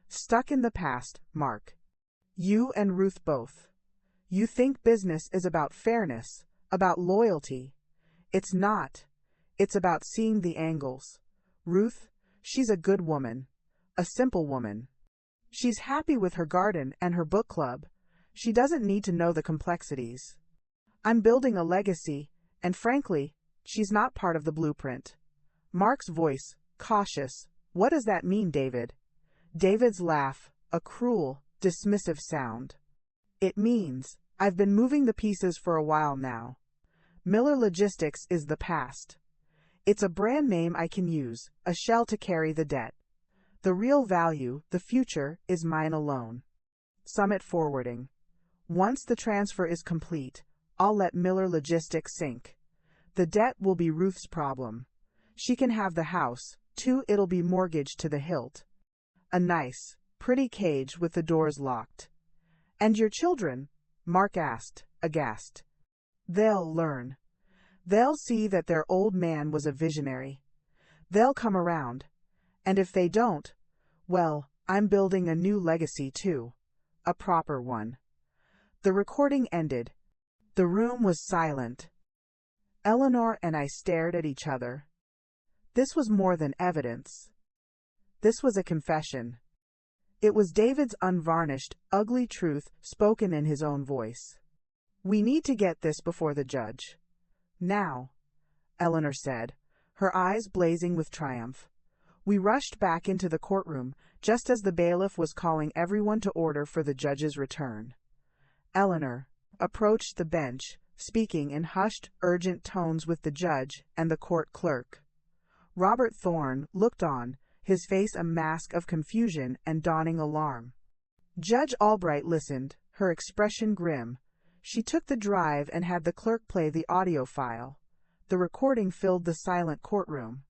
Stuck in the past, Mark. You and Ruth both. You think business is about fairness, about loyalty. It's not. It's about seeing the angles. Ruth, she's a good woman. A simple woman. She's happy with her garden and her book club. She doesn't need to know the complexities. I'm building a legacy, and frankly, she's not part of the blueprint. Mark's voice, cautious. What does that mean, David? David's laugh, a cruel, dismissive sound. It means, I've been moving the pieces for a while now. Miller Logistics is the past. It's a brand name I can use, a shell to carry the debt. The real value, the future, is mine alone. Summit Forwarding. Once the transfer is complete, I'll let Miller Logistics sink. The debt will be Ruth's problem. She can have the house, too. It'll be mortgaged to the hilt. A nice, pretty cage with the doors locked. And your children? Mark asked, aghast. They'll learn. They'll see that their old man was a visionary. They'll come around. And if they don't, well, I'm building a new legacy too. A proper one. The recording ended. The room was silent. Eleanor and I stared at each other. This was more than evidence. This was a confession. It was David's unvarnished, ugly truth spoken in his own voice. We need to get this before the judge. Now, Eleanor said, her eyes blazing with triumph. We rushed back into the courtroom, just as the bailiff was calling everyone to order for the judge's return. Eleanor approached the bench, speaking in hushed, urgent tones with the judge and the court clerk. Robert Thorne looked on, his face a mask of confusion and dawning alarm. Judge Albright listened, her expression grim. She took the drive and had the clerk play the audio file. The recording filled the silent courtroom.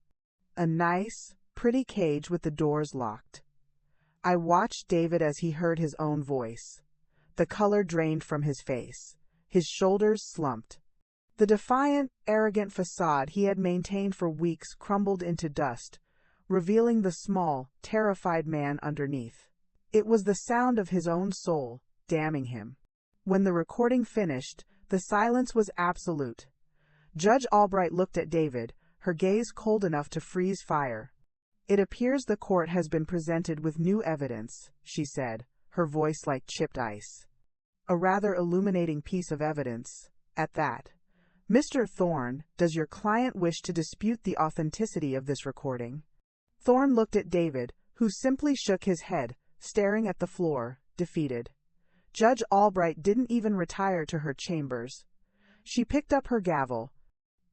A nice, pretty cage with the doors locked. I watched David as he heard his own voice. The color drained from his face. His shoulders slumped. The defiant, arrogant facade he had maintained for weeks crumbled into dust, revealing the small, terrified man underneath. It was the sound of his own soul, damning him. When the recording finished, the silence was absolute. Judge Albright looked at David, her gaze cold enough to freeze fire. It appears the court has been presented with new evidence, she said, her voice like chipped ice. A rather illuminating piece of evidence, at that. Mr. Thorne, does your client wish to dispute the authenticity of this recording? Thorne looked at David, who simply shook his head, staring at the floor, defeated. Judge Albright didn't even retire to her chambers. She picked up her gavel.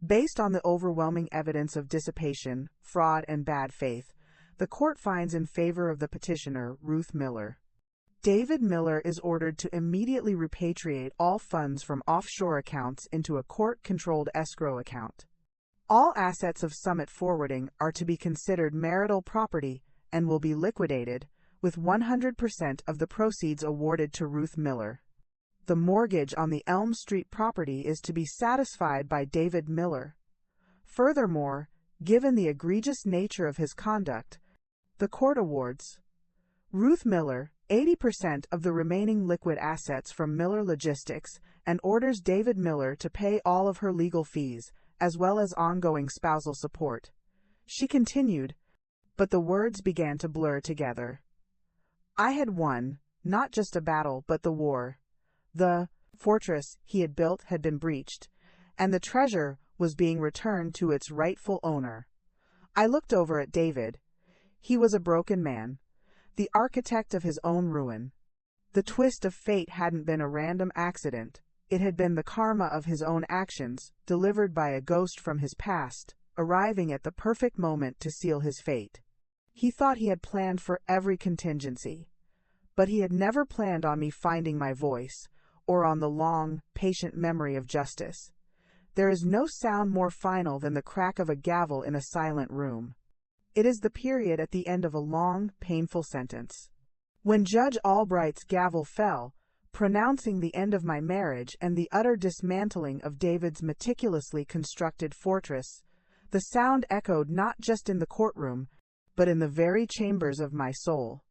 Based on the overwhelming evidence of dissipation, fraud, and bad faith, the court finds in favor of the petitioner, Ruth Miller. David Miller is ordered to immediately repatriate all funds from offshore accounts into a court-controlled escrow account. All assets of Summit Forwarding are to be considered marital property and will be liquidated, with 100% of the proceeds awarded to Ruth Miller. The mortgage on the Elm Street property is to be satisfied by David Miller. Furthermore, given the egregious nature of his conduct, the court awards Ruth Miller 80% of the remaining liquid assets from Miller Logistics and orders David Miller to pay all of her legal fees, as well as ongoing spousal support. She continued, but the words began to blur together. I had won, not just a battle but the war. The fortress he had built had been breached, and the treasure was being returned to its rightful owner. I looked over at David. He was a broken man, the architect of his own ruin. The twist of fate hadn't been a random accident. It had been the karma of his own actions, delivered by a ghost from his past, arriving at the perfect moment to seal his fate. He thought he had planned for every contingency, but he had never planned on me finding my voice, or on the long, patient memory of justice. There is no sound more final than the crack of a gavel in a silent room. It is the period at the end of a long, painful sentence. When Judge Albright's gavel fell, pronouncing the end of my marriage and the utter dismantling of David's meticulously constructed fortress, the sound echoed not just in the courtroom, but in the very chambers of my soul.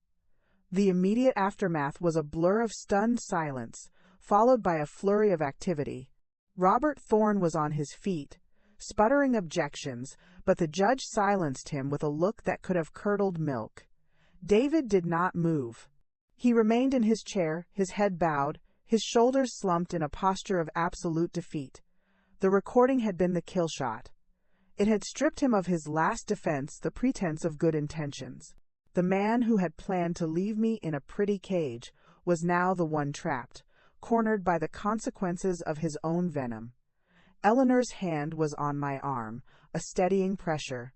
The immediate aftermath was a blur of stunned silence, followed by a flurry of activity. Robert Thorne was on his feet, sputtering objections, but the judge silenced him with a look that could have curdled milk. David did not move. He remained in his chair, his head bowed, his shoulders slumped in a posture of absolute defeat. The recording had been the kill shot. It had stripped him of his last defense, the pretense of good intentions. The man who had planned to leave me in a pretty cage was now the one trapped, cornered by the consequences of his own venom. Eleanor's hand was on my arm, a steadying pressure.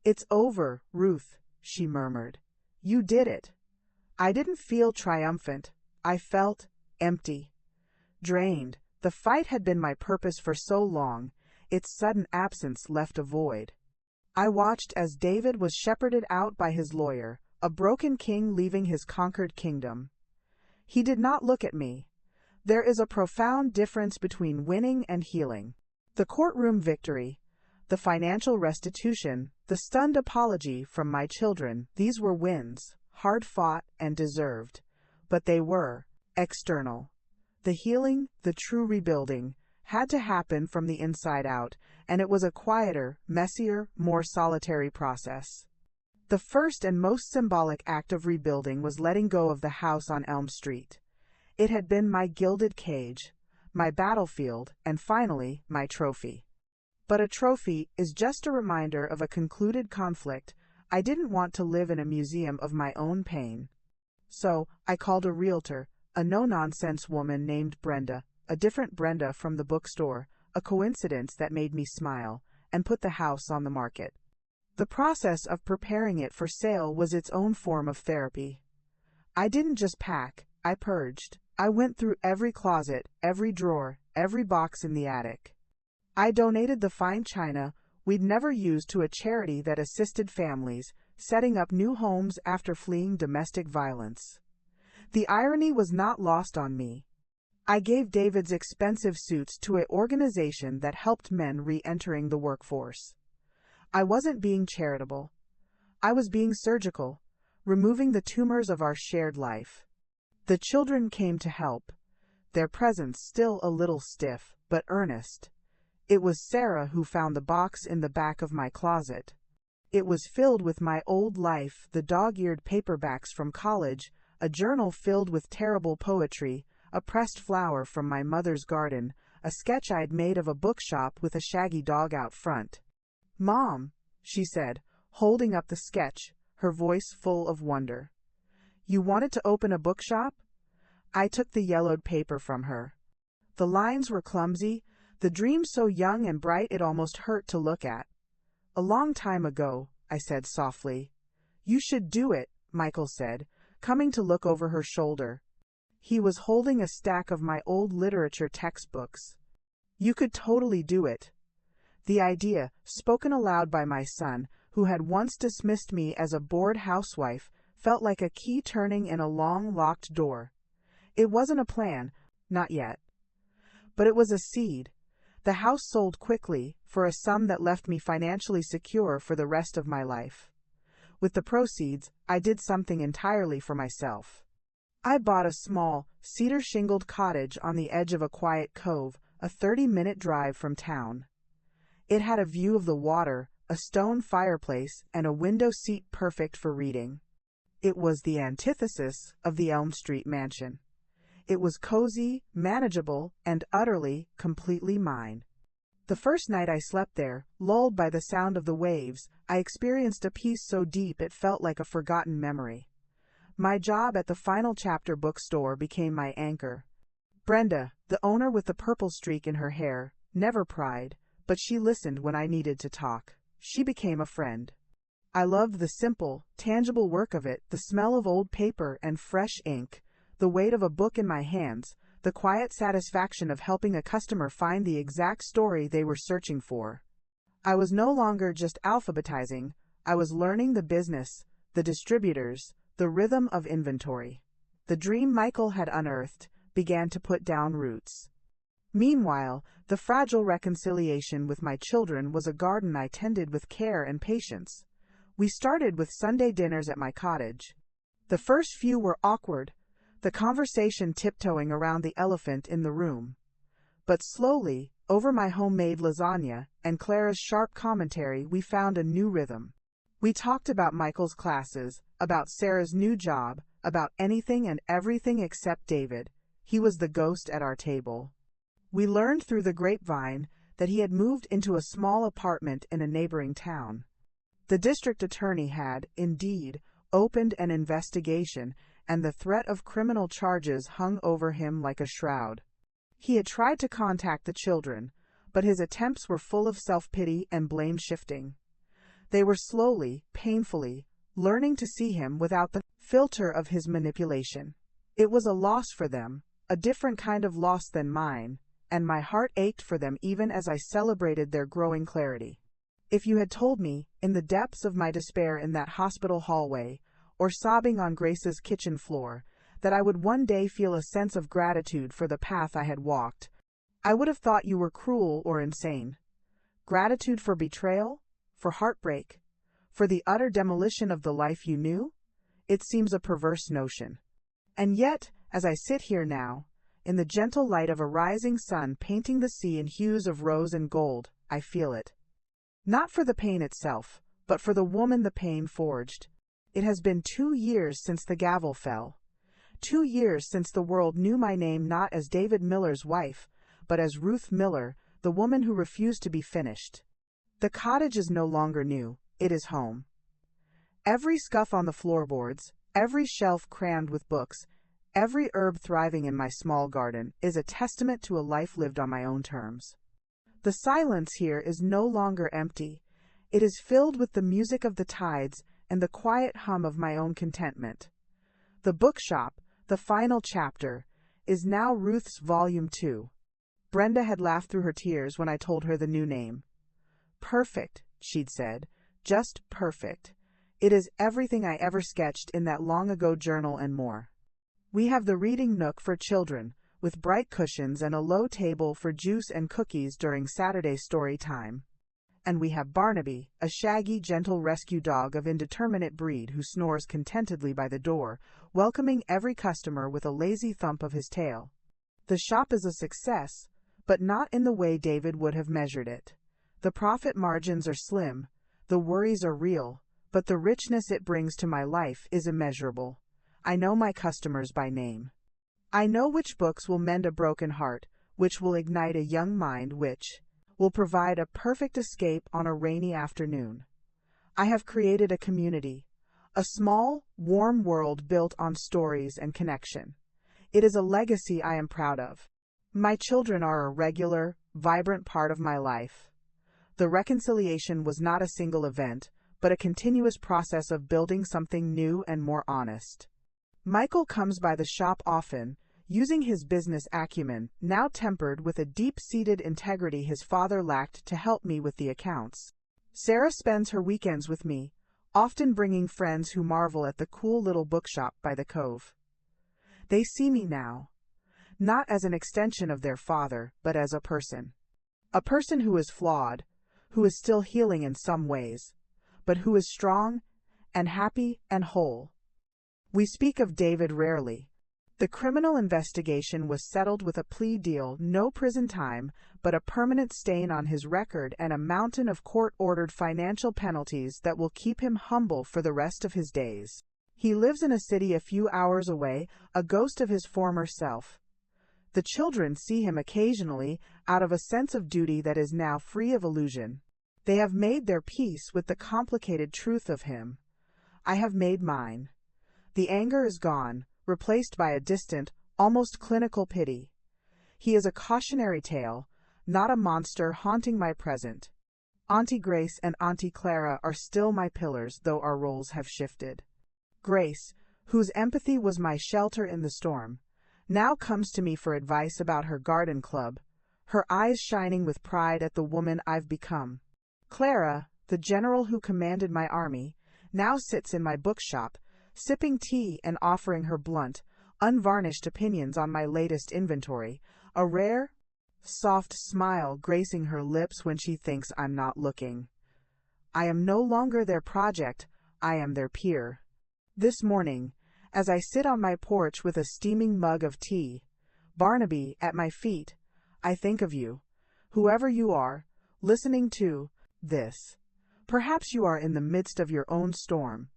"It's over, Ruth," she murmured. "You did it." I didn't feel triumphant. I felt empty, drained. The fight had been my purpose for so long, its sudden absence left a void. I watched as David was shepherded out by his lawyer, a broken king leaving his conquered kingdom. He did not look at me. There is a profound difference between winning and healing. The courtroom victory, the financial restitution, the stunned apology from my children, these were wins, hard-fought and deserved, but they were external. The healing, the true rebuilding, had to happen from the inside out, and it was a quieter, messier, more solitary process. The first and most symbolic act of rebuilding was letting go of the house on Elm Street. It had been my gilded cage, my battlefield, and finally, my trophy. But a trophy is just a reminder of a concluded conflict. I didn't want to live in a museum of my own pain. So, I called a realtor, a no-nonsense woman named Brenda, a different Brenda from the bookstore, a coincidence that made me smile, and put the house on the market. The process of preparing it for sale was its own form of therapy. I didn't just pack, I purged. I went through every closet, every drawer, every box in the attic. I donated the fine china we'd never used to a charity that assisted families, setting up new homes after fleeing domestic violence. The irony was not lost on me. I gave David's expensive suits to an organization that helped men re-entering the workforce. I wasn't being charitable. I was being surgical, removing the tumors of our shared life. The children came to help, their presence still a little stiff, but earnest. It was Sarah who found the box in the back of my closet. It was filled with my old life, the dog-eared paperbacks from college, a journal filled with terrible poetry, a pressed flower from my mother's garden, a sketch I'd made of a bookshop with a shaggy dog out front. "Mom," she said, holding up the sketch, her voice full of wonder. You wanted to open a bookshop? I took the yellowed paper from her. The lines were clumsy, the dream so young and bright it almost hurt to look at. A long time ago, I said softly. You should do it, Michael said, coming to look over her shoulder. He was holding a stack of my old literature textbooks. You could totally do it. The idea, spoken aloud by my son, who had once dismissed me as a bored housewife, felt like a key turning in a long, locked door. It wasn't a plan, not yet. But it was a seed. The house sold quickly, for a sum that left me financially secure for the rest of my life. With the proceeds, I did something entirely for myself. I bought a small, cedar-shingled cottage on the edge of a quiet cove, a 30-minute drive from town. It had a view of the water, a stone fireplace, and a window seat perfect for reading. It was the antithesis of the Elm Street mansion. It was cozy, manageable, and utterly, completely mine. The first night I slept there, lulled by the sound of the waves, I experienced a peace so deep it felt like a forgotten memory. My job at the Final Chapter bookstore became my anchor. Brenda, the owner with the purple streak in her hair, never pried, but she listened when I needed to talk. She became a friend. I loved the simple, tangible work of it, the smell of old paper and fresh ink, the weight of a book in my hands, the quiet satisfaction of helping a customer find the exact story they were searching for. I was no longer just alphabetizing, I was learning the business, the distributors, the rhythm of inventory. The dream Michael had unearthed began to put down roots. Meanwhile, the fragile reconciliation with my children was a garden I tended with care and patience. We started with Sunday dinners at my cottage. The first few were awkward, the conversation tiptoeing around the elephant in the room. But slowly, over my homemade lasagna and Clara's sharp commentary, we found a new rhythm. We talked about Michael's classes, about Sarah's new job, about anything and everything except David. He was the ghost at our table. We learned through the grapevine that he had moved into a small apartment in a neighboring town. The district attorney had, indeed, opened an investigation, and the threat of criminal charges hung over him like a shroud. He had tried to contact the children, but his attempts were full of self-pity and blame-shifting. They were slowly, painfully, learning to see him without the filter of his manipulation. It was a loss for them, a different kind of loss than mine, and my heart ached for them even as I celebrated their growing clarity. If you had told me, in the depths of my despair in that hospital hallway, or sobbing on Grace's kitchen floor, that I would one day feel a sense of gratitude for the path I had walked, I would have thought you were cruel or insane. Gratitude for betrayal? For heartbreak? For the utter demolition of the life you knew? It seems a perverse notion. And yet, as I sit here now, in the gentle light of a rising sun painting the sea in hues of rose and gold, I feel it. Not for the pain itself, but for the woman the pain forged. It has been 2 years since the gavel fell. 2 years since the world knew my name not as David Miller's wife, but as Ruth Miller, the woman who refused to be finished. The cottage is no longer new, it is home. Every scuff on the floorboards, every shelf crammed with books, every herb thriving in my small garden is a testament to a life lived on my own terms. The silence here is no longer empty. It is filled with the music of the tides and the quiet hum of my own contentment. The bookshop, the final chapter, is now Ruth's Volume 2. Brenda had laughed through her tears when I told her the new name. Perfect, she'd said, just perfect. It is everything I ever sketched in that long-ago journal and more. We have the reading nook for children, with bright cushions and a low table for juice and cookies during Saturday story time. And we have Barnaby, a shaggy, gentle rescue dog of indeterminate breed who snores contentedly by the door, welcoming every customer with a lazy thump of his tail. The shop is a success, but not in the way David would have measured it. The profit margins are slim, the worries are real, but the richness it brings to my life is immeasurable. I know my customers by name. I know which books will mend a broken heart, which will ignite a young mind, which will provide a perfect escape on a rainy afternoon. I have created a community, A small, warm world built on stories and connection. It is a legacy I am proud of. My children are a regular, vibrant part of my life. The reconciliation was not a single event, but a continuous process of building something new and more honest. Michael comes by the shop often, using his business acumen, now tempered with a deep-seated integrity his father lacked, to help me with the accounts. Sarah spends her weekends with me, often bringing friends who marvel at the cool little bookshop by the cove. They see me now, not as an extension of their father, but as a person. A person who is flawed, who is still healing in some ways, but who is strong and happy and whole. We speak of David rarely. The criminal investigation was settled with a plea deal, no prison time, but a permanent stain on his record and a mountain of court-ordered financial penalties that will keep him humble for the rest of his days. He lives in a city a few hours away, a ghost of his former self. The children see him occasionally, out of a sense of duty that is now free of illusion. They have made their peace with the complicated truth of him. I have made mine. The anger is gone, replaced by a distant, almost clinical pity. He is a cautionary tale, not a monster haunting my present. Auntie Grace and Auntie Clara are still my pillars, though our roles have shifted. Grace, whose empathy was my shelter in the storm, now comes to me for advice about her garden club, her eyes shining with pride at the woman I've become. Clara, the general who commanded my army, now sits in my bookshop, sipping tea and offering her blunt, unvarnished opinions on my latest inventory, a rare, soft smile gracing her lips when she thinks I'm not looking. I am no longer their project, I am their peer. This morning, as I sit on my porch with a steaming mug of tea, Barnaby at my feet, I think of you, whoever you are, listening to this. Perhaps you are in the midst of your own storm.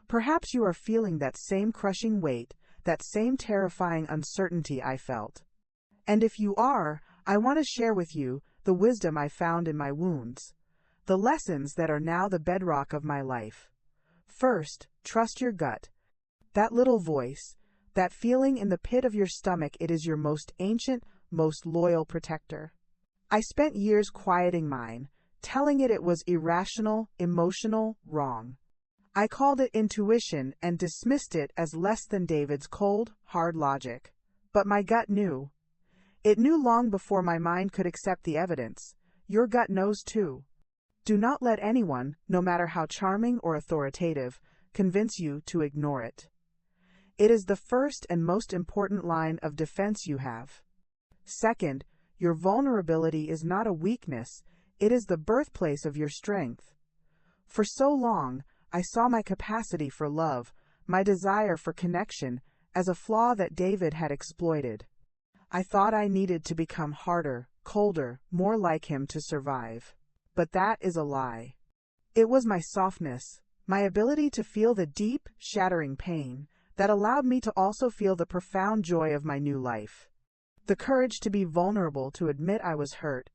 Perhaps you are feeling that same crushing weight, that same terrifying uncertainty I felt. And if you are, I want to share with you the wisdom I found in my wounds, the lessons that are now the bedrock of my life. First, trust your gut. That little voice, that feeling in the pit of your stomach, it is your most ancient, most loyal protector. I spent years quieting mine, telling it was irrational, emotional, wrong. I called it intuition and dismissed it as less than David's cold, hard logic. But my gut knew. It knew long before my mind could accept the evidence. Your gut knows too. Do not let anyone, no matter how charming or authoritative, convince you to ignore it. It is the first and most important line of defense you have. Second, your vulnerability is not a weakness, it is the birthplace of your strength. For so long, I saw my capacity for love, my desire for connection, as a flaw that David had exploited. I thought I needed to become harder, colder, more like him to survive. But that is a lie. It was my softness, my ability to feel the deep, shattering pain, that allowed me to also feel the profound joy of my new life. The courage to be vulnerable, to admit I was hurt,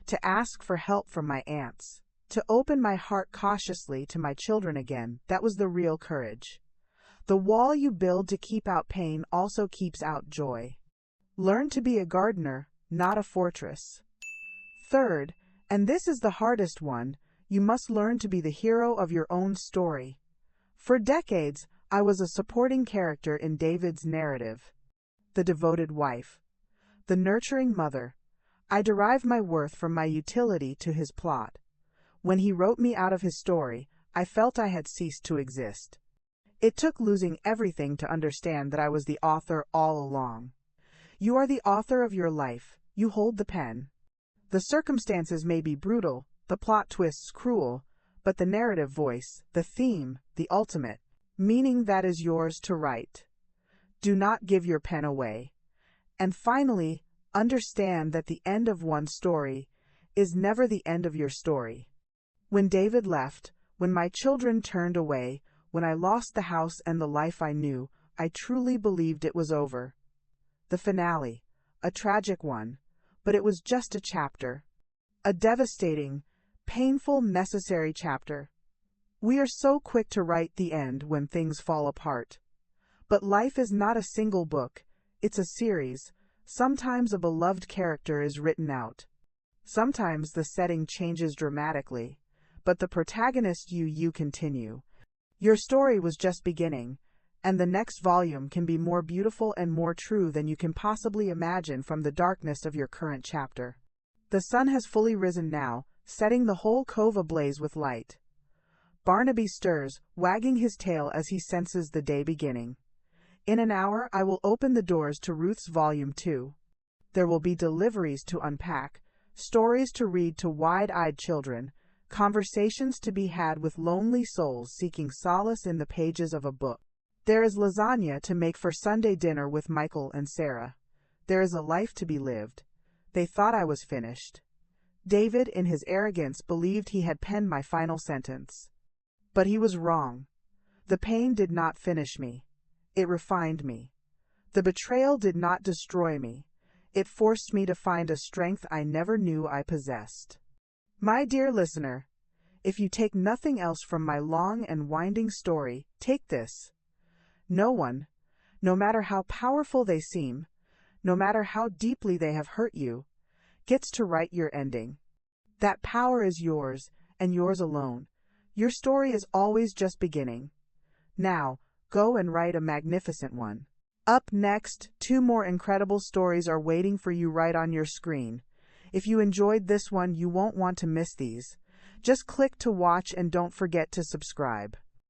to ask for help from my aunts, to open my heart cautiously to my children again, that was the real courage. The wall you build to keep out pain also keeps out joy. Learn to be a gardener, not a fortress. Third, and this is the hardest one, you must learn to be the hero of your own story. For decades, I was a supporting character in David's narrative. The devoted wife. The nurturing mother. I derived my worth from my utility to his plot. When he wrote me out of his story, I felt I had ceased to exist. It took losing everything to understand that I was the author all along. You are the author of your life, you hold the pen. The circumstances may be brutal, the plot twists cruel, but the narrative voice, the theme, the ultimate meaning, that is yours to write. Do not give your pen away. And finally, understand that the end of one story is never the end of your story. When David left, when my children turned away, when I lost the house and the life I knew, I truly believed it was over. The finale, a tragic one, but it was just a chapter. A devastating, painful, necessary chapter. We are so quick to write the end when things fall apart. But life is not a single book, it's a series. Sometimes a beloved character is written out. Sometimes the setting changes dramatically, but the protagonist you continue. Your story was just beginning, and the next volume can be more beautiful and more true than you can possibly imagine from the darkness of your current chapter. The sun has fully risen now, setting the whole cove ablaze with light. Barnaby stirs, wagging his tail as he senses the day beginning. In an hour I will open the doors to Ruth's Volume 2. There will be deliveries to unpack, stories to read to wide-eyed children, conversations to be had with lonely souls seeking solace in the pages of a book. There is lasagna to make for Sunday dinner with Michael and Sarah. There is a life to be lived. They thought I was finished. David, in his arrogance, believed he had penned my final sentence. But he was wrong. The pain did not finish me. It refined me. The betrayal did not destroy me. It forced me to find a strength I never knew I possessed. My dear listener, if you take nothing else from my long and winding story, take this. No one, no matter how powerful they seem, no matter how deeply they have hurt you, gets to write your ending. That power is yours, and yours alone. Your story is always just beginning. Now, go and write a magnificent one. Up next, 2 more incredible stories are waiting for you right on your screen. If you enjoyed this one, you won't want to miss these. Just click to watch and don't forget to subscribe.